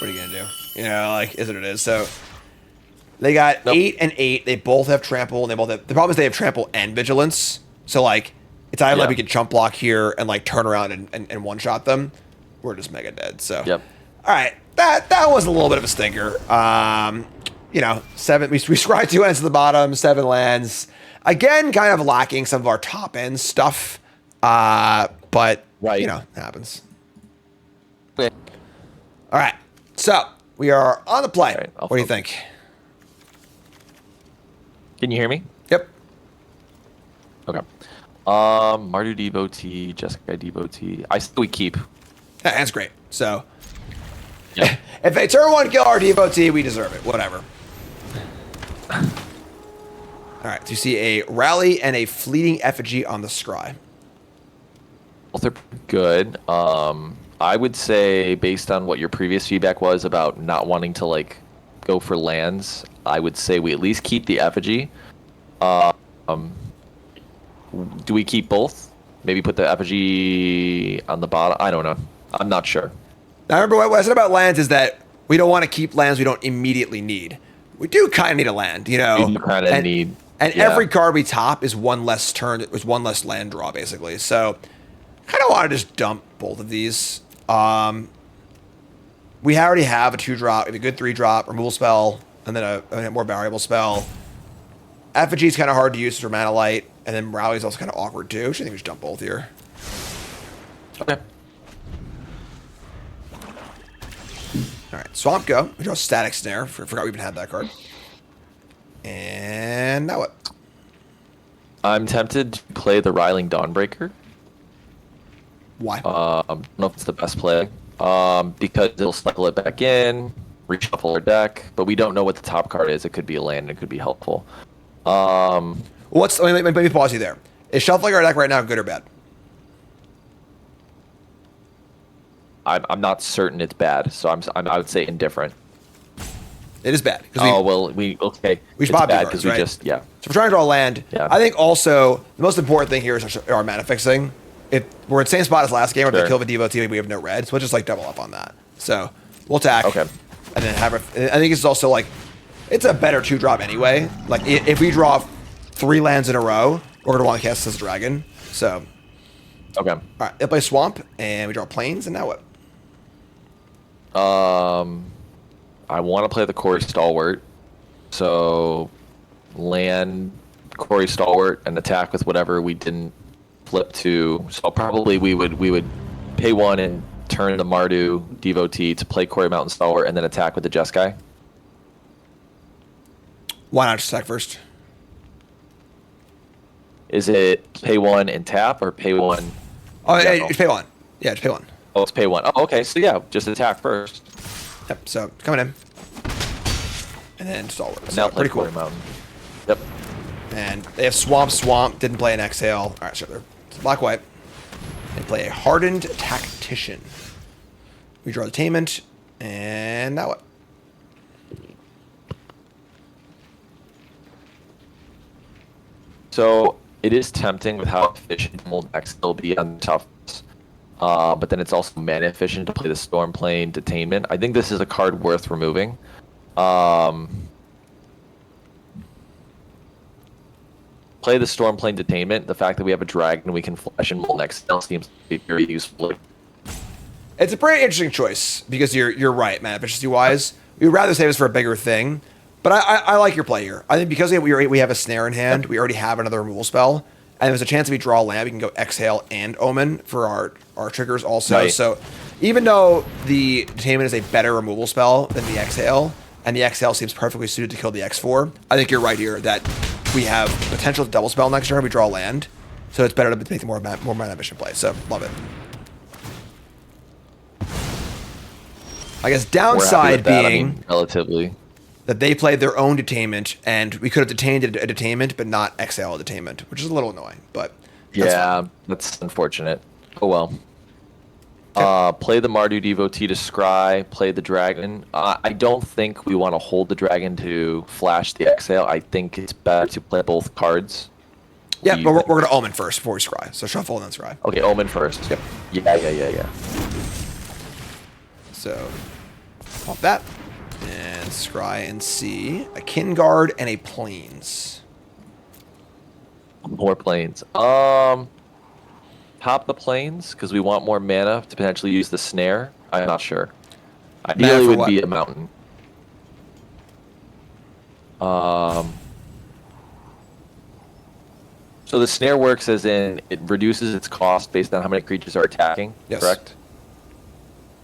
are you gonna do? You know, like is what it is. So they got 8 and 8. They both have trample, and they both have. The problem is they have trample and vigilance. So like, it's either like we can chump block here and like turn around and one shot them. We're just mega dead. So Yep. all right, that was a little bit of a stinker. You know, 7. We scry 2 ends to the bottom, 7 lands. Again, kind of lacking some of our top end stuff. But you know, it happens. Okay. All right, so we are on the play. All right, What do you think? Can you hear me? Yep. Okay. Mardu Devotee, Jessica Devotee. I say we keep. That's great. So Yeah. if they turn 1 kill our devotee, we deserve it. Whatever. All right, so you see a rally and a fleeting effigy on the scry. Both are good. I would say, based on what your previous feedback was about not wanting to like go for lands, I would say we at least keep the effigy. Do we keep both? Maybe put the effigy on the bottom. I don't know. I'm not sure. Now remember what I said about lands is that we don't want to keep lands we don't immediately need. We do kind of need a land, you know. We kind of need. And yeah. every card we top is 1 less turn. It was 1 less land draw, basically. So, kind of want to just dump both of these. We already have a 2-drop, we have a good 3-drop removal spell, and then a more variable spell. Effigy is kind of hard to use for Mana Light, and then Rally is also kind of awkward too. I think we should dump both here. Okay. All right, Swamp Go. We draw Static Snare. Forgot we even had that card. And now what? I'm tempted to play the Riling Dawnbreaker. Why? I don't know if it's the best play. Because it'll cycle it back in, reshuffle our deck, but we don't know what the top card is. It could be a land, it could be helpful. Let me pause you there. Is shuffling our deck right now good or bad? I'm not certain it's bad, so I would say indifferent. It is bad. We We it's should pop bad cards, because we right? just So we're trying to draw land. Yeah. I think also the most important thing here is our mana fixing. If we're in the same spot as last game, where they Sure. kill the devotee, we have no red, so we'll just like double up on that. So we'll attack. Okay. And then have I think it's also like, it's a better 2-drop anyway. Like if we draw 3 lands in a row, we're gonna want to cast this dragon. So. Okay. All right. They play swamp, and we draw plains, and now what? I want to play the Corey Stalwart. So land Corey Stalwart and attack with whatever we didn't flip to. So probably we would pay 1 and turn the Mardu Devotee to play Corey Mountain Stalwart and then attack with the Jeskai. Why not just attack first? Is it pay 1 and tap or pay 1? Oh, yeah, just pay 1. Yeah, just pay 1. Oh, it's pay 1. Oh, okay. So yeah, just attack first. Yep. So coming in, and then Stalwart. So Now play pretty cool. Corey Mountain. Yep. And they have swamp. Didn't play an exhale. All right, so they're black white. They play a hardened tactician. We draw the Tainment, and now what? So it is tempting with how efficient Mold X will be on the toughest. But then it's also mana efficient to play the Stormplane Detainment. I think this is a card worth removing. Play the Stormplane Detainment. The fact that we have a dragon we can flash in Mold X seems to be very useful. It's a pretty interesting choice because you're right, man. Efficiency wise, we would rather save this for a bigger thing. But I like your play here. I think because we have a snare in hand, we already have another removal spell, and there's a chance if we draw a land, we can go Exhale and Omen for our triggers also. Right. So even though the Detainment is a better removal spell than the Exhale, and the Exhale seems perfectly suited to kill the X4, I think you're right here that we have potential to double spell next turn if we draw a land. So it's better to make the more mana efficient play. So love it. I guess downside being relatively that they played their own Detainment, and we could have detained a Detainment, but not Exhale a Detainment, which is a little annoying. But that's unfortunate. Oh well. Play the Mardu Devotee to scry. Play the dragon. I don't think we want to hold the dragon to flash the Exhale. I think it's better to play both cards. Yeah, but we're going to Omen first before we scry. So shuffle and then scry. Okay, Omen first. Yep. Yeah. So pop that. And scry and see a Kinguard and a Plains. More planes. Top the planes because we want more mana to potentially use the snare. I'm not sure. Ideally, would be a mountain. So the snare works as in it reduces its cost based on how many creatures are attacking. Yes. Correct.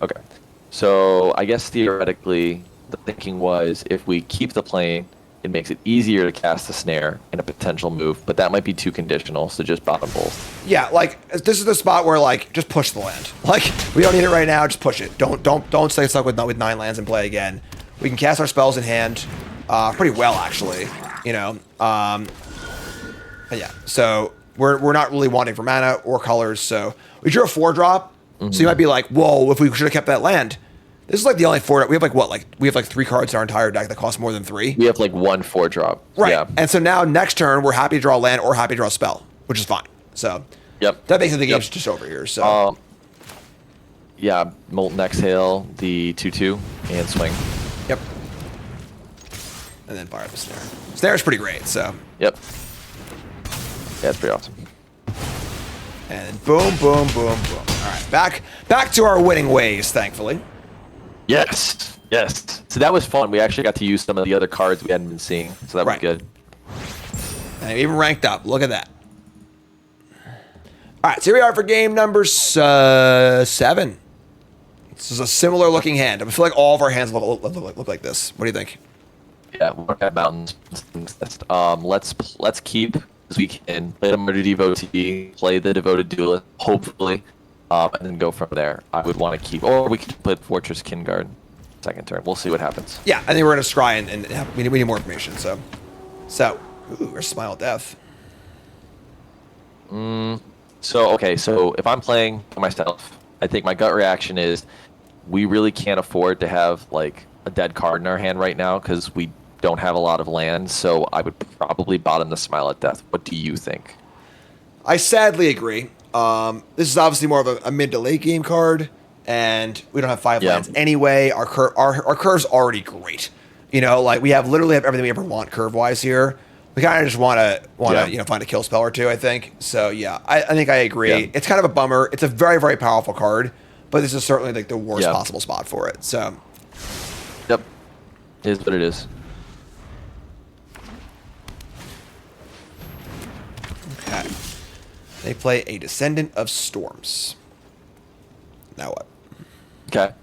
Okay. So I guess theoretically, the thinking was if we keep the plane, it makes it easier to cast the snare in a potential move, but that might be too conditional, so just bottom both. Yeah, like this is the spot where like just push the land. Like we don't need it right now, just push it. Don't stay stuck with 9 lands and play again. We can cast our spells in hand pretty well actually, you know. Yeah, so we're not really wanting for mana or colors, so we drew a 4-drop. Mm-hmm. So you might be like, whoa, if we should have kept that land. This is like the only 4. We have like what? Like we have like 3 cards in our entire deck that cost more than 3. We have like 1 4-drop. Right. Yeah. And so now next turn we're happy to draw a land or happy to draw a spell, which is fine. So yep. That makes it the game's just over here. So yeah, Molten Exhale, the 2/2, and swing. Yep. And then fire up the snare. Snare's pretty great. So yep. Yeah, it's pretty awesome. And boom, boom, boom, boom. All right, back to our winning ways, thankfully. Yes. So that was fun. We actually got to use some of the other cards we hadn't been seeing, so that was good. And even ranked up. Look at that. All right, so here we are for game number 7. This is a similar looking hand. I feel like all of our hands look like this. What do you think? Yeah, we're at mountains. Let's keep as we can. Play the Murder Devotee, play the Devoted Duelist, hopefully, and then go from there. I would want to keep, or we could play the Fortress Kinguard second turn. We'll see what happens. Yeah, I think we're gonna scry and we need more information. So, ooh, there's Smile of Death. So if I'm playing for myself, I think my gut reaction is we really can't afford to have like a dead card in our hand right now because we don't have a lot of land. So I would probably bottom the Smile at Death. What do you think? I sadly agree. This is obviously more of a mid to late game card. and we don't have 5 lands anyway. Our curve's already great. You know, like we literally have everything we ever want curve wise here. We kind of just want to find a kill spell or two, I think. So yeah, I think I agree. Yeah. It's kind of a bummer. It's a very, very powerful card, but this is certainly like the worst possible spot for it. So yep, it is what it is. Okay, they play a Descendant of Storms. Now what? Okay,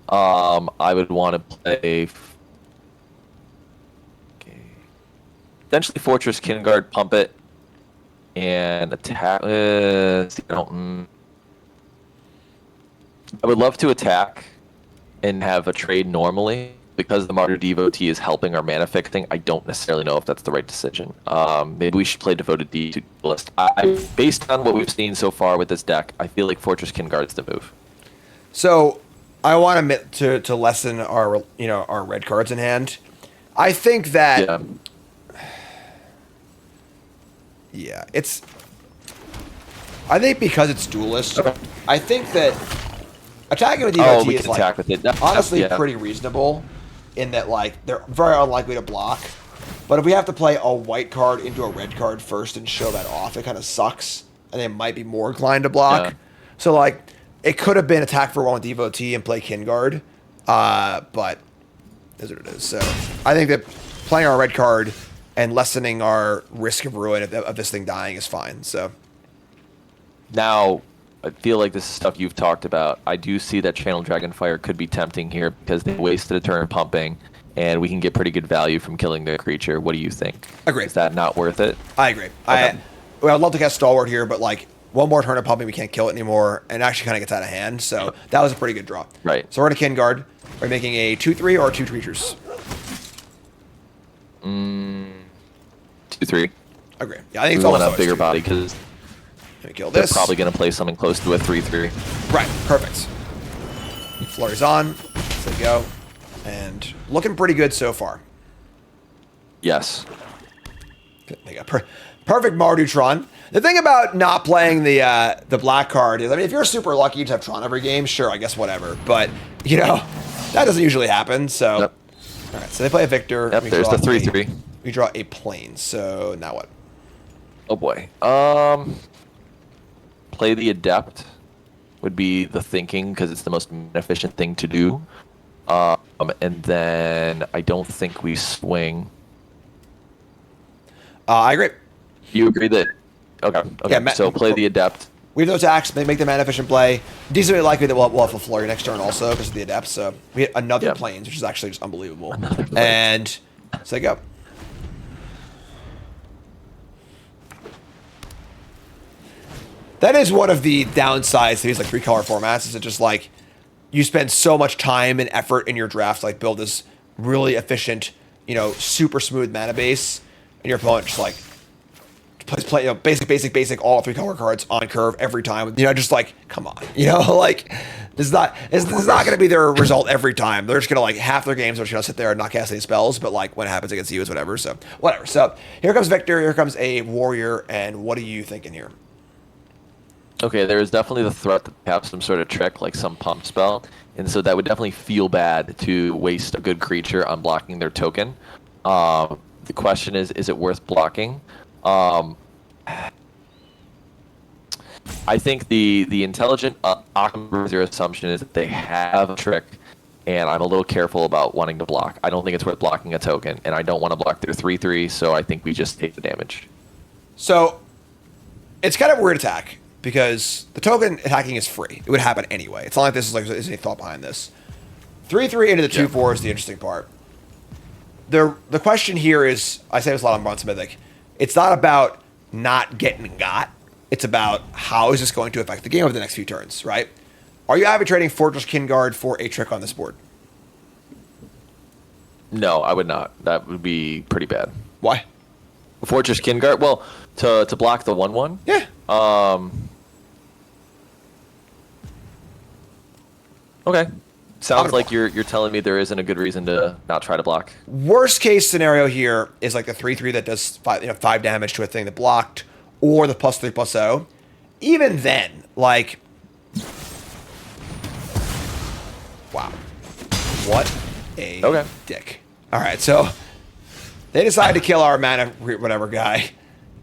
I would want to play. Potentially Fortress Kinguard, pump it, and attack. I would love to attack and have a trade normally. Because the Martyr Devotee is helping our mana fixing, I don't necessarily know if that's the right decision. Maybe we should play Devoted D to list. Based on what we've seen so far with this deck, I feel like Fortress Kinguard's the move. So I want to lessen our our red cards in hand. I think that. Yeah, I think because it's duelist, I think that attacking with DOT is like honestly pretty reasonable in that like they're very unlikely to block. But if we have to play a white card into a red card first and show that off, it kind of sucks, and they might be more inclined to block. Yeah. So like it could have been attack for 1 with Devotee and play Kinguard, but is what it is. So I think that playing our red card and lessening our risk of ruin of this thing dying is fine. So now, I feel like this is stuff you've talked about. I do see that Channel Dragonfire could be tempting here because they wasted a turn pumping, and we can get pretty good value from killing the creature. What do you think? Agree. Is that not worth it? I agree. Okay. I'd love to cast Stalwart here, but like one more turn of pumping, we can't kill it anymore, and it actually kind of gets out of hand. So that was a pretty good draw. Right. So we're going to Kinguard. We're making a 2/3 or 2 creatures. 2/3. Agree. Yeah, I think we want a bigger body because they're probably going to play something close to a 3/3. Right. Perfect. Flurry's on. There we go. And looking pretty good so far. Yes. They got perfect Mardutron. The thing about not playing the black card is, I mean, if you're super lucky to have Tron every game, sure, I guess whatever. But you know, that doesn't usually happen. So, all right. So they play a Victor. Yep. There's the 3/3. We draw a plane. So now what? Oh boy. Play the Adept would be the thinking because it's the most efficient thing to do. And then I don't think we swing. I agree. You agree that? Okay. Yeah, so play the Adept. We have those attacks. They make the mana efficient play. Decently likely that we'll have a flurry next turn also because of the Adept. So we hit another planes, which is actually just unbelievable. And so they go. That is one of the downsides to these like 3-color formats. Is it just like you spend so much time and effort in your draft to like build this really efficient, super smooth mana base, and your opponent just like play basic all 3-color cards on curve every time. Just like come on, like this is not going to be their result every time. They're just going to like half their games are just going to sit there and not cast any spells. But like when it happens against you is whatever. So whatever. So here comes Victor. Here comes a warrior. And what are you thinking here? Okay, there is definitely the threat that they have some sort of trick, like some pump spell, and so that would definitely feel bad to waste a good creature on blocking their token. The question is it worth blocking? I think the intelligent Occam's assumption is that they have a trick, and I'm a little careful about wanting to block. I don't think it's worth blocking a token, and I don't want to block their 3/3, so I think we just take the damage. So it's kind of a weird attack. Because the token attacking is free. It would happen anyway. It's not like this is like there's any thought behind this. 3/3 into the 2/4 is the interesting part. The question here is, I say this a lot on Bronze Mythic, it's not about not getting got. It's about how is this going to affect the game over the next few turns, right? Are you arbitrating Fortress Kinguard for a trick on this board? No, I would not. That would be pretty bad. Why? Fortress Kinguard? Well, to block the 1/1? Yeah. Okay. Sounds like you're telling me there isn't a good reason to not try to block. Worst case scenario here is like the 3/3 that does 5 damage to a thing that blocked, or the +3/+0. Even then, like What a dick. All right, so they decide to kill our mana whatever guy,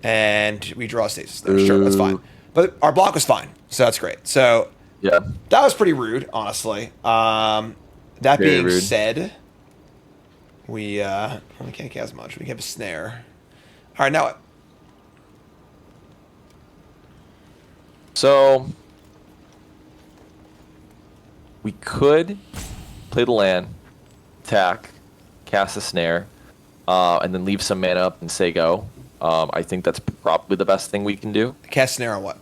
and we draw stasis there. Sure, that's fine. But our block was fine, so that's great. So Yeah. that was pretty rude, honestly. That Very being rude. said, we can't cast much. We can have a snare. All right, now what? So we could play the land, attack, cast a snare, and then leave some mana up and say go. I think that's probably the best thing we can do. Cast snare on what?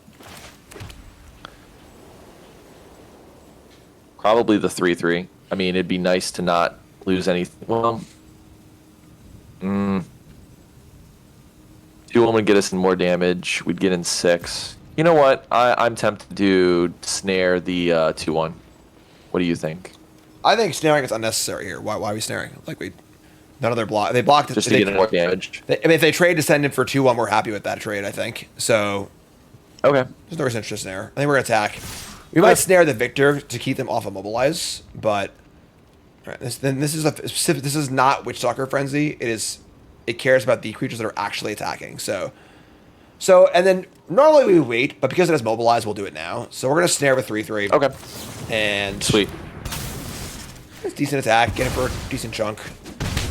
Probably the 3/3. I mean, it'd be nice to not lose anything. Well, 2 would get us in more damage. We'd get in 6. You know what? I'm tempted to do snare the 2/1. What do you think? I think snaring is unnecessary here. Why are we snaring? Like none of their block. They blocked it. Just to get more damage. I mean, if they trade Descendant for 2/1, we're happy with that trade. I think so. Okay. There's no reason to snare. I think we're gonna attack. We might snare the victor to keep them off of mobilize, but all right, this is not Witchstalker Frenzy. It cares about the creatures that are actually attacking. So and then normally we wait, but because it has mobilize, we'll do it now. So we're gonna snare with 3/3. Okay. And Sweet. it's decent attack, get it for a decent chunk.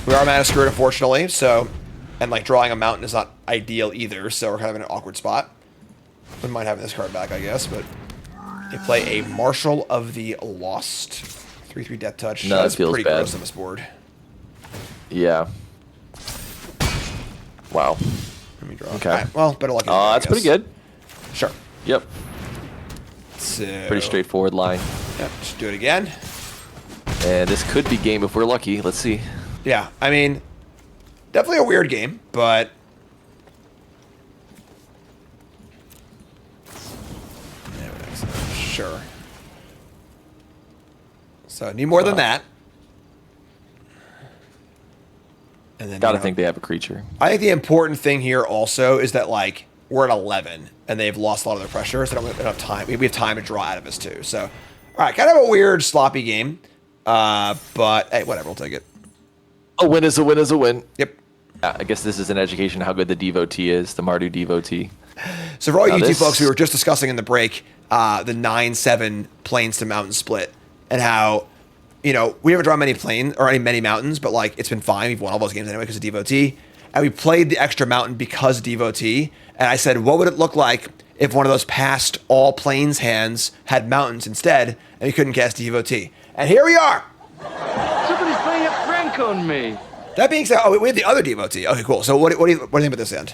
We are mana screwed, unfortunately, so and like drawing a mountain is not ideal either, so we're kind of in an awkward spot. Wouldn't mind having this card back, I guess, but they play a Marshal of the Lost. 3/3 Death Touch. No, That's that feels pretty bad. gross on this board. Yeah. Wow. Let me draw. Okay. All right, well, better luck. Than I That's pretty guess. good. Sure. Yep. So, Pretty straightforward line. Yep, just do it again. And this could be game if we're lucky. Let's see. Yeah, I mean, definitely a weird game, but sure. So need more than that. And then Gotta think they have a creature. I think the important thing here also is that like we're at 11 and they've lost a lot of their pressure, so they don't have enough time. We have time to draw out of this too. So, all right, kind of a weird, sloppy game, but hey, whatever, we'll take it. A win is a win is a win. Yep. I guess this is an education how good the devotee is, the Mardu devotee. So for all Now you two this- folks, we were just discussing in the break the 9/7 plains to mountain split and how, you know, we haven't drawn many mountains, but like it's been fine. We've won all those games anyway because of devotee, and we played the extra mountain because of devotee. And I said, what would it look like if one of those past all plains hands had mountains instead, and we couldn't cast devotee? And here we are. Somebody's playing a prank on me. That being said, we have the other devotee. Okay, cool. So what do you think about this hand?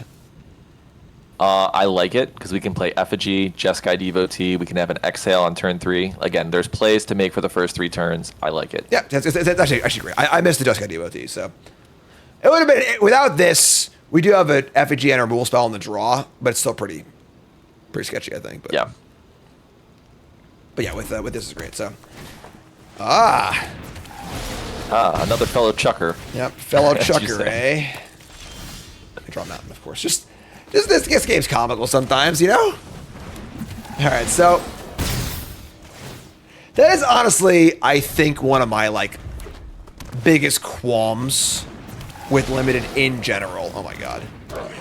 I like it because we can play Effigy, Jeskai devotee. We can have an exhale on turn 3. Again, there's plays to make for the first 3 turns. I like it. Yeah, it's actually great. I missed the Jeskai devotee, so it would have been without this. We do have an effigy and a removal spell in the draw, but it's still pretty sketchy, I think. But Yeah. But yeah, with this is great. So Another fellow chucker. yep, fellow As you chucker, say. eh? I draw a mountain, of course. Just this game's comical sometimes, you know. All right, so that is honestly, I think, one of my like biggest qualms with limited in general. Oh my god,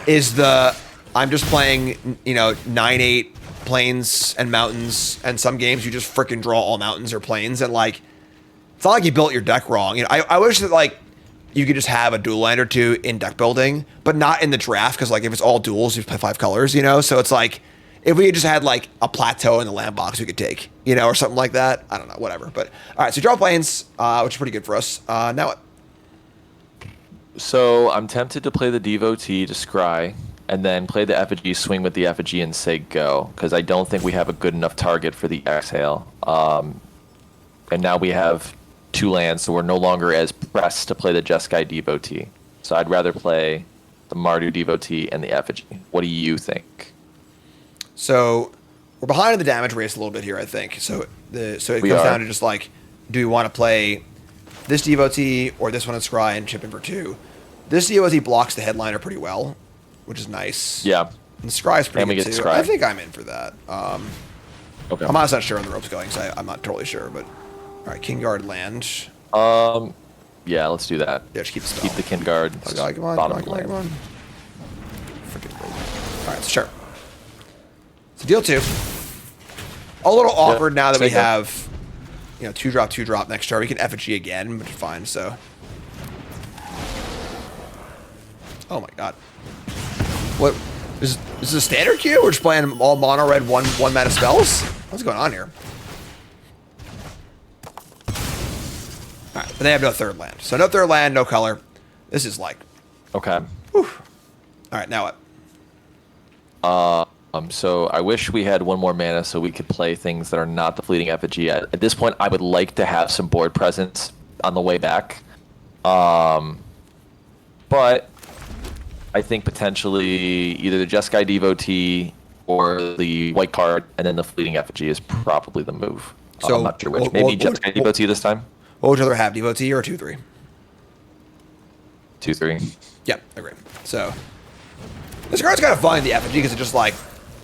is I'm just playing, you know, 9/8 plains and mountains, and some games you just freaking draw all mountains or plains, and like it's not like you built your deck wrong. You know, I wish that like you could just have a dual land or two in deck building, but not in the draft, because like if it's all duals, you play 5 colors, you know. So it's like if we just had like a plateau in the land box we could take, you know, or something like that. I don't know, whatever. But all right, so draw plains, which is pretty good for us. Now what? So I'm tempted to play the devotee to scry, and then play the effigy, swing with the effigy, and say go, because I don't think we have a good enough target for the exhale. And now we have 2 lands, so we're no longer as pressed to play the Jeskai devotee. So I'd rather play the Mardu devotee and the effigy. What do you think? So we're behind in the damage race a little bit here, I think. So it comes down to just like, do we want to play this devotee or this one in scry and chip in for 2? This devotee blocks the headliner pretty well, which is nice. Yeah. And scry is pretty And we good get too. scry. I think I'm in for that. Okay. I'm honestly not sure on the ropes going, so I'm not totally sure. But all right, King Guard land. Yeah, let's do that. Yeah, just keep the spell. Keep the kin guard. Oh, God, come on, bottom come on, of the come on, lane. come on. Freaking. All right, so sure. So deal 2. A little awkward now that we Take it. have, 2-drop next turn. We can effigy again, which is fine. So. Oh my God. What is this a standard queue? We're just playing all mono red one mana spells. What's going on here? All right, but they have no third land. So no third land, no color. This is like. Okay. Whew. All right, now what? So I wish we had one more mana so we could play things that are not the fleeting effigy. At this point, I would like to have some board presence on the way back. But I think potentially either the Jeskai Devotee or the white card, and then the fleeting effigy is probably the move. So I'm not sure which. Maybe Jeskai Devotee this time. What would you rather have, Devotee or 2/3? 2/3. Yeah, agree. So this card's kind of fun in the effigy because it's just like,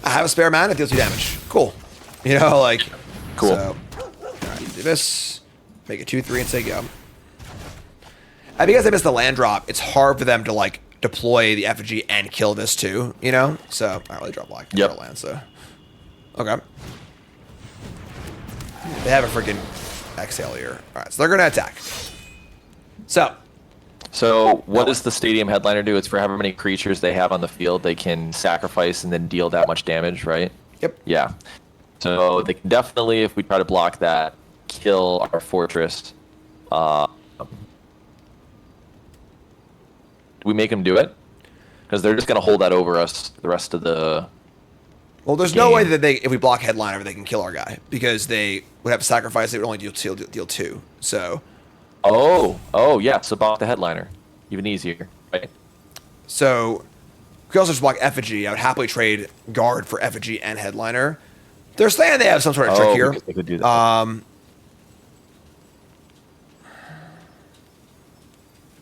I have a spare mana, it deals 2 damage. Cool. Like. Cool. So, all right, do this. Make it 2/3 and say go. And because they missed the land drop, it's hard for them to like deploy the effigy and kill this too. So I don't really draw black. Yep. Draw land. So okay. They have a freaking exhale here. All right, so they're gonna attack. So what does the stadium headliner do? It's for however many creatures they have on the field, they can sacrifice and then deal that much damage, right? Yep. Yeah. So they can definitely, if we try to block that, kill our fortress. Do we make them do it? Because they're just going to hold that over us the rest of the Well, there's no way that if we block headliner, they can kill our guy because they would have to sacrifice. They would only deal 2. So. Oh, yeah. So block the headliner. Even easier, right? So, we could also just block effigy. I would happily trade guard for effigy and headliner. They're saying they have some sort of trick here. They could do that.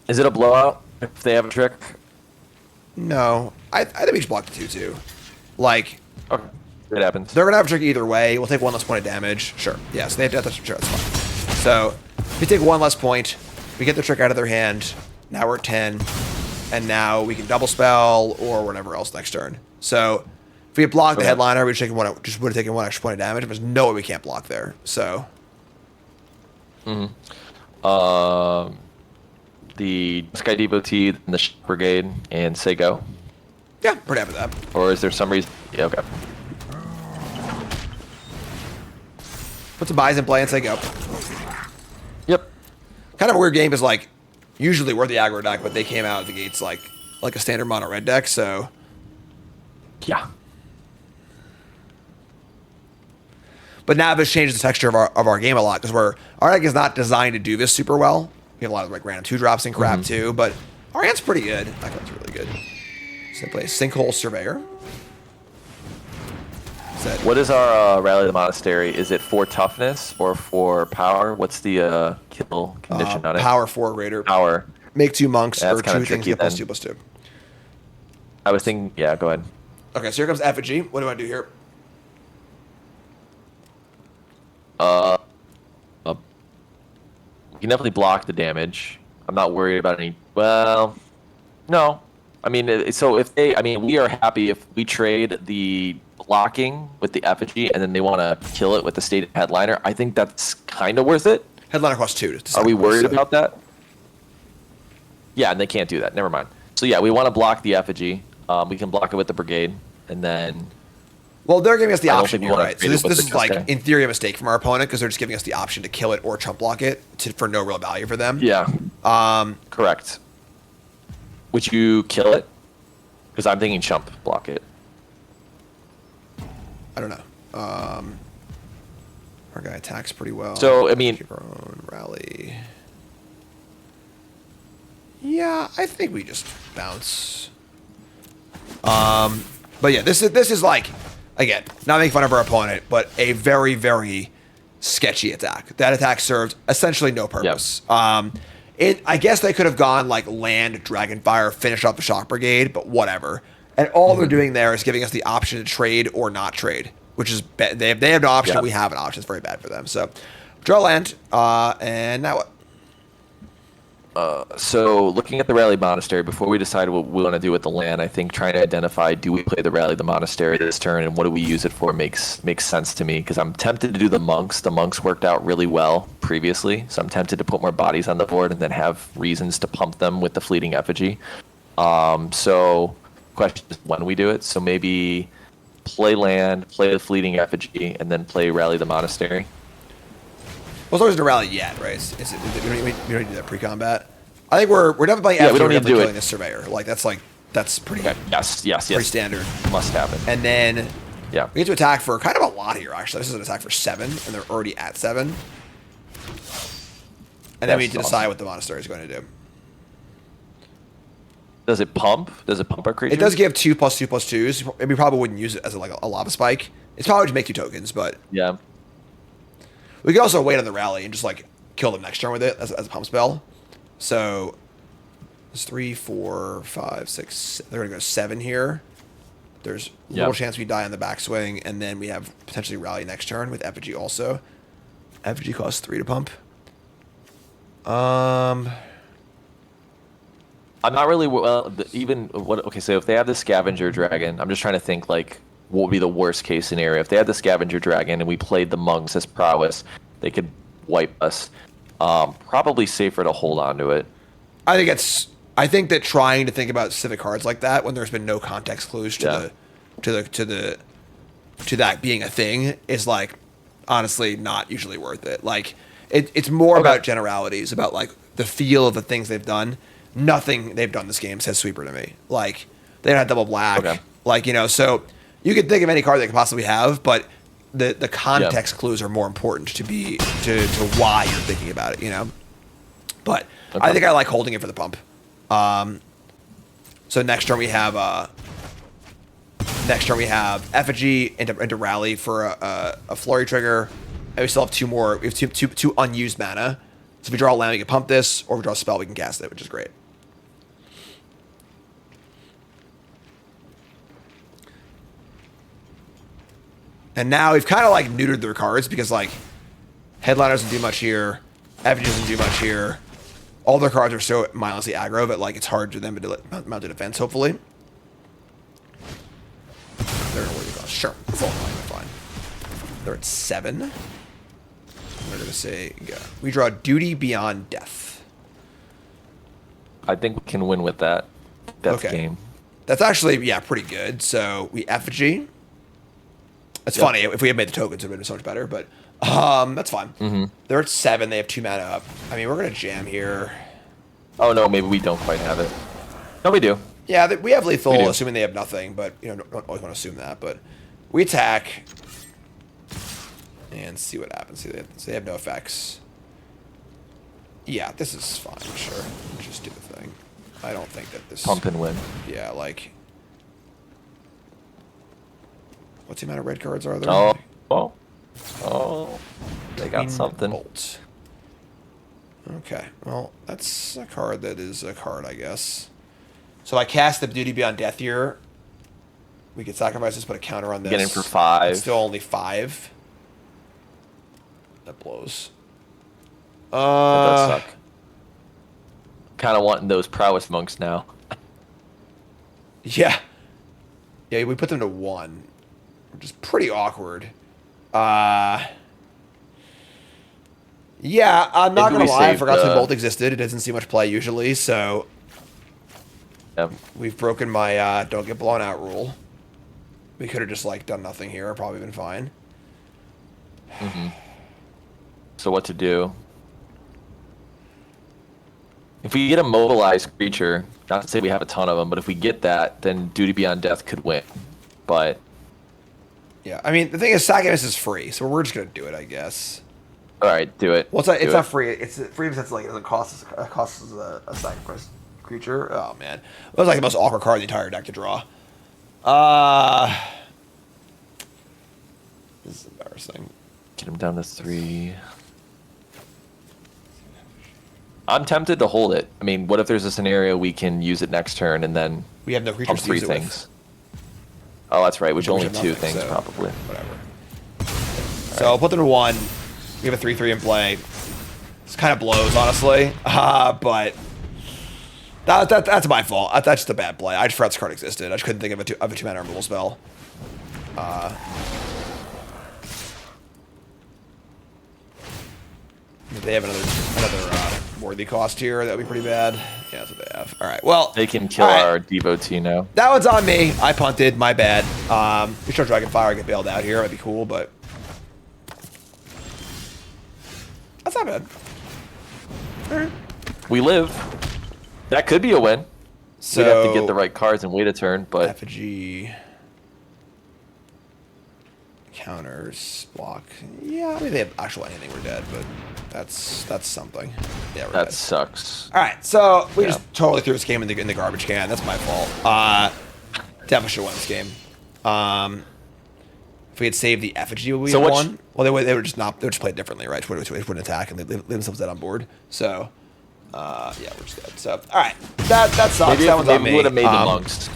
Is it a blowout if they have a trick? No, I think we should block the 2/2. Like, Okay, it happens. they're gonna have a trick either way. We'll take 1 less point of damage. Sure. Yes, they have to. Sure, that's fine. So, if we take 1 less point, we get the trick out of their hand. Now we're at 10, and now we can double spell or whatever else next turn. So, if we had blocked the headliner, we would have taken 1 extra point of damage. There's no way we can't block there. So, The Sky Devotee and the Brigade and say go. yeah, pretty happy with that. Or is there some reason? Yeah, okay. Put some buys in play and say go. Yep. Kind of a weird game is like, usually we're the aggro deck, but they came out of the gates like a standard mono red deck. So, Yeah. but now this changes the texture of our game a lot because our deck is not designed to do this super well. We have a lot of like random 2-drops and crap too, but our hand's pretty good. That card's really good. So they play Sinkhole Surveyor. What is our Rally the Monastery? Is it for toughness or for power? What's the kill condition on it? Power 4 greater. Power. Make 2 monks That's or 2 kinda things tricky get then. +2/+2. I was thinking, yeah, go ahead. Okay, so here comes effigy. What do I do here? You can definitely block the damage. I'm not worried about any. Well, no. I mean, we are happy if we trade the blocking with the effigy and then they want to kill it with the stated headliner. I think that's kind of worth it. Headliner costs 2. Are we worried about that? Yeah, and they can't do that. Never mind. So yeah, we want to block the effigy. We can block it with the brigade, and then. Well, they're giving us the I don't option think we here, wanna right? So trade it this with is the like, Jeskai. in theory, a mistake from our opponent because they're just giving us the option to kill it or chump block it for no real value for them. Yeah. Correct. Would you kill it? Because I'm thinking chump block it. I don't know. Our guy attacks pretty well. So, I mean- Keep our own rally. Yeah, I think we just bounce. But yeah, this is like, again, not making fun of our opponent, but a very, very sketchy attack. That attack served essentially no purpose. I guess they could have gone like land, Dragonfire, finish off the Shock Brigade, but whatever. And all they're doing there is giving us the option to trade or not trade, which is they have no option. Yep. We have an option. It's very bad for them. So draw land, and now what? So looking at the Rally Monastery, before we decide what we want to do with the land, I think trying to identify, do we play the Rally the Monastery this turn, and what do we use it for makes sense to me, because I'm tempted to do the Monks. The Monks worked out really well previously, so I'm tempted to put more bodies on the board and then have reasons to pump them with the Fleeting Effigy. So question is when we do it. So maybe play land, play the Fleeting Effigy, and then play Rally the Monastery. Well, as long as it's a rally yet, right? We don't need to do that pre-combat. I think we're definitely playing after we don't need to do killing it. the Surveyor. Like, that's pretty Okay. Yes. pretty standard. Must happen. And then Yeah. we get to attack for kind of a lot here, actually. This is an attack for 7, and they're already at 7. And then we need to decide what the Monastery is going to do. Does it pump? Does it pump our creature? It does give 2+2/+2s. We probably wouldn't use it as like a lava spike. It's probably to make 2 tokens, but Yeah. we could also wait on the rally and just like kill them next turn with it as a pump spell. So it's 3, 4, 5, 6. They're gonna go 7 here. There's little chance we die on the backswing, and then we have potentially rally next turn with Effigy also. Effigy costs 3 to pump. I'm not really okay. So if they have the Scavenger Dragon, I'm just trying to think like what would be the worst case scenario if they had the Scavenger Dragon and we played the Monks as prowess, they could wipe us. Probably safer to hold on to it. I think that trying to think about specific cards like that when there's been no context clues to that being a thing is like honestly not usually worth it. Like it's more about generalities, about like the feel of the things they've done. Nothing they've done this game says sweeper to me. Like they don't have double black. Okay. Like, you know, so you could think of any card they could possibly have, but the context clues are more important to why you're thinking about it, you know. But I think I like holding it for the pump. So next turn we have Effigy into Rally for a Flurry trigger, and we still have 2 more. We have two unused mana. So if we draw a land, we can pump this, or if we draw a spell, we can cast it, which is great. And now we've kind of like neutered their cards because like Headliner doesn't do much here, Effigy doesn't do much here. All their cards are so mindlessly aggro that like it's hard for them to mount a defense. Hopefully, they're gonna work sure, it's all fine. They're at 7. We're gonna say we draw Duty Beyond Death. I think we can win with that. Death game. That's actually pretty good. So we Effigy. It's funny if we had made the tokens, it would have been so much better. But that's fine. Mm-hmm. They're at 7. They have 2 mana up. I mean, we're gonna jam here. Oh no, maybe we don't quite have it. No, we do. Yeah, we have lethal, assuming they have nothing. But you know, don't always want to assume that. But we attack and see what happens. See, they have no effects. Yeah, this is fine. Sure, just do the thing. I don't think that this pump and win. Yeah, like. What's the amount of red cards are there? Oh, they got something. Bolt. Okay, well, that's a card that is a card, I guess. So I cast the Duty Beyond Death here. We could sacrifice this, put a counter on this. Get in for 5. It's still only 5. That blows. That does suck. Kind of wanting those prowess monks now. Yeah. Yeah, we put them to 1. Which is pretty awkward. Yeah, I'm not going to lie. I forgot the Bolt existed. It doesn't see much play usually, so... Yep. We've broken my don't get blown out rule. We could have just, like, done nothing here. Probably been fine. Mm-hmm. So what to do? If we get a mobilized creature, not to say we have a ton of them, but if we get that, then Duty Beyond Death could win. But... Yeah, I mean, the thing is, Sacrifice is free, so we're just going to do it, I guess. All right, do it. Well, it's not free. It's free in the sense like it doesn't cost us a sacrifice creature. Oh man, it was like the most awkward card in the entire deck to draw. This is embarrassing. Get him down to 3. I'm tempted to hold it. I mean, what if there's a scenario we can use it next turn and then we have no creatures pump 3 to use things? Oh, that's right. Which only have 2 nothing, things, so probably. Whatever. So I'll put them to 1. We have a 3/3 in play. This kind of blows, honestly. But that's my fault. That's just a bad play. I just forgot this card existed. I just couldn't think of a 2-mana removal spell. They have another worthy cost here. That would be pretty bad. Yeah, that's what they have. All right. Well, they can kill our devotee now. That one's on me. I punted. My bad. We show Dragonfire. I get bailed out here. That'd be cool, but that's not bad. All right. We live. That could be a win. So we'd have to get the right cards and wait a turn, but effigy counters block. Yeah, I mean they have actual anything. We're dead, but that's something. Yeah, we're that dead. sucks. All right, so we just totally threw this game in the garbage can. That's my fault. Definitely should have won this game. If we had saved the effigy, we would have won. Well, they would just play it differently, right? They wouldn't attack and they leave themselves dead on board. So. Yeah, we're just dead. So, all right, that sucks. That one's on me. Maybe would have made the monks.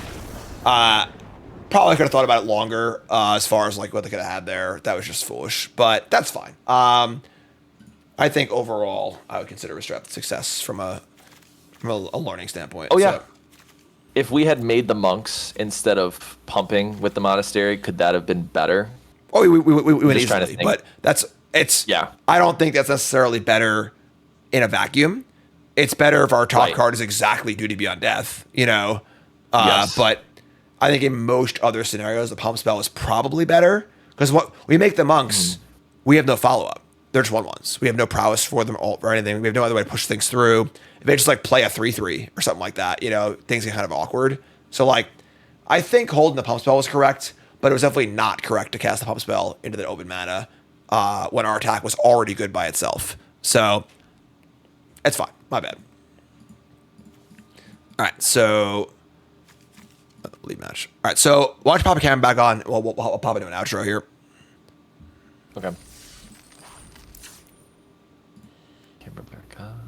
Probably could have thought about it longer as far as like what they could have had there. That was just foolish, but that's fine. I think overall, I would consider a success from a learning standpoint. Oh yeah. So, if we had made the monks instead of pumping with the monastery, could that have been better? Oh, we would easily, but it's. Yeah. I don't think that's necessarily better in a vacuum. It's better if our top card is exactly Duty Beyond Death, you know. Yes. But I think in most other scenarios, the pump spell is probably better because what we make the monks, we have no follow up. They're just 1/1s. We have no prowess for them or anything. We have no other way to push things through. If they just like play a 3/3 or something like that, you know, things get kind of awkward. So like, I think holding the pump spell was correct, but it was definitely not correct to cast the pump spell into the open mana when our attack was already good by itself. So it's fine. My bad. All right, so lead match. All right, so watch Papa Cam back on. Well, we'll pop into an outro here. Okay. Camera back on.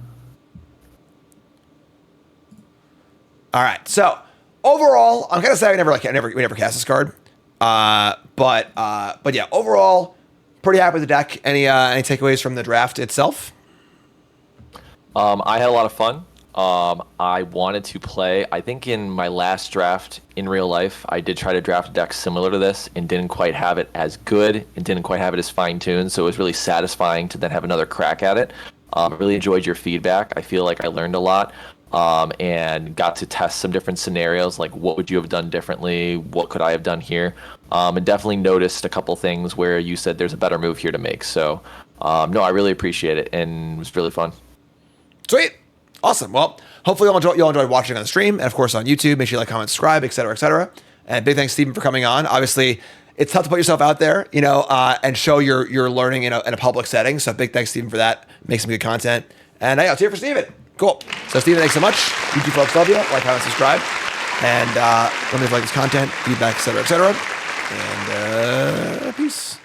All right, so overall, I'm gonna say we never cast this card. But yeah, overall, pretty happy with the deck. Any takeaways from the draft itself? I had a lot of fun. I wanted to play. I think in my last draft in real life, I did try to draft a deck similar to this and didn't quite have it as good and didn't quite have it as fine-tuned. So it was really satisfying to then have another crack at it. I really enjoyed your feedback. I feel like I learned a lot and got to test some different scenarios, like what would you have done differently? What could I have done here? And definitely noticed a couple things where you said there's a better move here to make. So no, I really appreciate it and it was really fun. Sweet. Awesome. Well, hopefully you'll enjoy watching on the stream and, of course, on YouTube. Make sure you like, comment, subscribe, et cetera, et cetera. And big thanks, Stephan, for coming on. Obviously, it's tough to put yourself out there, you know, and show your learning in a public setting. So big thanks, Stephan, for that. Make some good content. And yeah, let's hear it for Stephan. Cool. So, Stephan, thanks so much. YouTube folks love you. Like, comment, subscribe. And let me know if you like this content, feedback, et cetera, et cetera. And peace.